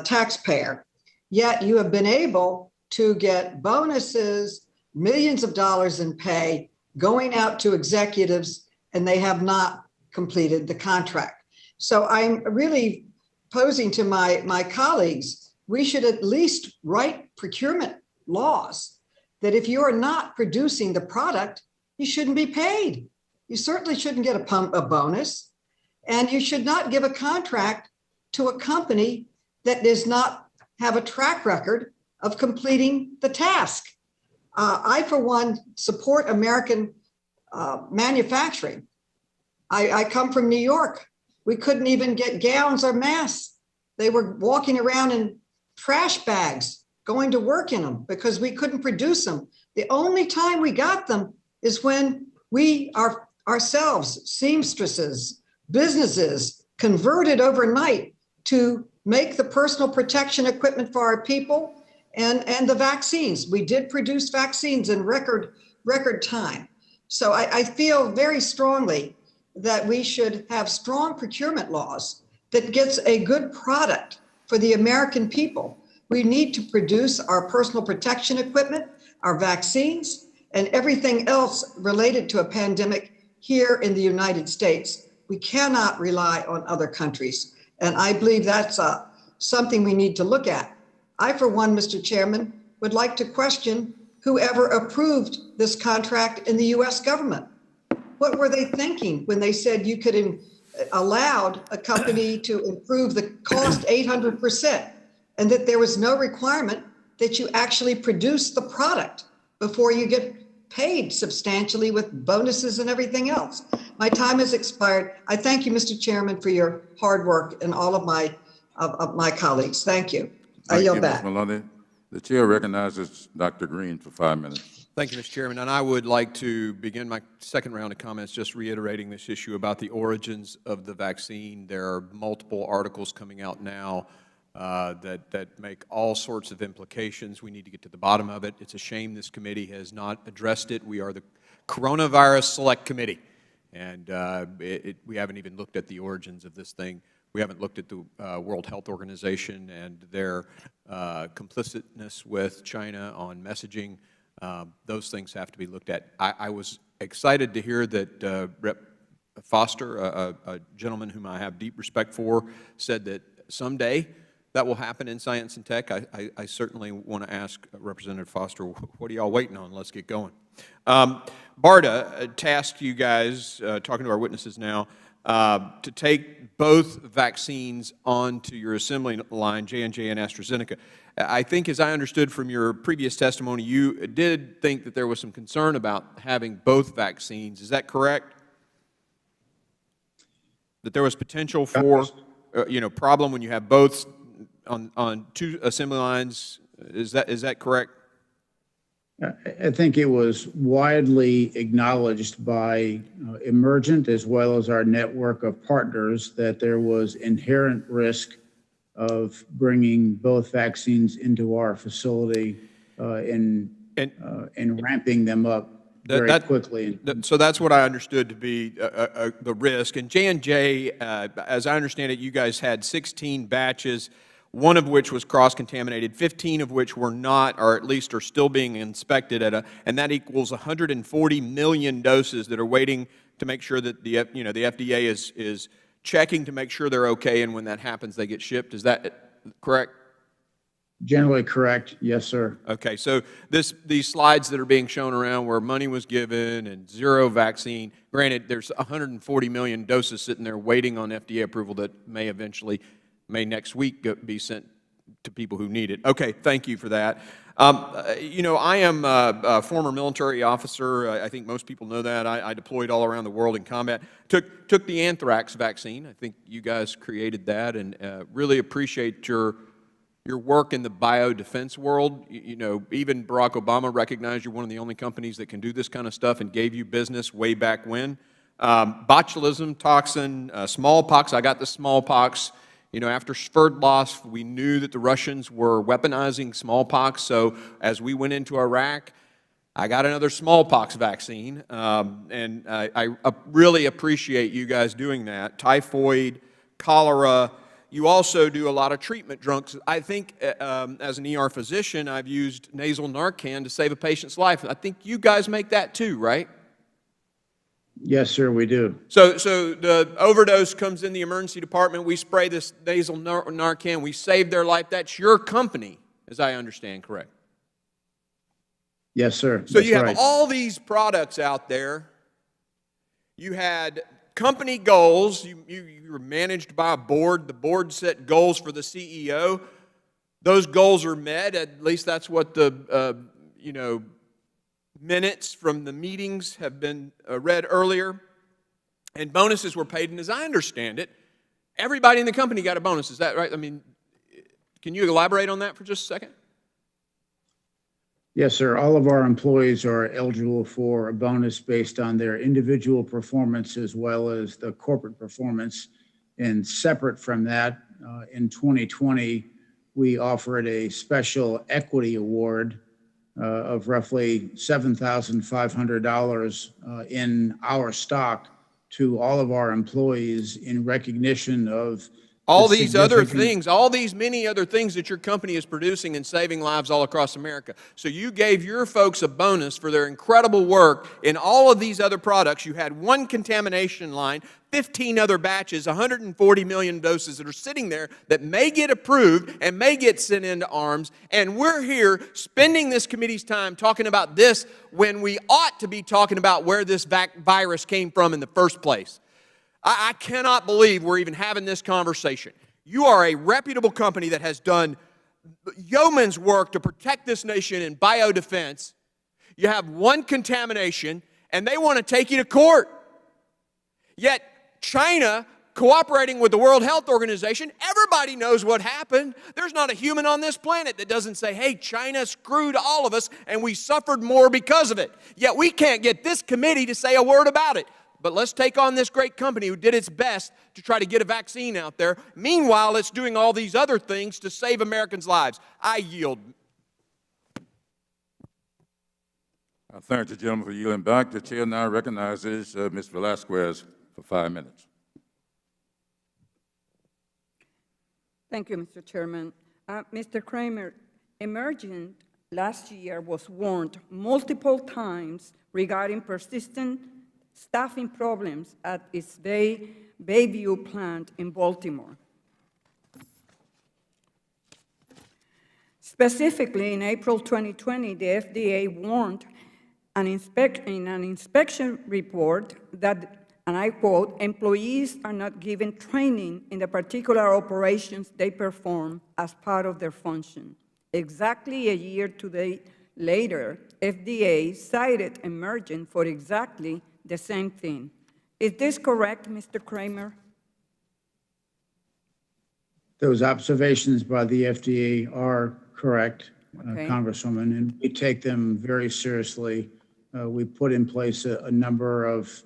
taxpayer. Yet you have been able to get bonuses, millions of dollars in pay going out to executives, and they have not completed the contract. So I'm really posing to my colleagues, we should at least write procurement laws that if you are not producing the product, you shouldn't be paid. You certainly shouldn't get a bonus, and you should not give a contract to a company that does not have a track record of completing the task. I, for one, support American manufacturing. I come from New York. We couldn't even get gowns or masks. They were walking around in trash bags, going to work in them because we couldn't produce them. The only time we got them is when we ourselves, seamstresses, businesses, converted overnight to make the personal protection equipment for our people and the vaccines. We did produce vaccines in record time. So I feel very strongly that we should have strong procurement laws that gets a good product for the American people. We need to produce our personal protection equipment, our vaccines, and everything else related to a pandemic here in the United States. We cannot rely on other countries. And I believe that's something we need to look at. I, for one, Mr. Chairman, would like to question whoever approved this contract in the US government. What were they thinking when they said you could allowed a company to improve the cost 800%, and that there was no requirement that you actually produce the product before you get paid substantially with bonuses and everything else? My time has expired. I thank you, Mr. Chairman, for your hard work and all of my colleagues. Thank you. I yield back. Ms. Maloney. The chair recognizes Dr. Green for 5 minutes. Thank you, Mr. Chairman. And I would like to begin my second round of comments just reiterating this issue about the origins of the vaccine. There are multiple articles coming out now that make all sorts of implications. We need to get to the bottom of it. It's a shame this committee has not addressed it. We are the Coronavirus Select Committee, and we haven't even looked at the origins of this thing. We haven't looked at the World Health Organization and their complicitness with China on messaging. Those things have to be looked at. I was excited to hear that Rep. Foster, a gentleman whom I have deep respect for, said that someday that will happen in science and tech. I certainly want to ask Representative Foster, what are y'all waiting on? Let's get going. BARDA tasked you guys, talking to our witnesses now, to take both vaccines onto your assembly line, J&J and AstraZeneca. I think, as I understood from your previous testimony, you did think that there was some concern about having both vaccines. Is that correct? That there was potential for, problem when you have both on two assembly lines. Is that correct? I think it was widely acknowledged by Emergent as well as our network of partners that there was inherent risk of bringing both vaccines into our facility and ramping them up very quickly. So that's what I understood to be the risk. And J&J, as I understand it, you guys had 16 batches, one of which was cross-contaminated, 15 of which were not, or at least are still being inspected and that equals 140 million doses that are waiting to make sure that the FDA is checking to make sure they're okay, and when that happens, they get shipped. Is that correct? Generally correct. Yes, sir. Okay, so these slides that are being shown around where money was given and zero vaccine, granted, there's 140 million doses sitting there waiting on FDA approval that may next week be sent to people who need it. Okay, thank you for that. You know, I am a former military officer. I think most people know that. I deployed all around the world in combat. Took the anthrax vaccine. I think you guys created that, and really appreciate your work in the biodefense world. You know, even Barack Obama recognized you're one of the only companies that can do this kind of stuff and gave you business way back when. Botulism toxin, smallpox. I got the smallpox. You know, after Sverdlovsk, we knew that the Russians were weaponizing smallpox. So as we went into Iraq, I got another smallpox vaccine. And I really appreciate you guys doing that. Typhoid, cholera. You also do a lot of treatment drugs. I think as an ER physician, I've used nasal Narcan to save a patient's life. I think you guys make that too, right? Yes, sir, we do. So the overdose comes in the emergency department. We spray this nasal Narcan. We save their life. That's your company, as I understand, correct? Yes, sir. So you have right. all these products out there. You had company goals. You were managed by a board. The board set goals for the CEO. Those goals are met. At least that's what the minutes from the meetings have been read earlier. And bonuses were paid. And as I understand it, everybody in the company got a bonus. Is that right? I mean, can you elaborate on that for just a second? Yes, sir. All of our employees are eligible for a bonus based on their individual performance as well as the corporate performance. And separate from that, in 2020, we offered a special equity award of roughly $7,500 in our stock to all of our employees in recognition of all these other things, all these many other things that your company is producing and saving lives all across America. So you gave your folks a bonus for their incredible work in all of these other products. You had one contamination line, 15 other batches, 140 million doses that are sitting there that may get approved and may get sent into arms. And we're here spending this committee's time talking about this when we ought to be talking about where this virus came from in the first place. I cannot believe we're even having this conversation. You are a reputable company that has done yeoman's work to protect this nation in biodefense. You have one contamination, and they want to take you to court. Yet China, cooperating with the World Health Organization, everybody knows what happened. There's not a human on this planet that doesn't say, hey, China screwed all of us, and we suffered more because of it. Yet we can't get this committee to say a word about it. But let's take on this great company who did its best to try to get a vaccine out there. Meanwhile, it's doing all these other things to save Americans' lives. I yield. I thank the gentleman for yielding back. The chair now recognizes Ms. Velasquez for 5 minutes. Thank you, Mr. Chairman. Mr. Kramer, Emergent last year was warned multiple times regarding persistent staffing problems at its Bayview plant in Baltimore. Specifically, in April 2020, the FDA warned in an inspection report that, and I quote, employees are not given training in the particular operations they perform as part of their function. Exactly a year later, FDA cited Emergent for exactly the same thing. Is this correct, Mr. Kramer? Those observations by the FDA are correct, Okay. Congresswoman, and we take them very seriously. We put in place a number of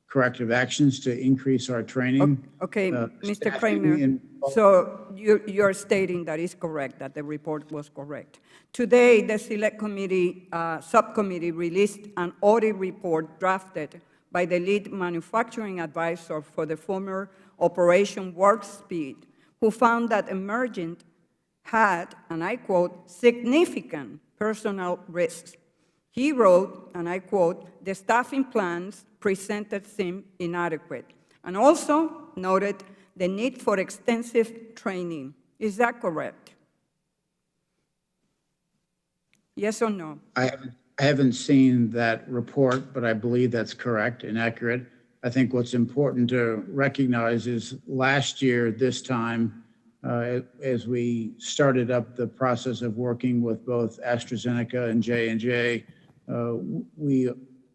corrective actions to increase our training. Okay, Mr. staffing Kramer, in- so you're stating that is correct, that the report was correct. Today, the Select Committee, Subcommittee released an audit report drafted by the lead manufacturing advisor for the former Operation Warp Speed, who found that Emergent had, and I quote, significant personnel risks. He wrote, and I quote, the staffing plans presented seem inadequate, and also noted the need for extensive training. Is that correct? Yes or no? I haven't seen that report, but I believe that's correct and accurate. I think what's important to recognize is last year, this time, as we started up the process of working with both AstraZeneca and J&J, we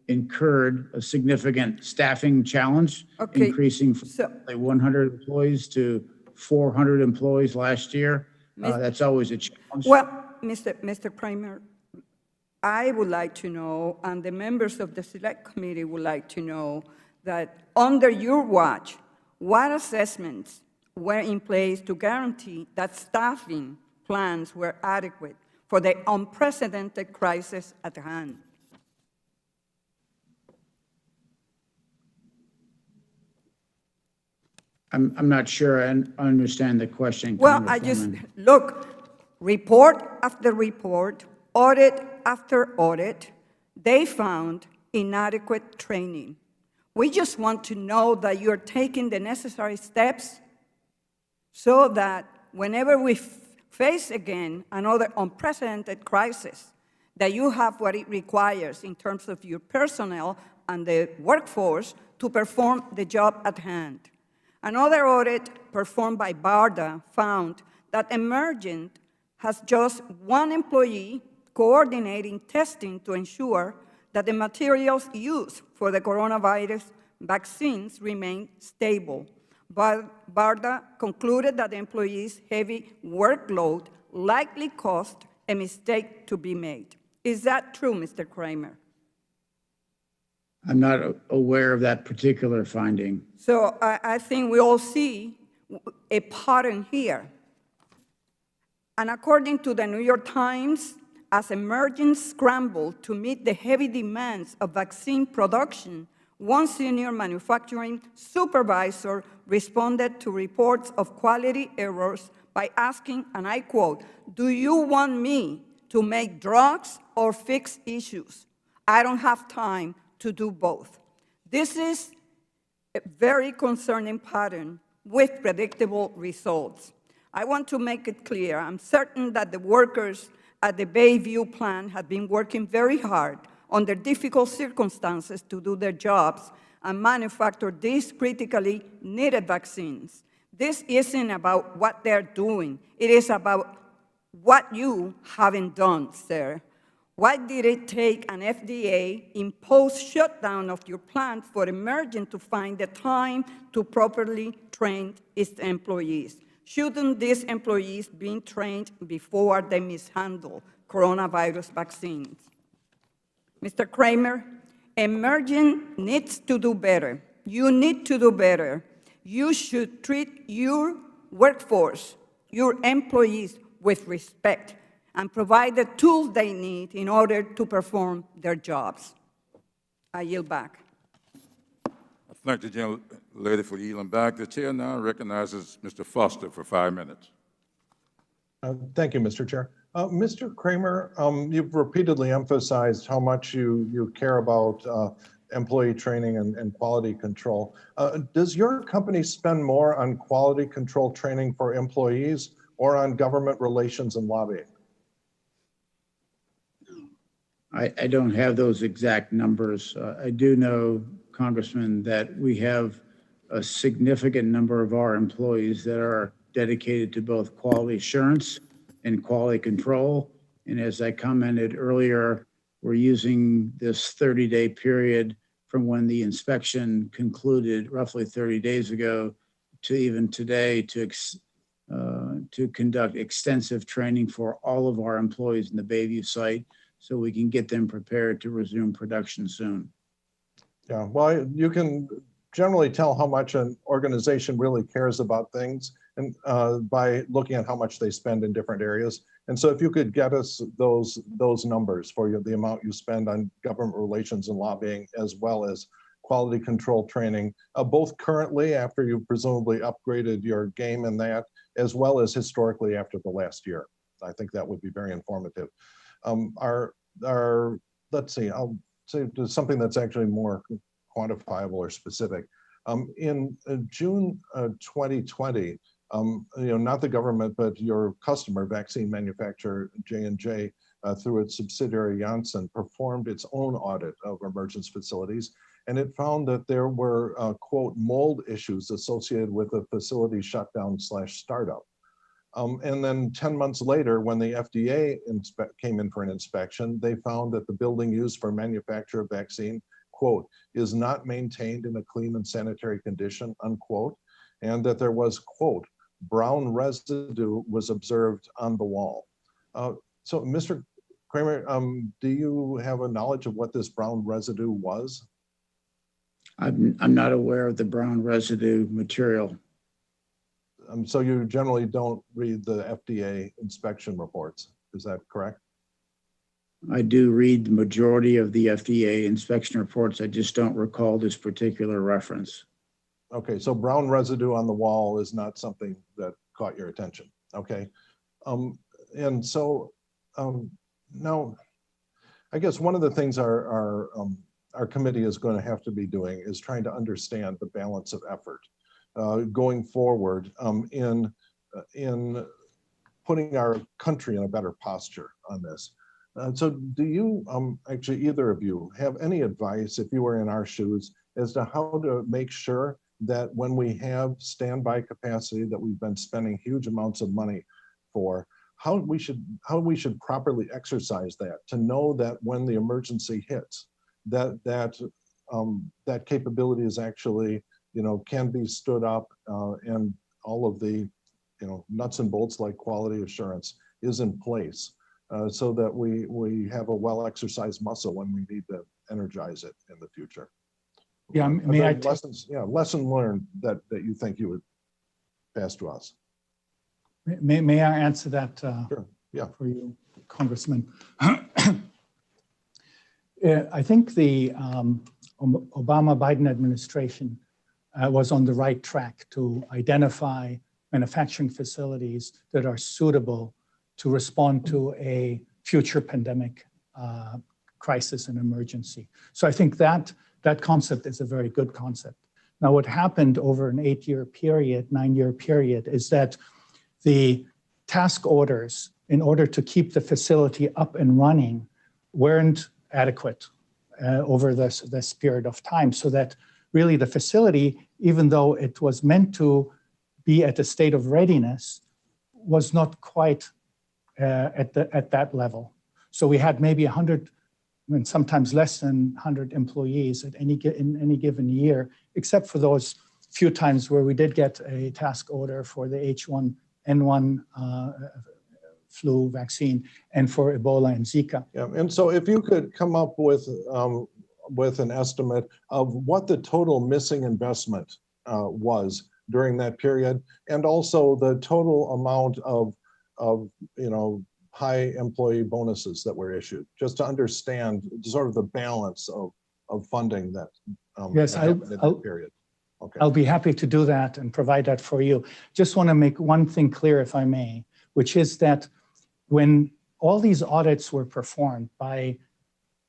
incurred a significant staffing challenge, Okay, increasing from so- 100 employees to 400 employees last year. That's always a challenge. Well, Mr. Kramer, I would like to know, and the members of the Select Committee would like to know, that under your watch, what assessments were in place to guarantee that staffing plans were adequate for the unprecedented crisis at hand? I'm not sure I understand the question, Well, Congresswoman. look, report after report, audit after audit, they found inadequate training. We just want to know that you're taking the necessary steps so that whenever we face again another unprecedented crisis, that you have what it requires in terms of your personnel and the workforce to perform the job at hand. Another audit performed by BARDA found that Emergent has just one employee coordinating testing to ensure that the materials used for the coronavirus vaccines remain stable. But BARDA concluded that the employee's heavy workload likely caused a mistake to be made. Is that true, Mr. Kramer? I'm not aware of that particular finding. So I think we all see a pattern here. And according to the New York Times, as Emergent scrambled to meet the heavy demands of vaccine production, one senior manufacturing supervisor responded to reports of quality errors by asking, and I quote, "Do you want me to make drugs or fix issues? I don't have time to do both." This is a very concerning pattern with predictable results. I want to make it clear, I'm certain that the workers at the Bayview plant have been working very hard under difficult circumstances to do their jobs and manufacture these critically needed vaccines. This isn't about what they're doing. It is about what you haven't done, sir. Why did it take an FDA-imposed shutdown of your plant for Emergent to find the time to properly train its employees? Shouldn't these employees be trained before they mishandle coronavirus vaccines? Mr. Kramer, Emergent needs to do better. You need to do better. You should treat your workforce, your employees, with respect and provide the tools they need in order to perform their jobs. I yield back. I thank the gentlelady for yielding back. The chair now recognizes Mr. Foster for 5 minutes. Thank you, Mr. Chair. Mr. Kramer, you've repeatedly emphasized how much you care about employee training and quality control. Does your company spend more on quality control training for employees or on government relations and lobbying? I don't have those exact numbers. I do know, Congressman, that we have a significant number of our employees that are dedicated to both quality assurance and quality control. And as I commented earlier, we're using this 30-day period from when the inspection concluded roughly 30 days ago to even today to conduct extensive training for all of our employees in the Bayview site so we can get them prepared to resume production soon. Yeah, well, you can generally tell how much an organization really cares about things and by looking at how much they spend in different areas. And so if you could get us those numbers for the amount you spend on government relations and lobbying, as well as quality control training, both currently after you've presumably upgraded your game in that, as well as historically after the last year. I think that would be very informative. Let's see, I'll say something that's actually more quantifiable or specific. In June 2020, not the government, but your customer, vaccine manufacturer J&J, through its subsidiary Janssen, performed its own audit of Emergent's facilities, and it found that there were, quote, mold issues associated with the facility shutdown/startup. And then 10 months later, when the FDA came in for an inspection, they found that the building used for manufacture of vaccine, quote, is not maintained in a clean and sanitary condition, unquote, and that there was, quote, brown residue was observed on the wall. So Mr. Kramer, do you have a knowledge of what this brown residue was? I'm not aware of the brown residue material. So you generally don't read the FDA inspection reports, is that correct? I do read the majority of the FDA inspection reports. I just don't recall this particular reference. Okay, so brown residue on the wall is not something that caught your attention, okay? And so now, I guess one of the things our committee is going to have to be doing is trying to understand the balance of effort going forward in putting our country in a better posture on this. So do you, actually either of you, have any advice, if you were in our shoes, as to how to make sure that when we have standby capacity that we've been spending huge amounts of money for, how we should properly exercise that to know that when the emergency hits, that capability is actually, can be stood up, and all of the, nuts and bolts like quality assurance is in place, so that we have a well-exercised muscle when we need to energize it in the future. Yeah, may I lesson learned that you think you would pass to us? May I answer that Sure. Yeah. for you, Congressman? I think the Obama-Biden administration was on the right track to identify manufacturing facilities that are suitable to respond to a future pandemic crisis and emergency. So I think that concept is a very good concept. Now, what happened over an 9-year period, is that the task orders, in order to keep the facility up and running, weren't adequate over this period of time, so that really the facility, even though it was meant to be at a state of readiness, was not quite at that level. So we had maybe 100, and sometimes less than 100 employees in any given year, except for those few times where we did get a task order for the H1N1 flu vaccine and for Ebola and Zika. Yeah, and so if you could come up with an estimate of what the total missing investment was during that period, and also the total amount of high employee bonuses that were issued, just to understand sort of the balance of funding that yes, happened in that period. Okay. I'll be happy to do that and provide that for you. Just want to make one thing clear, if I may, which is that when all these audits were performed by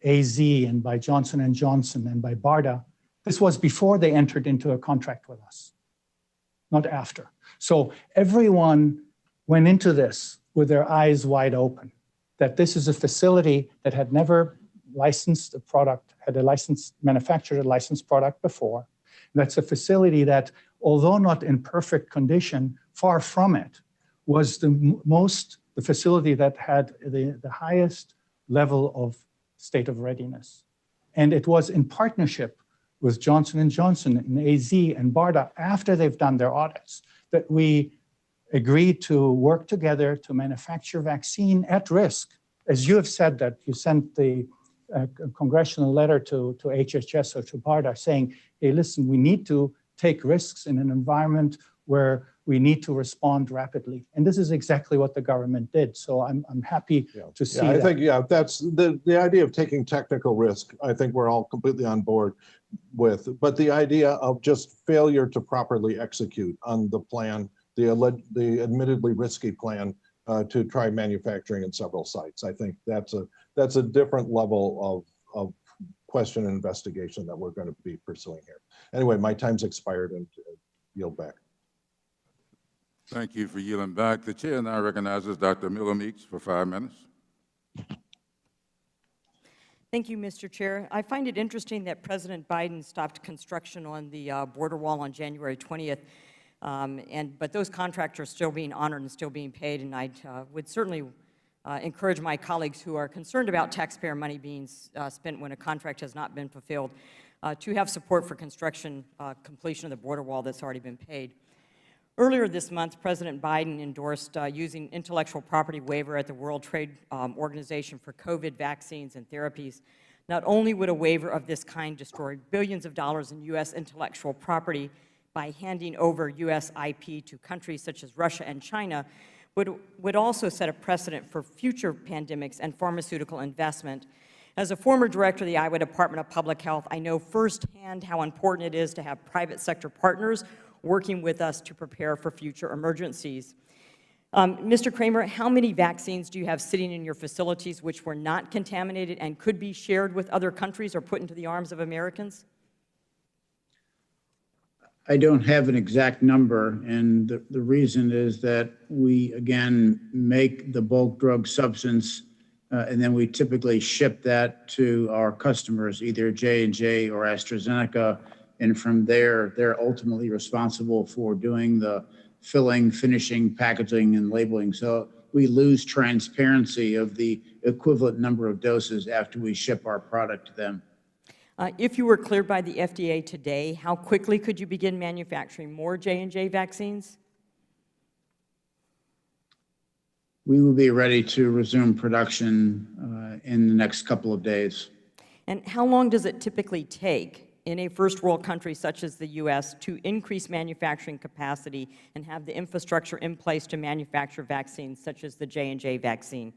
AZ and by Johnson & Johnson and by BARDA, this was before they entered into a contract with us, not after. So everyone went into this with their eyes wide open, that this is a facility that had never licensed a product, manufactured a licensed product before. That's a facility that, although not in perfect condition, far from it, was the facility that had the highest level of state of readiness. And it was in partnership with Johnson & Johnson and AZ and BARDA, after they've done their audits, that we agreed to work together to manufacture vaccine at risk. As you have said, that you sent the congressional letter to HHS or to BARDA saying, hey, listen, we need to take risks in an environment where we need to respond rapidly. And this is exactly what the government did. So I'm happy to see that. I think, that's the idea of taking technical risk. I think we're all completely on board with, but the idea of just failure to properly execute on the plan, the admittedly risky plan to try manufacturing in several sites. I think that's a different level of question and investigation that we're going to be pursuing here. Anyway, my time's expired, and yield back. Thank you for yielding back. The chair now recognizes Dr. Miller Meeks for 5 minutes. Thank you, Mr. Chair. I find it interesting that President Biden stopped construction on the border wall on January 20th, but those contracts are still being honored and still being paid, and I would certainly encourage my colleagues who are concerned about taxpayer money being spent when a contract has not been fulfilled to have support for construction completion of the border wall that's already been paid. Earlier this month, President Biden endorsed using intellectual property waiver at the World Trade Organization for COVID vaccines and therapies. Not only would a waiver of this kind destroy billions of dollars in U.S. intellectual property by handing over U.S. IP to countries such as Russia and China, would also set a precedent for future pandemics and pharmaceutical investment. As a former director of the Iowa Department of Public Health, I know firsthand how important it is to have private sector partners working with us to prepare for future emergencies. Mr. Kramer, how many vaccines do you have sitting in your facilities which were not contaminated and could be shared with other countries or put into the arms of Americans? I don't have an exact number, and the reason is that we, again, make the bulk drug substance, and then we typically ship that to our customers, either J&J or AstraZeneca, and from there, they're ultimately responsible for doing the filling, finishing, packaging, and labeling. So we lose transparency of the equivalent number of doses after we ship our product to them. If you were cleared by the FDA today, how quickly could you begin manufacturing more J&J vaccines? We will be ready to resume production in the next couple of days. And how long does it typically take in a first world country such as the U.S. to increase manufacturing capacity and have the infrastructure in place to manufacture vaccines such as the J&J vaccine?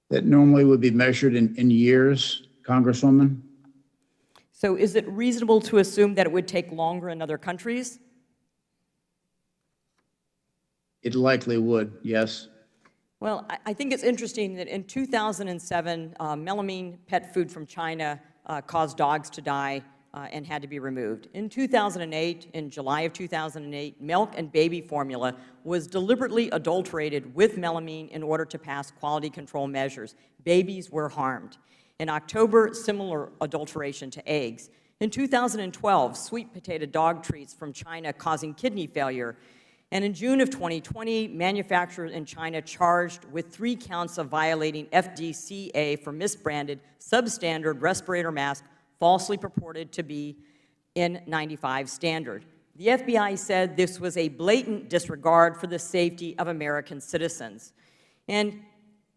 That normally would be measured in years, Congresswoman. So is it reasonable to assume that it would take longer in other countries? It likely would, yes. Well, I think it's interesting that in 2007, melamine pet food from China caused dogs to die and had to be removed. In 2008, in July of 2008, milk and baby formula was deliberately adulterated with melamine in order to pass quality control measures. Babies were harmed. In October, similar adulteration to eggs. In 2012, sweet potato dog treats from China causing kidney failure. And in June of 2020, manufacturers in China charged with 3 counts of violating FDCA for misbranded substandard respirator mask falsely purported to be N95 standard. The FBI said this was a blatant disregard for the safety of American citizens. And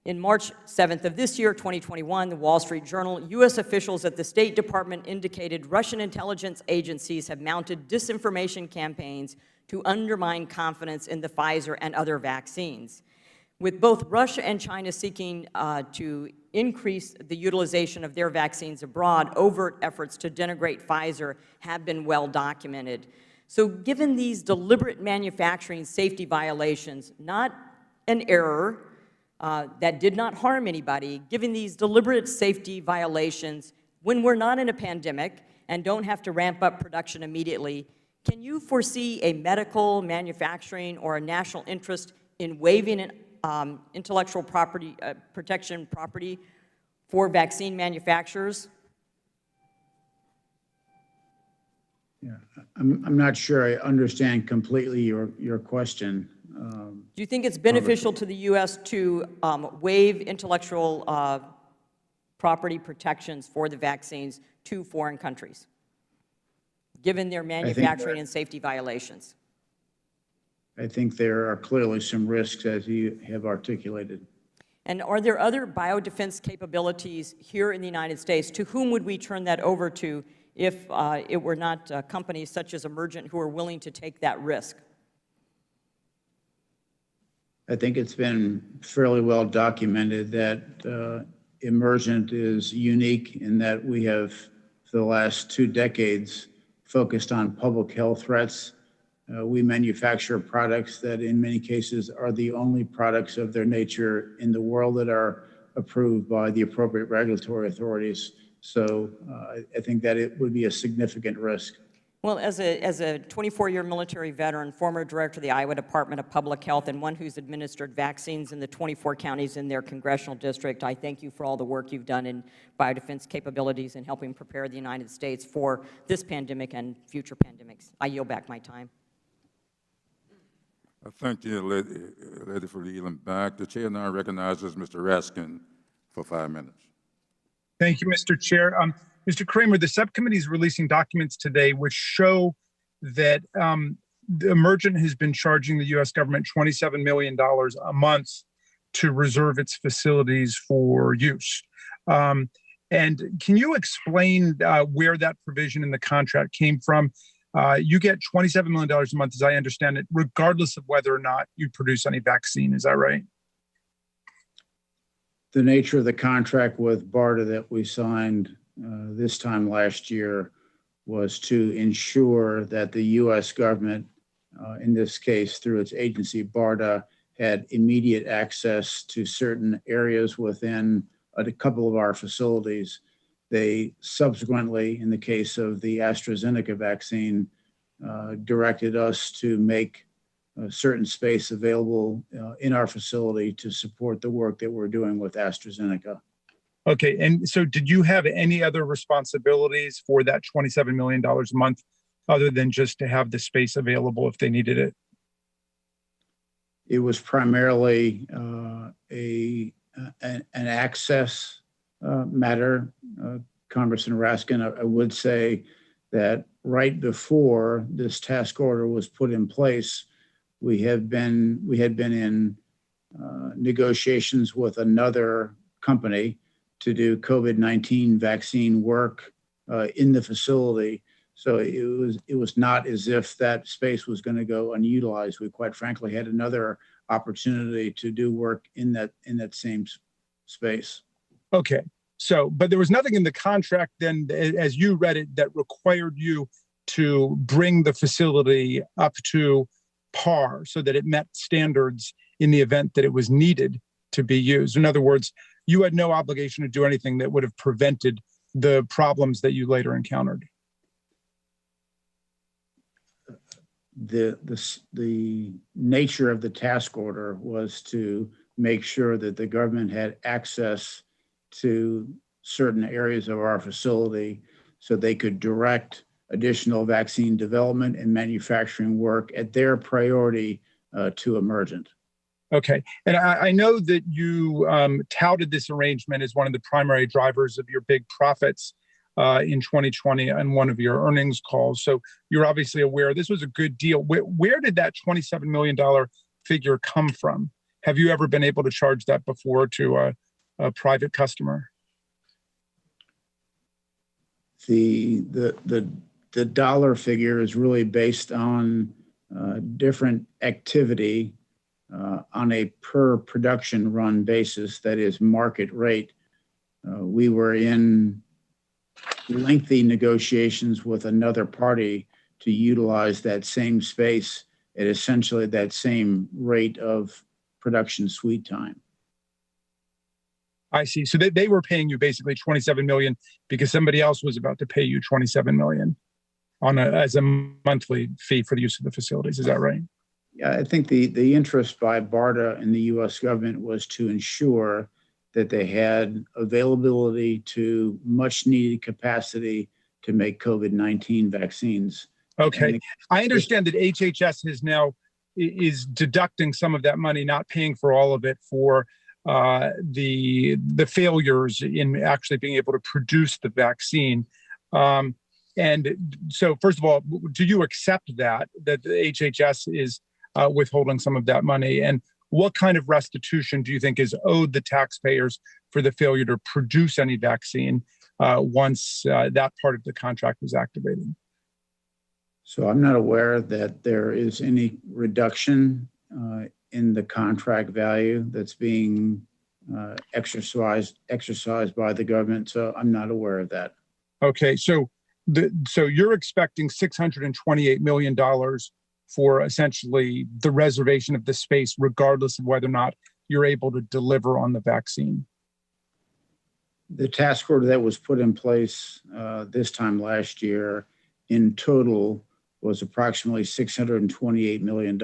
in March 7th of this year, 2021, the Wall Street Journal, U.S. officials at the State Department indicated Russian intelligence agencies have mounted disinformation campaigns to undermine confidence in the Pfizer and other vaccines. With both Russia and China seeking to increase the utilization of their vaccines abroad, overt efforts to denigrate Pfizer have been well documented. So given these deliberate manufacturing safety violations, not an error that did not harm anybody, given these deliberate safety violations, when we're not in a pandemic and don't have to ramp up production immediately, can you foresee a medical, manufacturing, or a national interest in waiving an intellectual property protection property for vaccine manufacturers? Yeah, I'm not sure I understand completely your question. Do you think it's beneficial to the U.S. to waive intellectual property protections for the vaccines to foreign countries, given their manufacturing and safety violations? I think there are clearly some risks, as you have articulated. And are there other biodefense capabilities here in the United States? To whom would we turn that over to if it were not companies such as Emergent who are willing to take that risk? I think it's been fairly well documented that Emergent is unique in that we have, for the last 2 decades, focused on public health threats. We manufacture products that in many cases are the only products of their nature in the world that are approved by the appropriate regulatory authorities. So I think that it would be a significant risk. Well, as a 24-year military veteran, former director of the Iowa Department of Public Health, and one who's administered vaccines in the 24 counties in their congressional district, I thank you for all the work you've done in biodefense capabilities and helping prepare the United States for this pandemic and future pandemics. I yield back my time. Thank you, lady for yielding back. The chair now recognizes Mr. Raskin for 5 minutes. Thank you, Mr. Chair. Mr. Kramer, the subcommittee is releasing documents today which show that the Emergent has been charging the U.S. government $27 million a month to reserve its facilities for use. And can you explain where that provision in the contract came from? You get $27 million a month, as I understand it, regardless of whether or not you produce any vaccine. Is that right? The nature of the contract with BARDA that we signed this time last year was to ensure that the U.S. government, in this case through its agency BARDA, had immediate access to certain areas within a couple of our facilities. They subsequently, in the case of the AstraZeneca vaccine, directed us to make a certain space available in our facility to support the work that we're doing with AstraZeneca. Okay, and so did you have any other responsibilities for that $27 million a month other than just to have the space available if they needed it? It was primarily an access matter. Congressman Raskin, I would say that right before this task order was put in place, we had been in negotiations with another company to do COVID-19 vaccine work in the facility. So it was not as if that space was going to go unutilized. We quite frankly had another opportunity to do work in that same space. Okay, so but there was nothing in the contract then, as you read it, that required you to bring the facility up to par so that it met standards in the event that it was needed to be used. In other words, you had no obligation to do anything that would have prevented the problems that you later encountered. The nature of the task order was to make sure that the government had access to certain areas of our facility so they could direct additional vaccine development and manufacturing work at their priority to Emergent. Okay, and I know that you touted this arrangement as one of the primary drivers of your big profits in 2020 on one of your earnings calls. So you're obviously aware this was a good deal. Where did that $27 million figure come from? Have you ever been able to charge that before to a private customer? The dollar figure is really based on different activity on a per production run basis, that is market rate. We were in lengthy negotiations with another party to utilize that same space at essentially that same rate of production suite time. I see. So they were paying you basically $27 million because somebody else was about to pay you $27 million as a monthly fee for the use of the facilities. Is that right? Yeah, I think the interest by BARDA and the U.S. government was to ensure that they had availability to much needed capacity to make COVID-19 vaccines. Okay. I understand that HHS is deducting some of that money, not paying for all of it for the failures in actually being able to produce the vaccine. And so first of all, do you accept that the HHS is withholding some of that money? And what kind of restitution do you think is owed the taxpayers for the failure to produce any vaccine once that part of the contract was activated? So I'm not aware that there is any reduction in the contract value that's being exercised by the government. So I'm not aware of that. Okay, so you're expecting $628 million for essentially the reservation of the space, regardless of whether or not you're able to deliver on the vaccine. The task order that was put in place this time last year in total was approximately $628 million.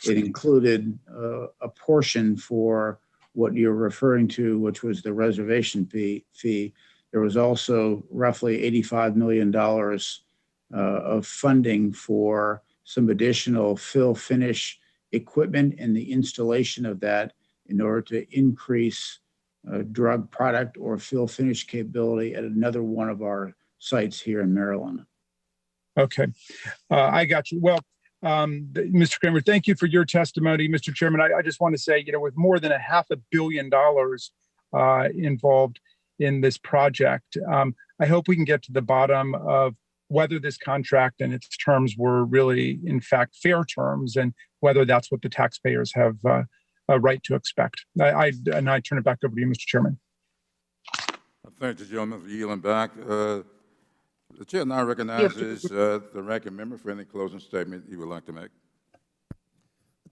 It included a portion for what you're referring to, which was the reservation fee. There was also roughly $85 million of funding for some additional fill finish equipment and the installation of that in order to increase drug product or fill finish capability at another one of our sites here in Maryland. Okay, I got you. Well, Mr. Kramer, thank you for your testimony. Mr. Chairman, I just want to say, with more than $500 million involved in this project, I hope we can get to the bottom of whether this contract and its terms were really, in fact, fair terms, and whether that's what the taxpayers have a right to expect. I turn it back over to you, Mr. Chairman. Thank the gentleman for yielding back. The chair now recognizes the ranking member for any closing statement he would like to make.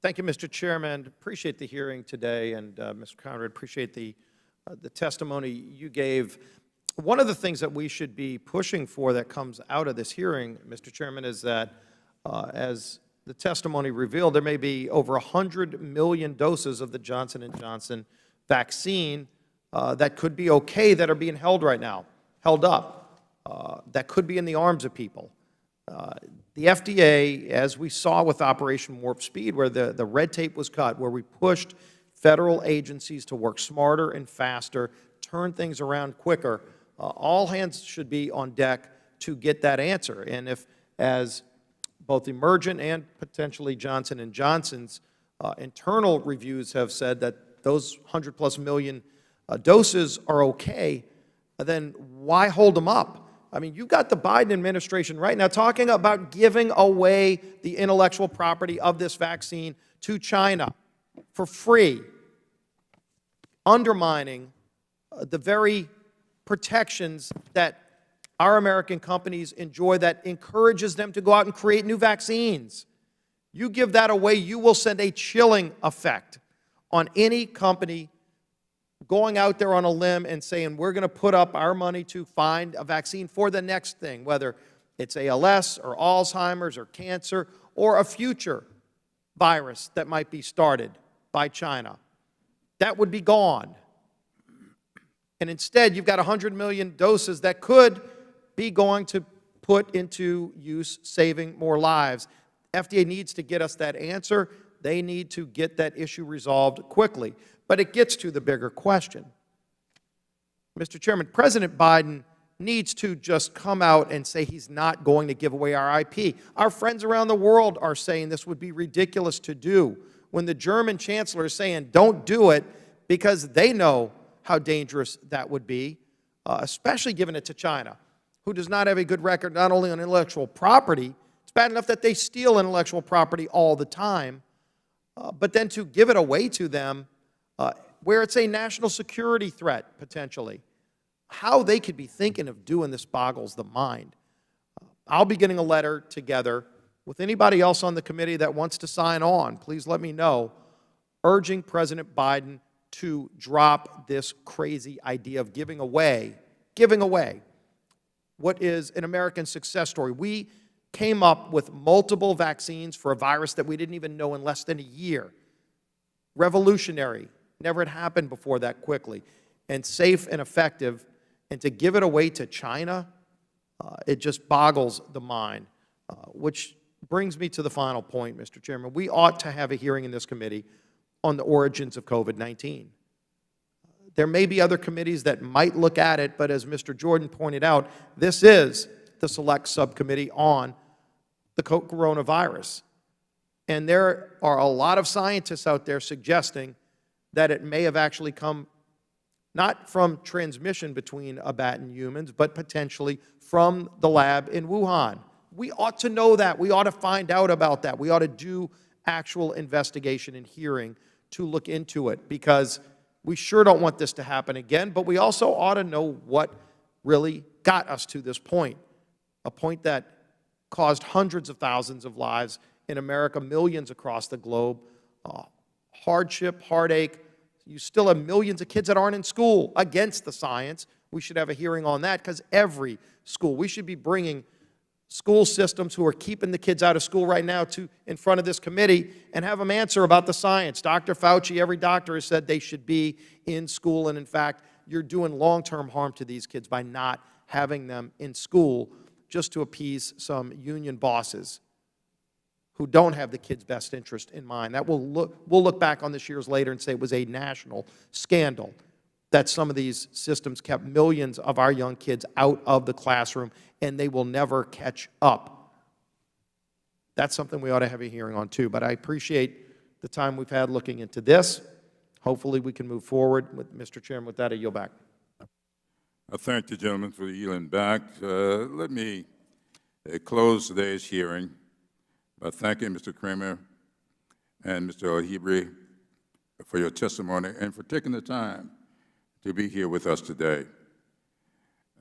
Thank you, Mr. Chairman. Appreciate the hearing today, and Mr. Conrad, appreciate the testimony you gave. One of the things that we should be pushing for that comes out of this hearing, Mr. Chairman, is that as the testimony revealed, there may be over 100 million doses of the Johnson & Johnson vaccine that could be okay that are being held right now, held up, that could be in the arms of people. The FDA, as we saw with Operation Warp Speed, where the red tape was cut, where we pushed federal agencies to work smarter and faster, turn things around quicker, all hands should be on deck to get that answer. And if, as both Emergent and potentially Johnson & Johnson's internal reviews have said that those 100+ million doses are okay, then why hold them up? I mean, you've got the Biden administration right now talking about giving away the intellectual property of this vaccine to China for free, undermining the very protections that our American companies enjoy that encourages them to go out and create new vaccines. You give that away, you will send a chilling effect on any company going out there on a limb and saying, we're going to put up our money to find a vaccine for the next thing, whether it's ALS or Alzheimer's or cancer or a future virus that might be started by China. That would be gone. And instead, you've got 100 million doses that could be going to put into use, saving more lives. FDA needs to get us that answer. They need to get that issue resolved quickly. But it gets to the bigger question. Mr. Chairman, President Biden needs to just come out and say he's not going to give away our IP. Our friends around the world are saying this would be ridiculous to do. When the German chancellor is saying don't do it because they know how dangerous that would be, especially giving it to China, who does not have a good record not only on intellectual property, it's bad enough that they steal intellectual property all the time, but then to give it away to them where it's a national security threat, potentially. How they could be thinking of doing this boggles the mind. I'll be getting a letter together with anybody else on the committee that wants to sign on. Please let me know, urging President Biden to drop this crazy idea of giving away what is an American success story. We came up with multiple vaccines for a virus that we didn't even know in less than a year. Revolutionary. Never had happened before that quickly. And safe and effective. And to give it away to China, it just boggles the mind. Which brings me to the final point, Mr. Chairman. We ought to have a hearing in this committee on the origins of COVID-19. There may be other committees that might look at it, but as Mr. Jordan pointed out, this is the select subcommittee on the coronavirus. And there are a lot of scientists out there suggesting that it may have actually come not from transmission between a bat and humans, but potentially from the lab in Wuhan. We ought to know that. We ought to find out about that. We ought to do actual investigation and hearing to look into it, because we sure don't want this to happen again, but we also ought to know what really got us to this point, a point that caused hundreds of thousands of lives in America, millions across the globe, hardship, heartache. You still have millions of kids that aren't in school against the science. We should have a hearing on that, because every school, we should be bringing school systems who are keeping the kids out of school right now in front of this committee and have them answer about the science. Dr. Fauci, every doctor has said they should be in school, and in fact, you're doing long-term harm to these kids by not having them in school just to appease some union bosses who don't have the kids' best interest in mind. We'll look back on this years later and say it was a national scandal that some of these systems kept millions of our young kids out of the classroom, and they will never catch up. That's something we ought to have a hearing on too, but I appreciate the time we've had looking into this. Hopefully we can move forward. Mr. Chairman, with that, I yield back. I thank the gentleman for yielding back. Let me close today's hearing by thanking Mr. Kramer and Mr. El-Hebri for your testimony and for taking the time to be here with us today.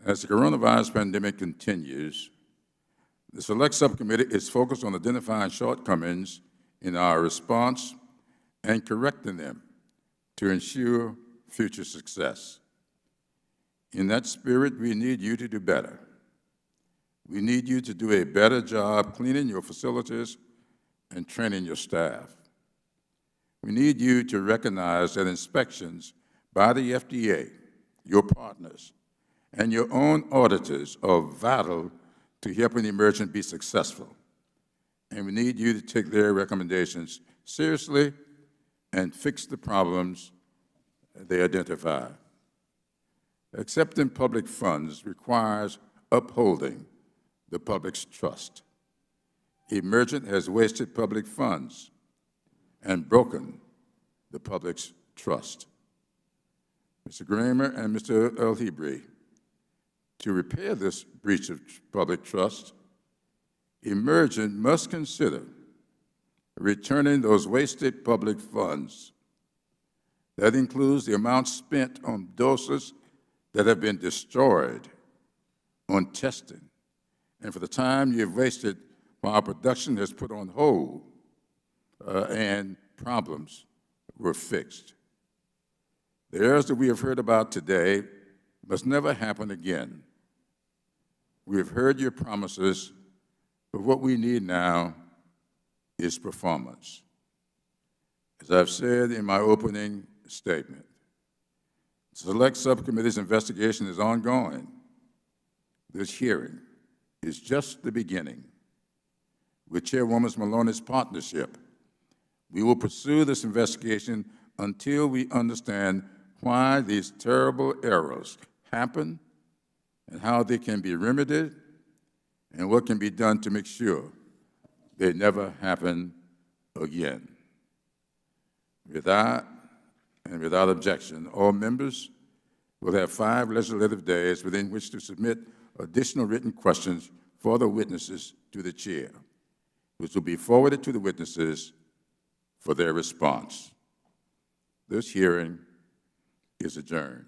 As the coronavirus pandemic continues, the Select Subcommittee is focused on identifying shortcomings in our response and correcting them to ensure future success. In that spirit, we need you to do better. We need you to do a better job cleaning your facilities and training your staff. We need you to recognize that inspections by the FDA, your partners, and your own auditors are vital to helping Emergent be successful. And we need you to take their recommendations seriously and fix the problems they identify. Accepting public funds requires upholding the public's trust. Emergent has wasted public funds and broken the public's trust. Mr. Kramer and Mr. El-Hebri, to repair this breach of public trust, Emergent must consider returning those wasted public funds. That includes the amount spent on doses that have been destroyed, on testing, and for the time you've wasted while production is put on hold and problems were fixed. The errors that we have heard about today must never happen again. We have heard your promises, but what we need now is performance. As I've said in my opening statement, the Select Subcommittee's investigation is ongoing. This hearing is just the beginning. With Chairwoman Maloney's partnership, we will pursue this investigation until we understand why these terrible errors happen and how they can be remedied and what can be done to make sure they never happen again. With that, and without objection, all members will have 5 legislative days within which to submit additional written questions for the witnesses to the chair, which will be forwarded to the witnesses for their response. This hearing is adjourned.